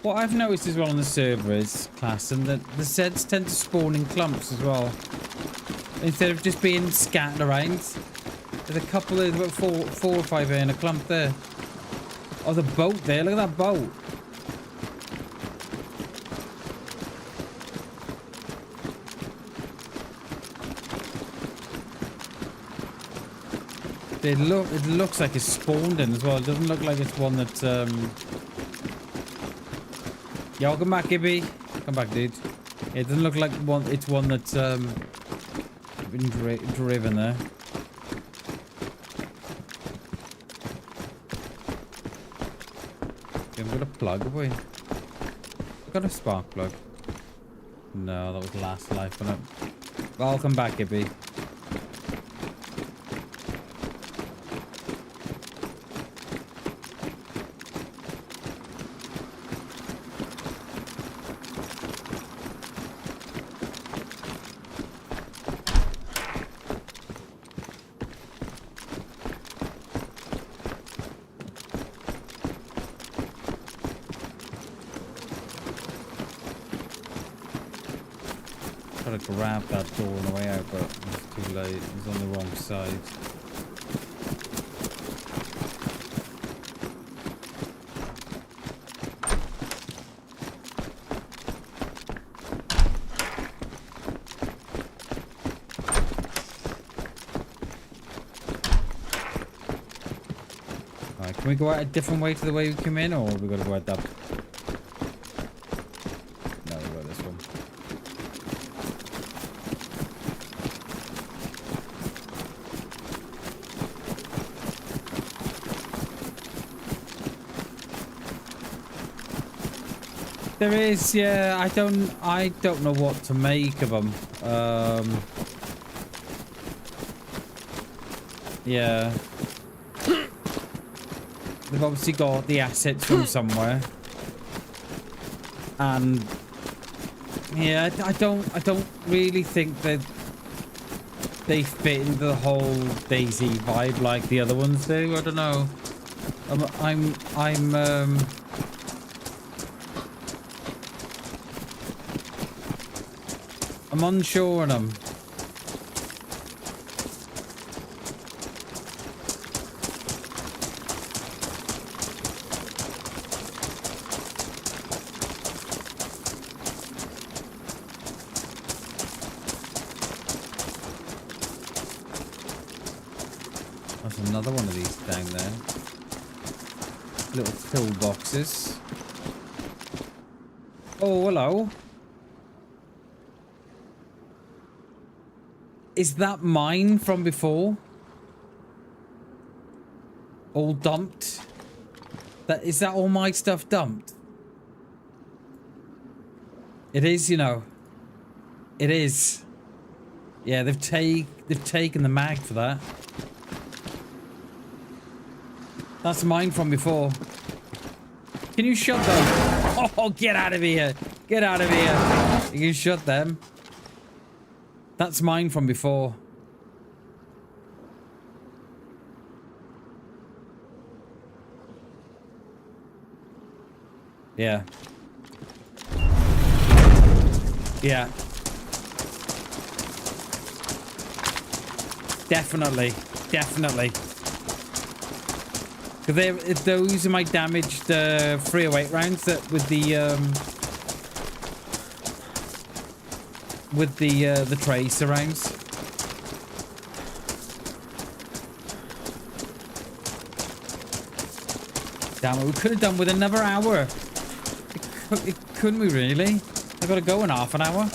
What I've noticed as well on the server is, class, and that the sets tend to spawn in clumps as well. Instead of just being scattered around. There's a couple of about four or five here in a clump there. Oh, the boat there. Look at that boat. It looks like it's spawned in as well. It doesn't look like it's one that yeah, welcome back, Gibby. Come back, dude. It doesn't look like it's one that's been driven there. Okay, I've got a plug, have we? I've got a spark plug. No, that was last life, wasn't it? Welcome back, Gibby. Try to grab that door on the way out, but it's too late. It was on the wrong side. Alright, can we go out a different way to the way we came in, or we got to go out that? No, we got this one. There is, yeah. I don't know what to make of them. Yeah. They've obviously got the assets from somewhere, and yeah, I don't really think that they fit into the whole DayZ vibe like the other ones do. I don't know. I'm unsure on them. There's another one of these down there. Little pillboxes. Oh, hello. Is that mine from before? All dumped? Is that all my stuff dumped? It is, you know. It is. Yeah, they've taken the mag for that. That's mine from before. Can you shut them? Oh, get out of here. Get out of here. You can shut them. That's mine from before. Yeah. Yeah. Definitely. Definitely. Because those are my damaged 308 rounds that with the tracer rounds. Damn it, we could have done with another hour. Couldn't we really? I gotta go in half an hour.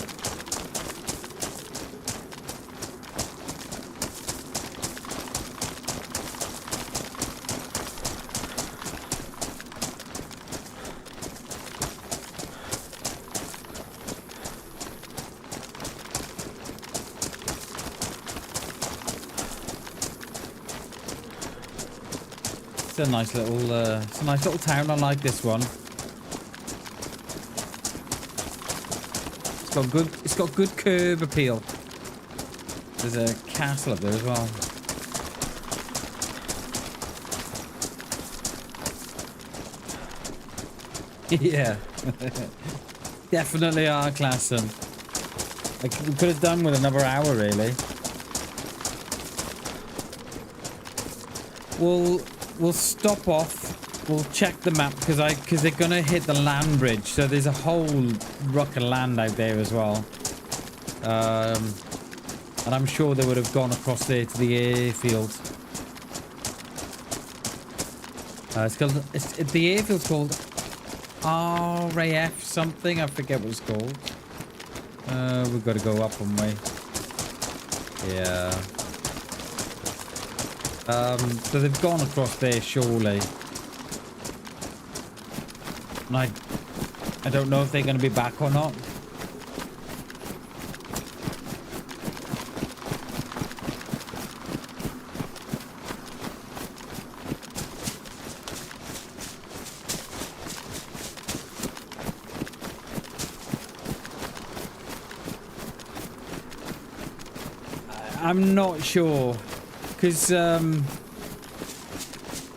It's a nice little town. I like this one. It's got good curb appeal. There's a castle up there as well. Yeah. Definitely our class. Like, we could have done with another hour, really. We'll stop off. We'll check the map because they're gonna hit the land bridge. So there's a whole ruck of land out there as well. And I'm sure they would have gone across there to the airfield. It's called, the airfield's called RAF something. I forget what it's called. We've got to go up one way. Yeah. So they've gone across there, surely. And I don't know if they're going to be back or not. I'm not sure, because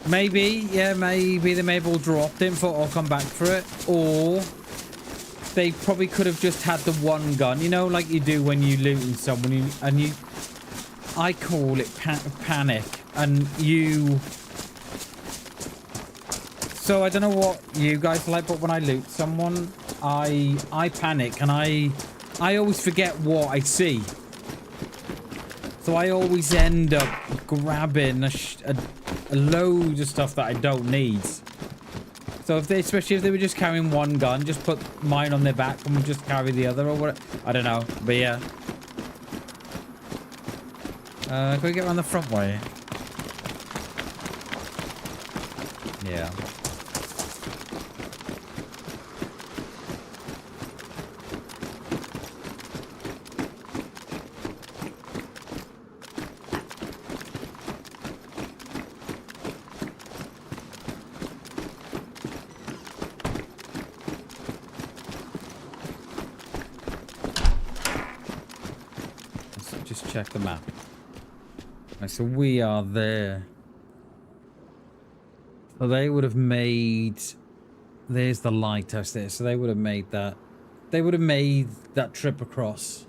maybe they may have all dropped it or come back for it, or they probably could have just had the one gun, you know, like you do when you looting someone, I call it panic, and so I don't know what you guys like, but when I loot someone, I panic, and I always forget what I see. So I always end up grabbing a load of stuff that I don't need. So especially if they were just carrying one gun, just put mine on their back and we'll just carry the other or whatever. I don't know, but yeah. Can we get around the front way? Yeah. Check the map. Right, so we are there. So they would have made... There's the lighthouse there. So they would have made that... They would have made that trip across.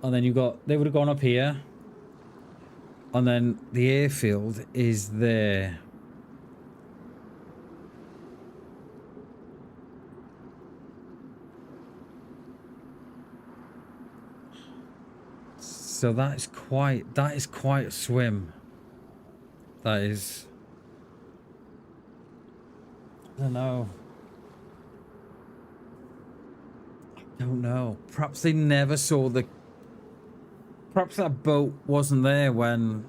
And then they would have gone up here. And then the airfield is there. So that is quite a swim. That is, I don't know. Perhaps they never saw perhaps that boat wasn't there when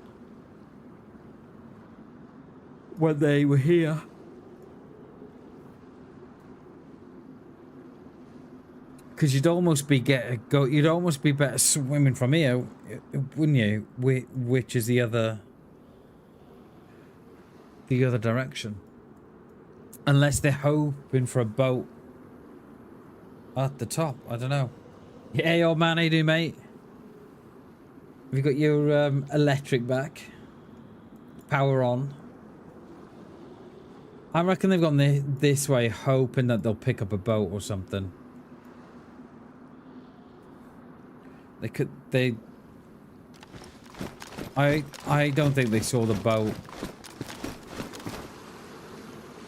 they were here. Because you'd almost be better swimming from here, wouldn't you? Which is the other direction. Unless they're hoping for a boat at the top. I don't know. Hey, old man, how you doing, mate? Have you got your electric back? Power on? I reckon they've gone this way, hoping that they'll pick up a boat or something. I don't think they saw the boat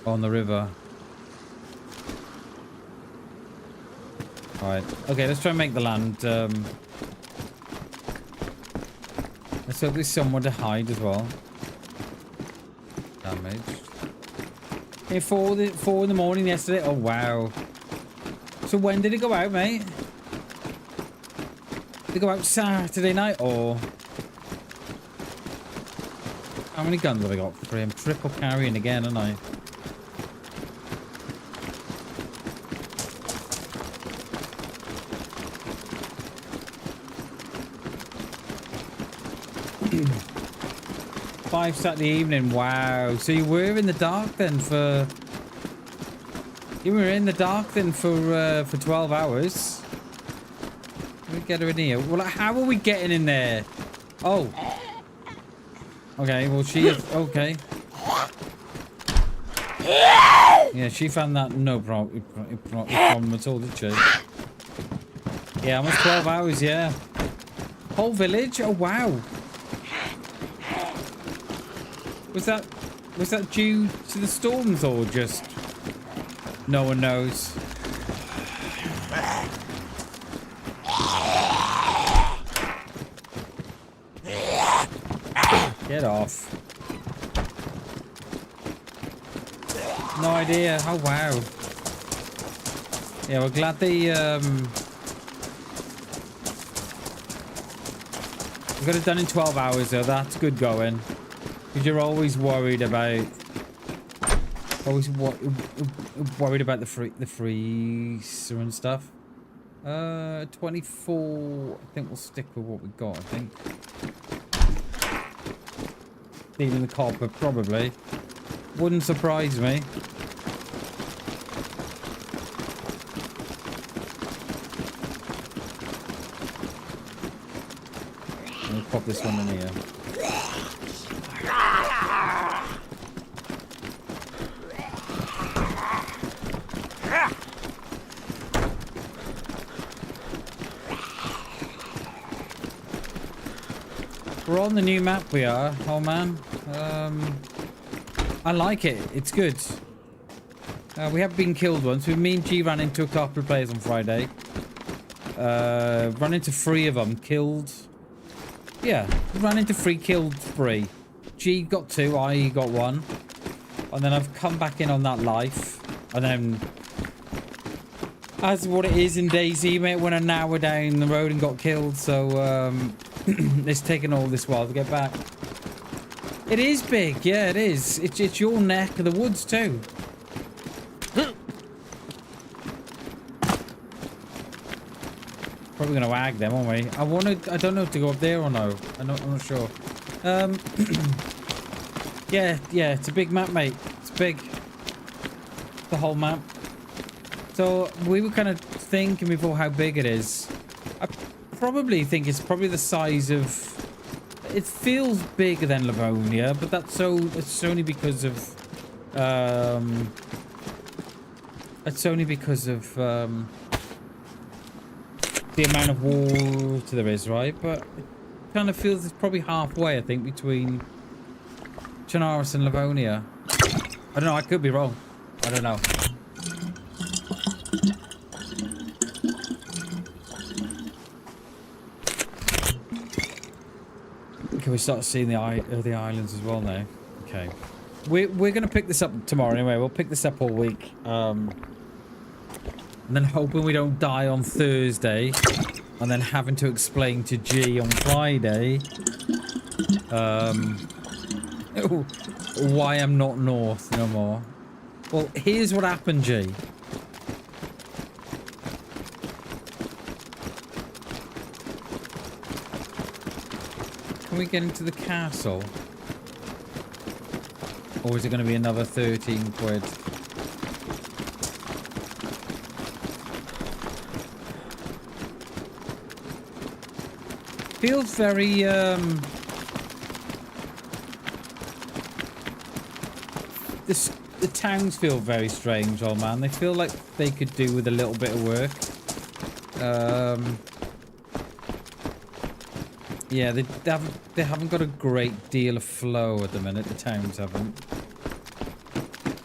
on the river. Alright. Okay, let's try and make the land. Let's hope there's somewhere to hide as well. Damaged. Hey, 4 in the morning yesterday. Oh, wow. So when did it go out, mate? Did it go out Saturday night, or... How many guns have I got? 3. I'm triple carrying again, aren't I? Five Saturday evening. Wow. So you were in the dark then for... You were in the dark then for 12 hours. Let me get her in here. Well, how are we getting in there? Oh. Okay, well, she is... Okay. Yeah, she found that no problem at all, did she? Yeah, almost 12 hours, yeah. Whole village? Oh, wow. Was that due to the storms or just no one knows? Get off. No idea. Oh, wow. Yeah, we're glad they, we got it done in 12 hours, though. That's good going. Because you're always worried about... worried about the freezer and stuff. 24... I think we'll stick with what we got, I think. Even the copper, probably. Wouldn't surprise me. Let me pop this one in here. We're on the new map, we are. Oh, man. I like it. It's good. We have been killed once. Me and G ran into a couple of players on Friday. Ran into 3 of them. Killed. Yeah. Ran into 3, killed 3. G got 2. I got 1. And then I've come back in on that life. And then... as what it is in DayZ, mate, when an hour down the road and got killed. So, it's taken all this while to get back. It is big, yeah, it is. It's your neck of the woods too. Probably gonna wag them, aren't we? I don't know if to go up there or no. I'm not sure. Yeah, it's a big map, mate. It's big. The whole map. So we were kind of thinking before how big it is. I probably think it's probably the size of... it feels bigger than Livonia, but it's only because of it's only because of the amount of water there is, right? But it kind of feels it's probably halfway, I think, between Chernarus and Livonia. I don't know, I could be wrong. I don't know. Can we start seeing the islands as well now? Okay. We're going to pick this up tomorrow anyway. We'll pick this up all week. And then hoping we don't die on Thursday. And then having to explain to G on Friday. Why I'm not north no more. Well, here's what happened, G. Can we get into the castle? Or is it going to be another 13 quid? Feels very, the towns feel very strange, old man. They feel like they could do with a little bit of work. Yeah, they haven't got a great deal of flow at the minute. The towns haven't.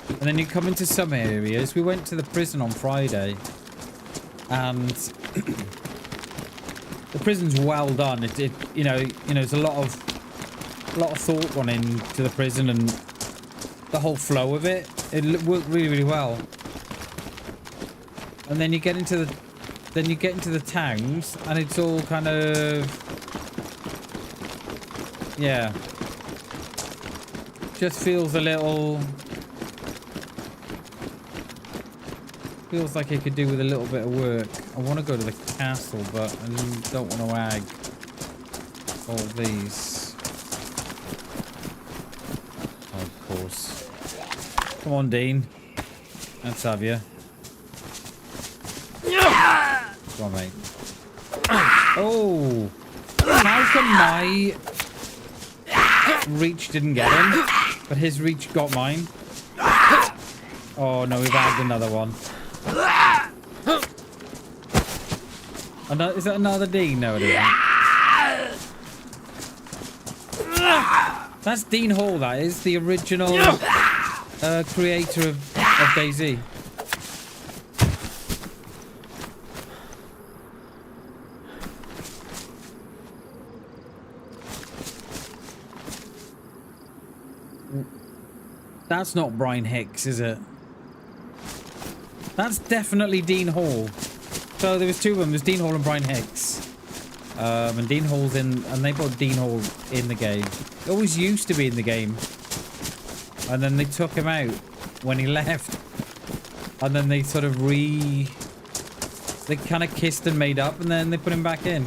And then you come into some areas. We went to the prison on Friday, and the prison's well done. It you know, there's a lot of thought gone into the prison and the whole flow of it. It worked really, really well. And then you get into the towns, and it's all kind of, yeah, just feels a little, feels like it could do with a little bit of work. I want to go to the castle, but I don't want to ag all these. Oh, of course. Come on, Dean. Let's have you. Come on, mate. Oh! How come my reach didn't get him, but his reach got mine? Oh no, we've added another one. Is that another Dean? No, it isn't. That's Dean Hall, that is. The original creator of DayZ. That's not Brian Hicks, is it? That's definitely Dean Hall. So there was two of them. There's Dean Hall and Brian Hicks. And Dean Hall's in, and they brought Dean Hall in the game. He always used to be in the game. And then they took him out when he left. And then they sort of they kind of kissed and made up, and then they put him back in.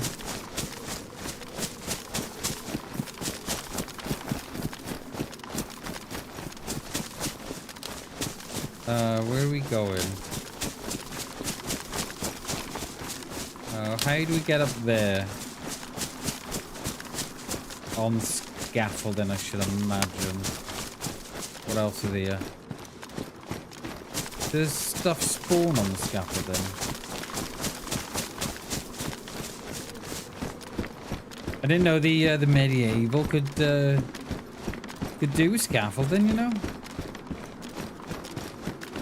Where are we going? How do we get up there? On scaffolding, I should imagine. What else is here? Does stuff spawn on the scaffolding? I didn't know the medieval could do scaffolding, you know?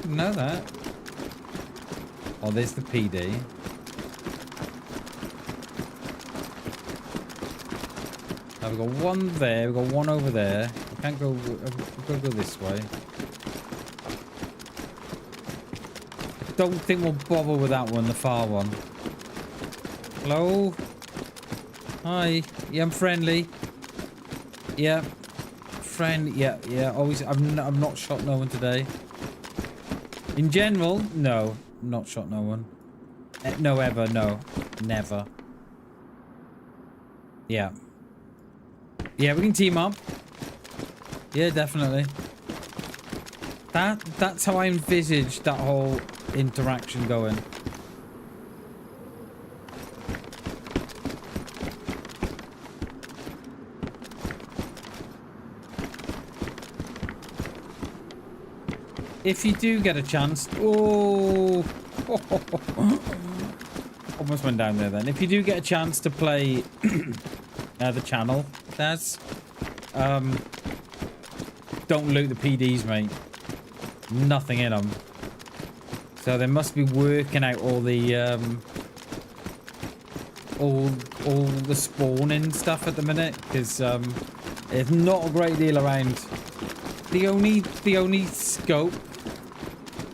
Didn't know that. Oh, there's the PD. Now we've got one there, we've got one over there. I can't go, we've got to go this way. I don't think we'll bother with that one, the far one. Hello? Hi. Yeah, I'm friendly. Yeah. Friend. Yeah, yeah. Always. I've not shot no one today. In general, no. Not shot no one. No, ever. No. Never. Yeah. Yeah, we can team up. Yeah, definitely. That's how I envisaged that whole interaction going. If you do get a chance... Oh! Almost went down there then. If you do get a chance to play the channel, that's... don't loot the PDs, mate. Nothing in them. So they must be working out all the... all the spawning stuff at the minute. Because there's not a great deal around. The only scope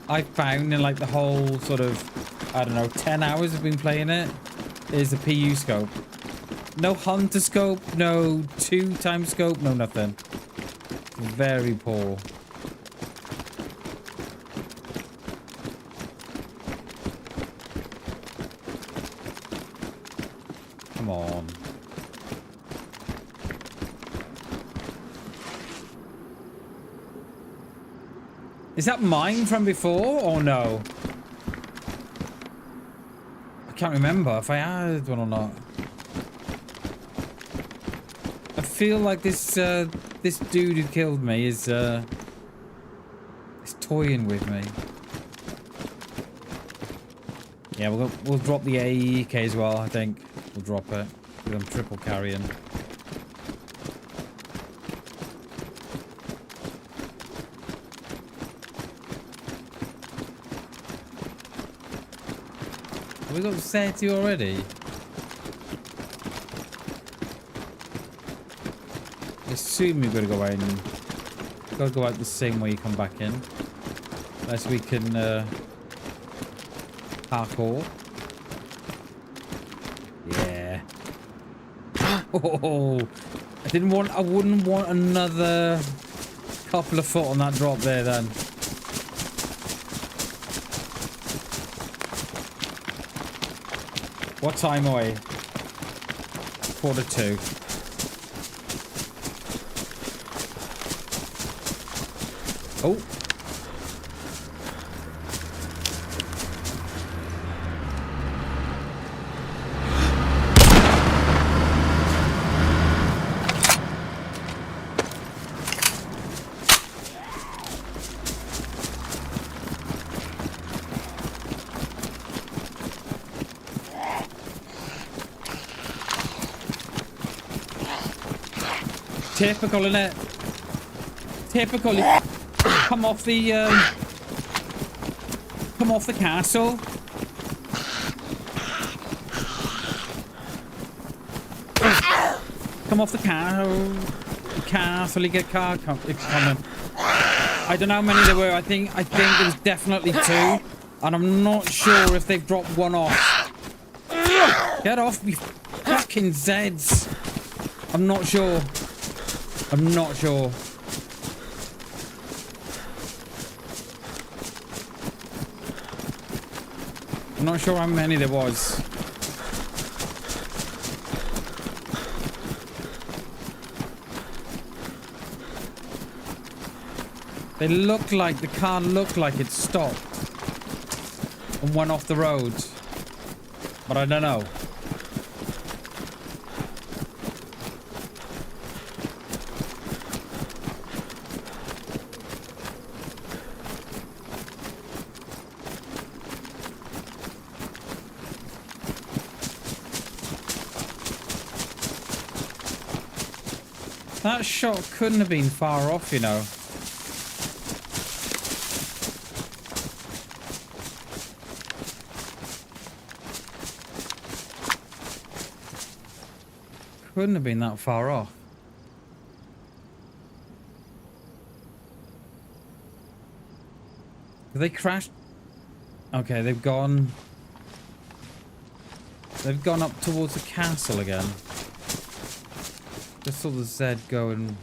I've found in like the whole sort of, I don't know, 10 hours I've been playing it is the PU scope. No hunter scope, no 2x scope, no nothing. Very poor. Come on. Is that mine from before or no? I can't remember if I had one or not. I feel like this this dude who killed me is toying with me. Yeah, we'll drop the AEK as well. I think we'll drop it because I'm triple carrying. We got Seti already. I assume we've got to go out and go out the same way you come back in, unless we can parkour. Yeah. Oh, I wouldn't want another couple of foot on that drop there then. What time are we? 1:45. Oh. Typical, innit? Typical. Come off the castle. Come off the castle. You get coming. I don't know how many there were. I think there was definitely two. And I'm not sure if they've dropped one off. Get off me fucking Zeds. I'm not sure. I'm not sure. I'm not sure how many there was. They look like, the car looked like it stopped and went off the road. But I don't know. That shot couldn't have been far off, you know. Couldn't have been that far off. Have they crashed? Okay, they've gone up towards the castle again. Just saw the Z going.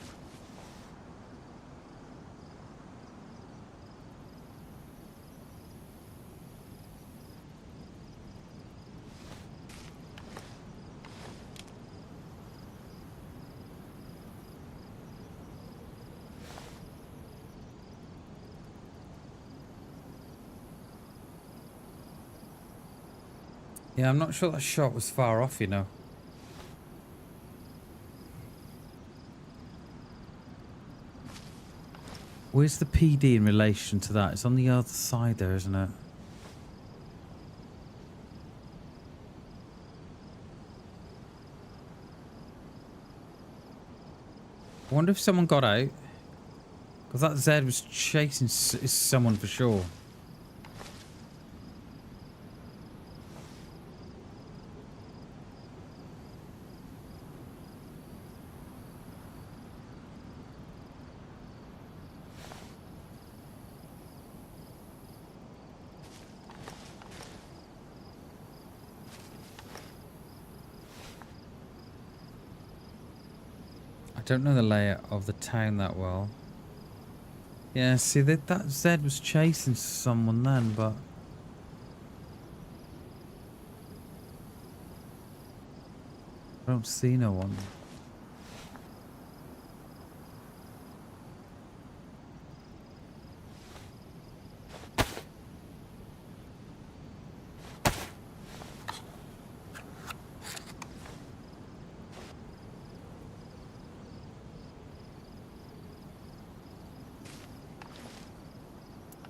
Yeah, I'm not sure that shot was far off, you know. Where's the PD in relation to that? It's on the other side there, isn't it? I wonder if someone got out. Because that Z was chasing someone for sure. I don't know the layout of the town that well. Yeah, see, that Z was chasing someone then, but... I don't see no one.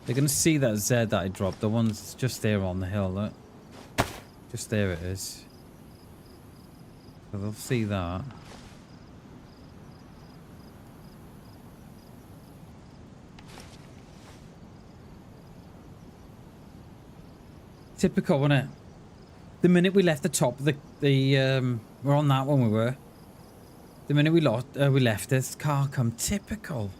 They're going to see that Z that I dropped. The one's just there on the hill, look. Just there it is. So they'll see that. Typical, wasn't it? The minute we left the top, we're on that one we were. The minute we left this car come typical.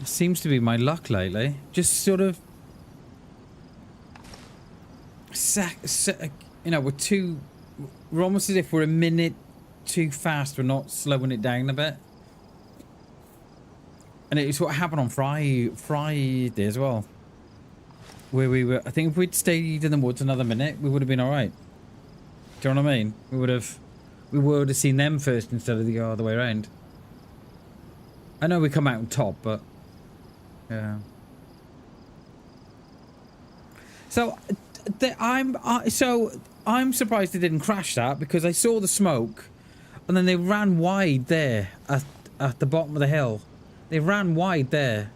Seems to be my luck lately. Just sort of, you know, we're almost as if we're a minute too fast. We're not slowing it down a bit. And it's what happened on Friday as well, where we were. I think if we'd stayed in the woods another minute, we would have been all right. Do you know what I mean? We would have seen them first instead of the other way around. I know we come out on top, but. Yeah. So, I'm surprised they didn't crash that because I saw the smoke, and then they ran wide there at the bottom of the hill. They ran wide there.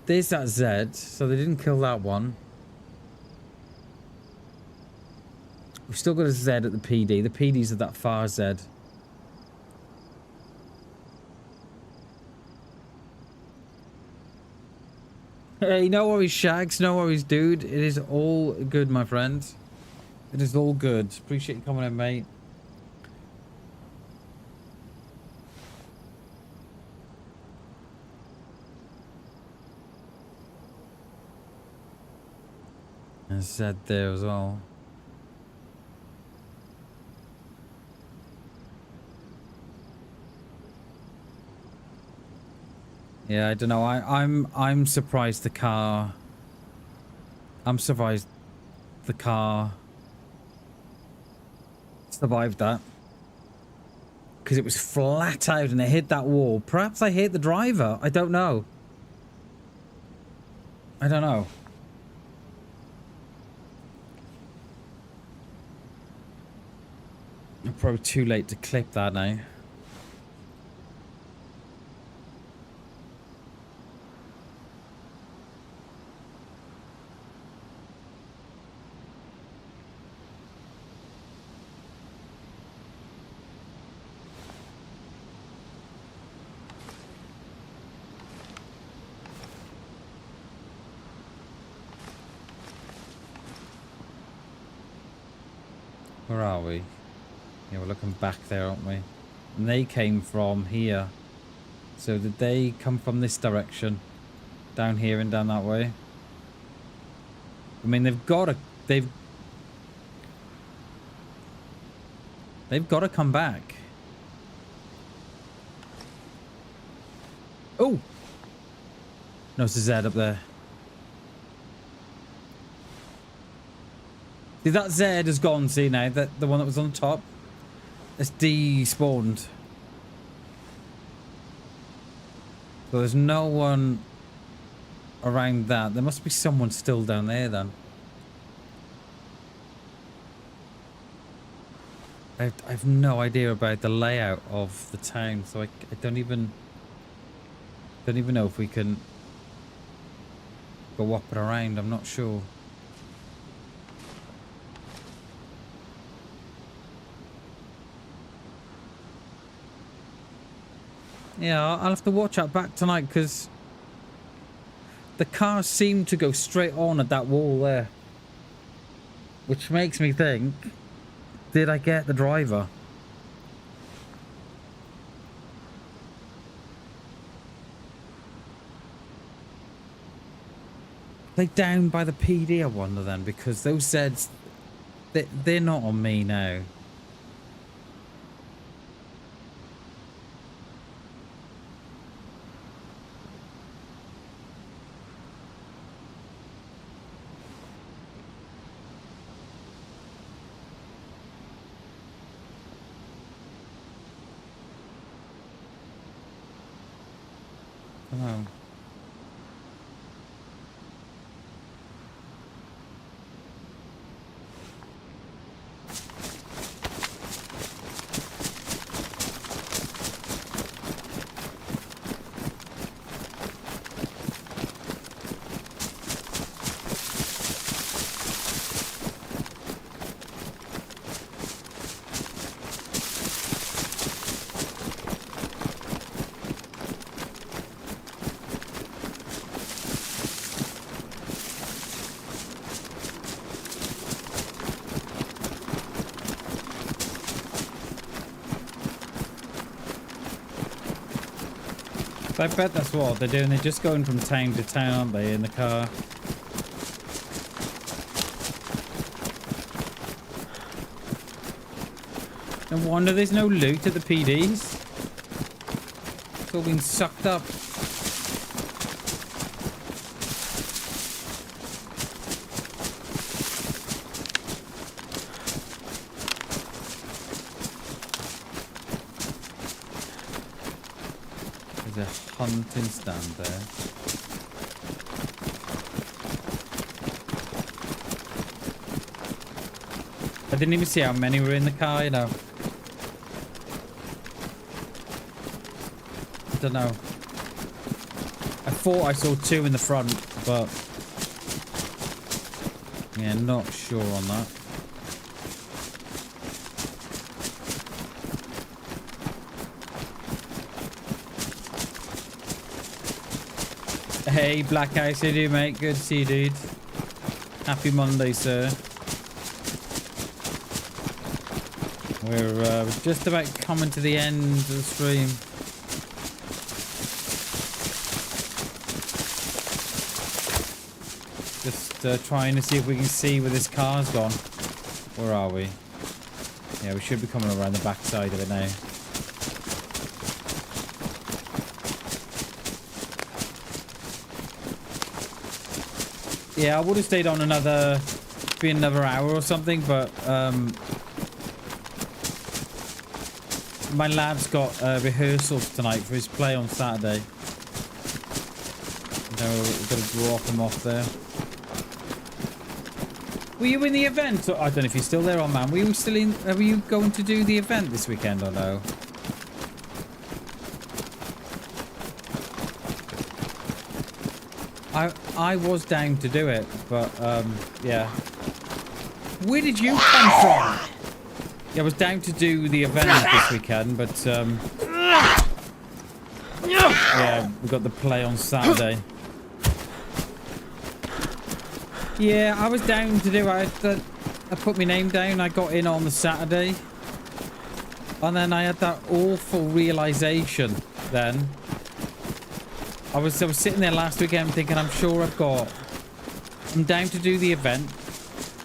There's that Z, so they didn't kill that one. We've still got a Z at the PD. The PD's at that far Z. Hey, no worries, Shags. No worries, dude. It is all good, my friend. It is all good. Appreciate you coming in, mate. And Z there as well. Yeah, I don't know. I'm surprised the car. I'm surprised the car survived that. Because it was flat out and it hit that wall. Perhaps I hit the driver. I don't know. I don't know. I'm probably too late to clip that now. Where are we? Yeah, we're looking back there, aren't we? And they came from here. So did they come from this direction? Down here and down that way? I mean, they've got to come back. Oh! No, it's a Z up there. See, that Z has gone, see now, that the one that was on the top. It's despawned. So there's no one around that. There must be someone still down there then. I've no idea about the layout of the town, so I don't even know if we can go up and around. I'm not sure. Yeah, I'll have to watch out back tonight because the car seemed to go straight on at that wall there. Which makes me think, did I get the driver? They down by the PD, I wonder then, because those Zeds, they're not on me now. Oh. I bet that's what they're doing. They're just going from town to town, aren't they, in the car? No wonder there's no loot at the PDs. It's all been sucked up. Hunting stand there. I didn't even see how many were in the car, you know. I don't know. I thought I saw two in the front, but yeah, not sure on that. Hey, Black Ice, how you doing, mate? Good to see you, dude. Happy Monday, sir. We're just about coming to the end of the stream. Just trying to see if we can see where this car's gone. Where are we? Yeah, we should be coming around the back side of it now. Yeah, I would have stayed on another hour or something, but my lad's got rehearsals tonight for his play on Saturday. So we've got to drop him off there. Were you in the event? I don't know if you're still there, old man. Were you still in? Were you going to do the event this weekend or no? I was down to do it, but yeah. Where did you come from? Yeah, I was down to do the event this weekend, but yeah, we got the play on Saturday. Yeah, I was down to do it. I put my name down. I got in on the Saturday, and then I had that awful realization. Then I was sitting there last weekend thinking, I'm down to do the event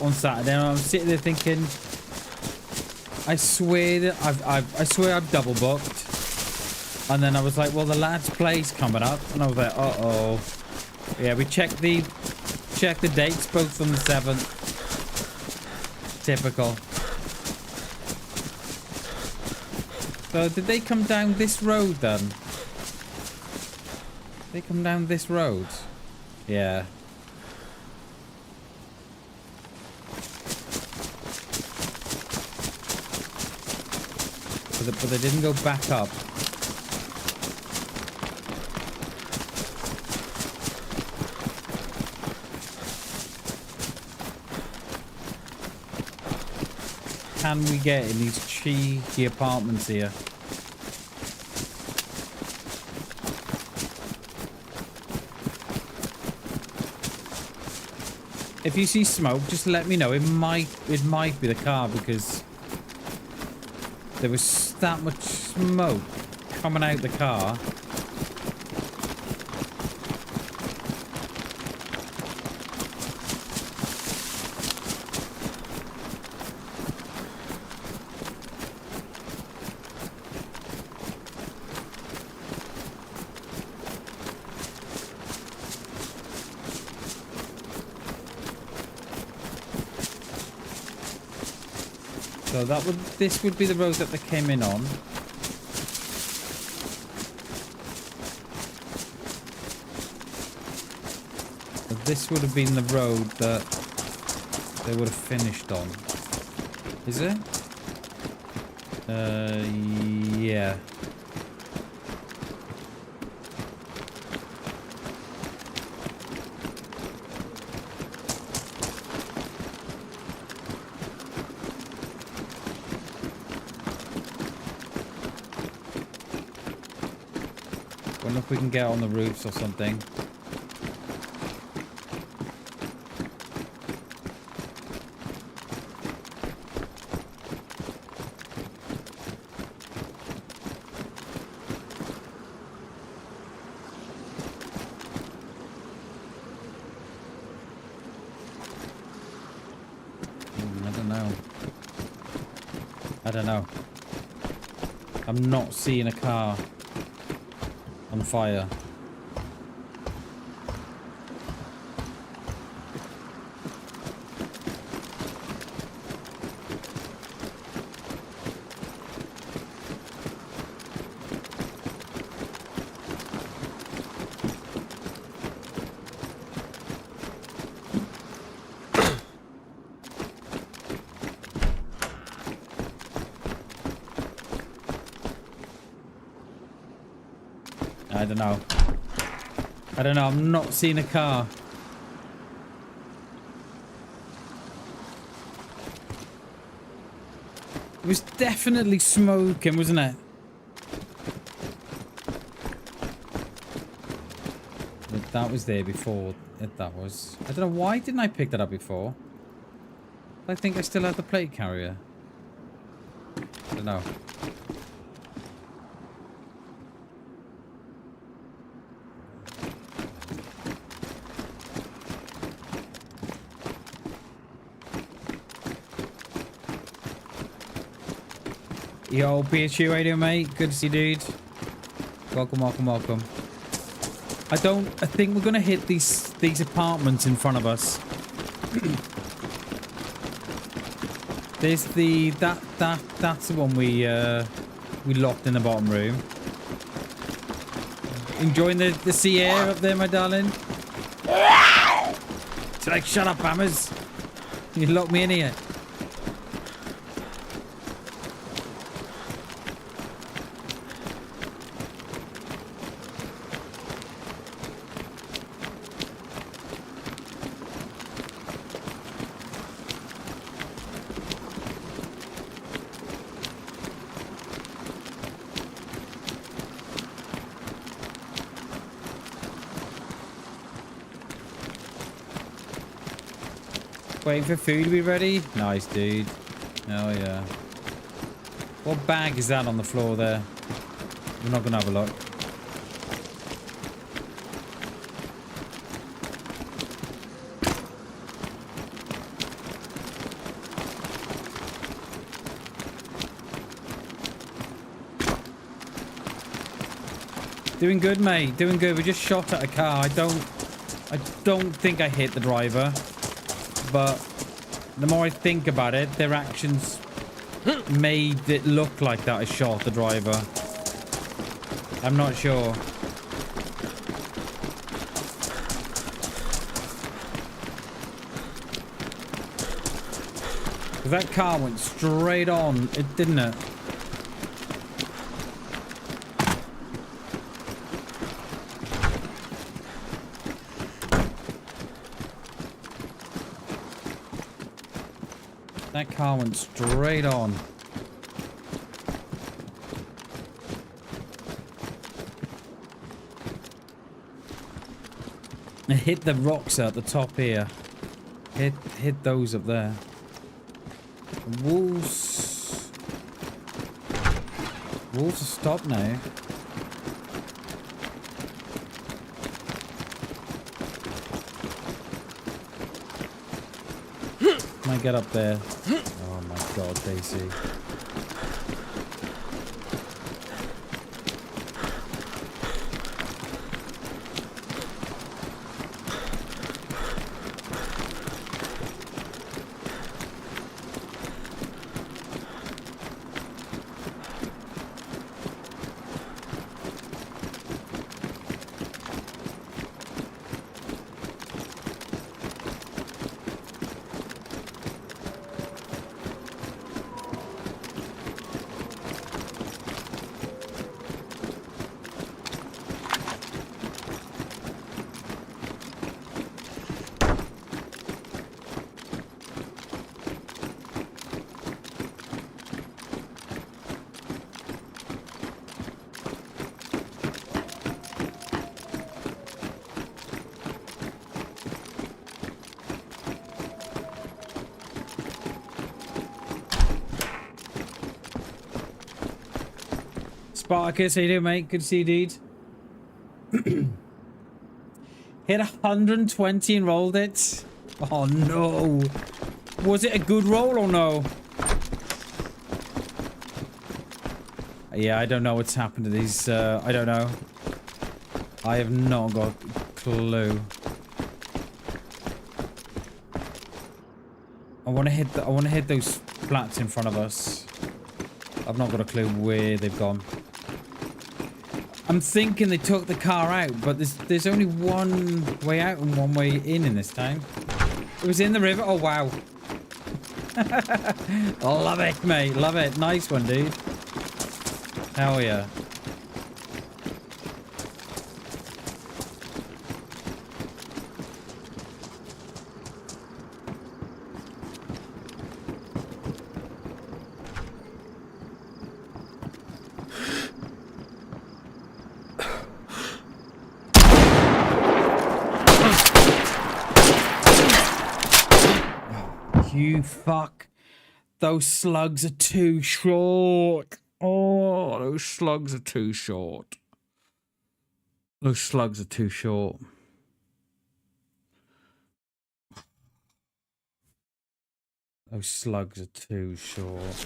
on Saturday, and I'm sitting there thinking, I swear that I've double booked. And then I was like, well, the lad's play's coming up, and I was like, uh-oh. Yeah, we checked the dates, both on the 7th. Typical. So did they come down this road then? They come down this road? Yeah. But they didn't go back up. Can we get in these cheeky apartments here? If you see smoke, just let me know. It might be the car, because there was that much smoke coming out the car. So this would be the road that they came in on. So this would have been the road that they would have finished on. Is it? Yeah. Wonder if we can get on the roofs or something. I don't know. I'm not seeing a car on fire. I don't know. I'm not seeing a car. It was definitely smoking, wasn't it? That was there before. That was. I don't know. Why didn't I pick that up before? I think I still had the plate carrier. I don't know. Yo, PSU, how you doing, mate? Good to see you, dude. Welcome, welcome, welcome. I think we're gonna hit these apartments in front of us. There's that's the one we locked in the bottom room. Enjoying the sea air up there, my darling? It's like, shut up, Bammers. You locked me in here. Waiting for food to be ready? Nice, dude. Oh, yeah. What bag is that on the floor there? We're not gonna have a look. Doing good, mate. Doing good. We just shot at a car. I don't think I hit the driver. But the more I think about it, their actions made it look like that I shot the driver. I'm not sure. Because that car went straight on, didn't it? That car went straight on. It hit the rocks at the top here. Hit those up there. Wolves are stopped now. Can I get up there? Oh my god, DayZ. Sparkus, how you doing, mate? Good to see you, dude. Hit 120 and rolled it. Oh, no. Was it a good roll or no? Yeah, I don't know what's happened to these. I don't know. I have not got a clue. I want to hit those flats in front of us. I've not got a clue where they've gone. I'm thinking they took the car out, but there's only one way out and one way in this time. It was in the river. Oh, wow. Love it, mate. Love it. Nice one, dude. Hell yeah. You fuck. Those slugs are too short. Oh, those slugs are too short. Those slugs are too short. Those slugs are too short.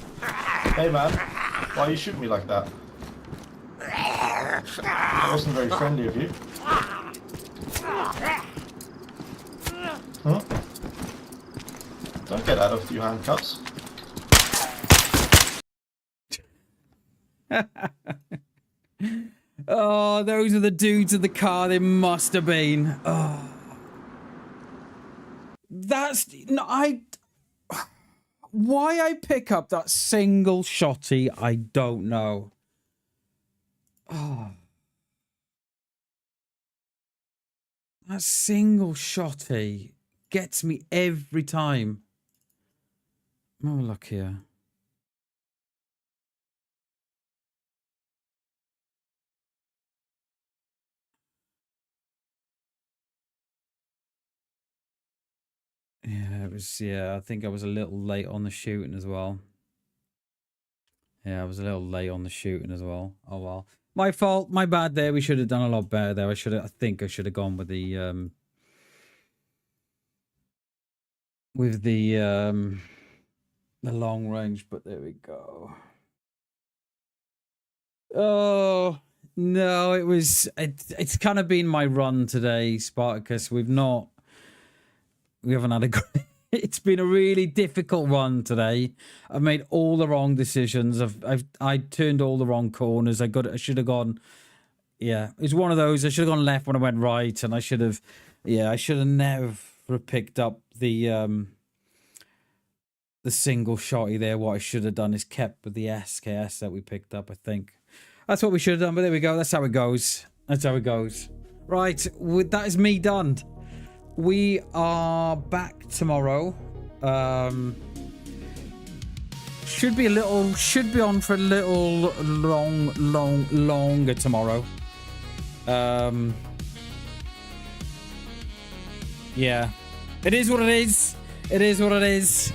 Hey, man. Why are you shooting me like that? That wasn't very friendly of you. Huh? Don't get out of your handcuffs. Oh, those are the dudes in the car. They must have been. Oh. That's... No, why I pick up that single shotty, I don't know. Oh. That single shotty gets me every time. Oh, look here. Yeah, it was, yeah, I think I was a little late on the shooting as well. Yeah, I was a little late on the shooting as well. Oh, well. My fault, my bad there. We should have done a lot better there. I think I should have gone with the long range, but there we go. Oh, no, it's kind of been my run today, Spartacus. We haven't had a great... It's been a really difficult run today. I've made all the wrong decisions. I turned all the wrong corners. I should have gone... Yeah, it's one of those. I should have gone left when I went right, and I should have... Yeah, I should have never picked up the single shotty there. What I should have done is kept with the SKS that we picked up, I think. That's what we should have done, but there we go. That's how it goes. That's how it goes. Right, that is me done. We are back tomorrow. Should be on for a little longer tomorrow. Yeah. It is what it is. It is what it is.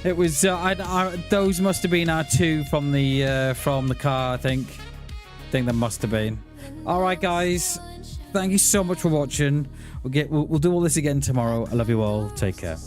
It was those must have been our two from the car, I think. I think that must have been. All right, guys. Thank you so much for watching. We'll do all this again tomorrow. I love you all. Take care.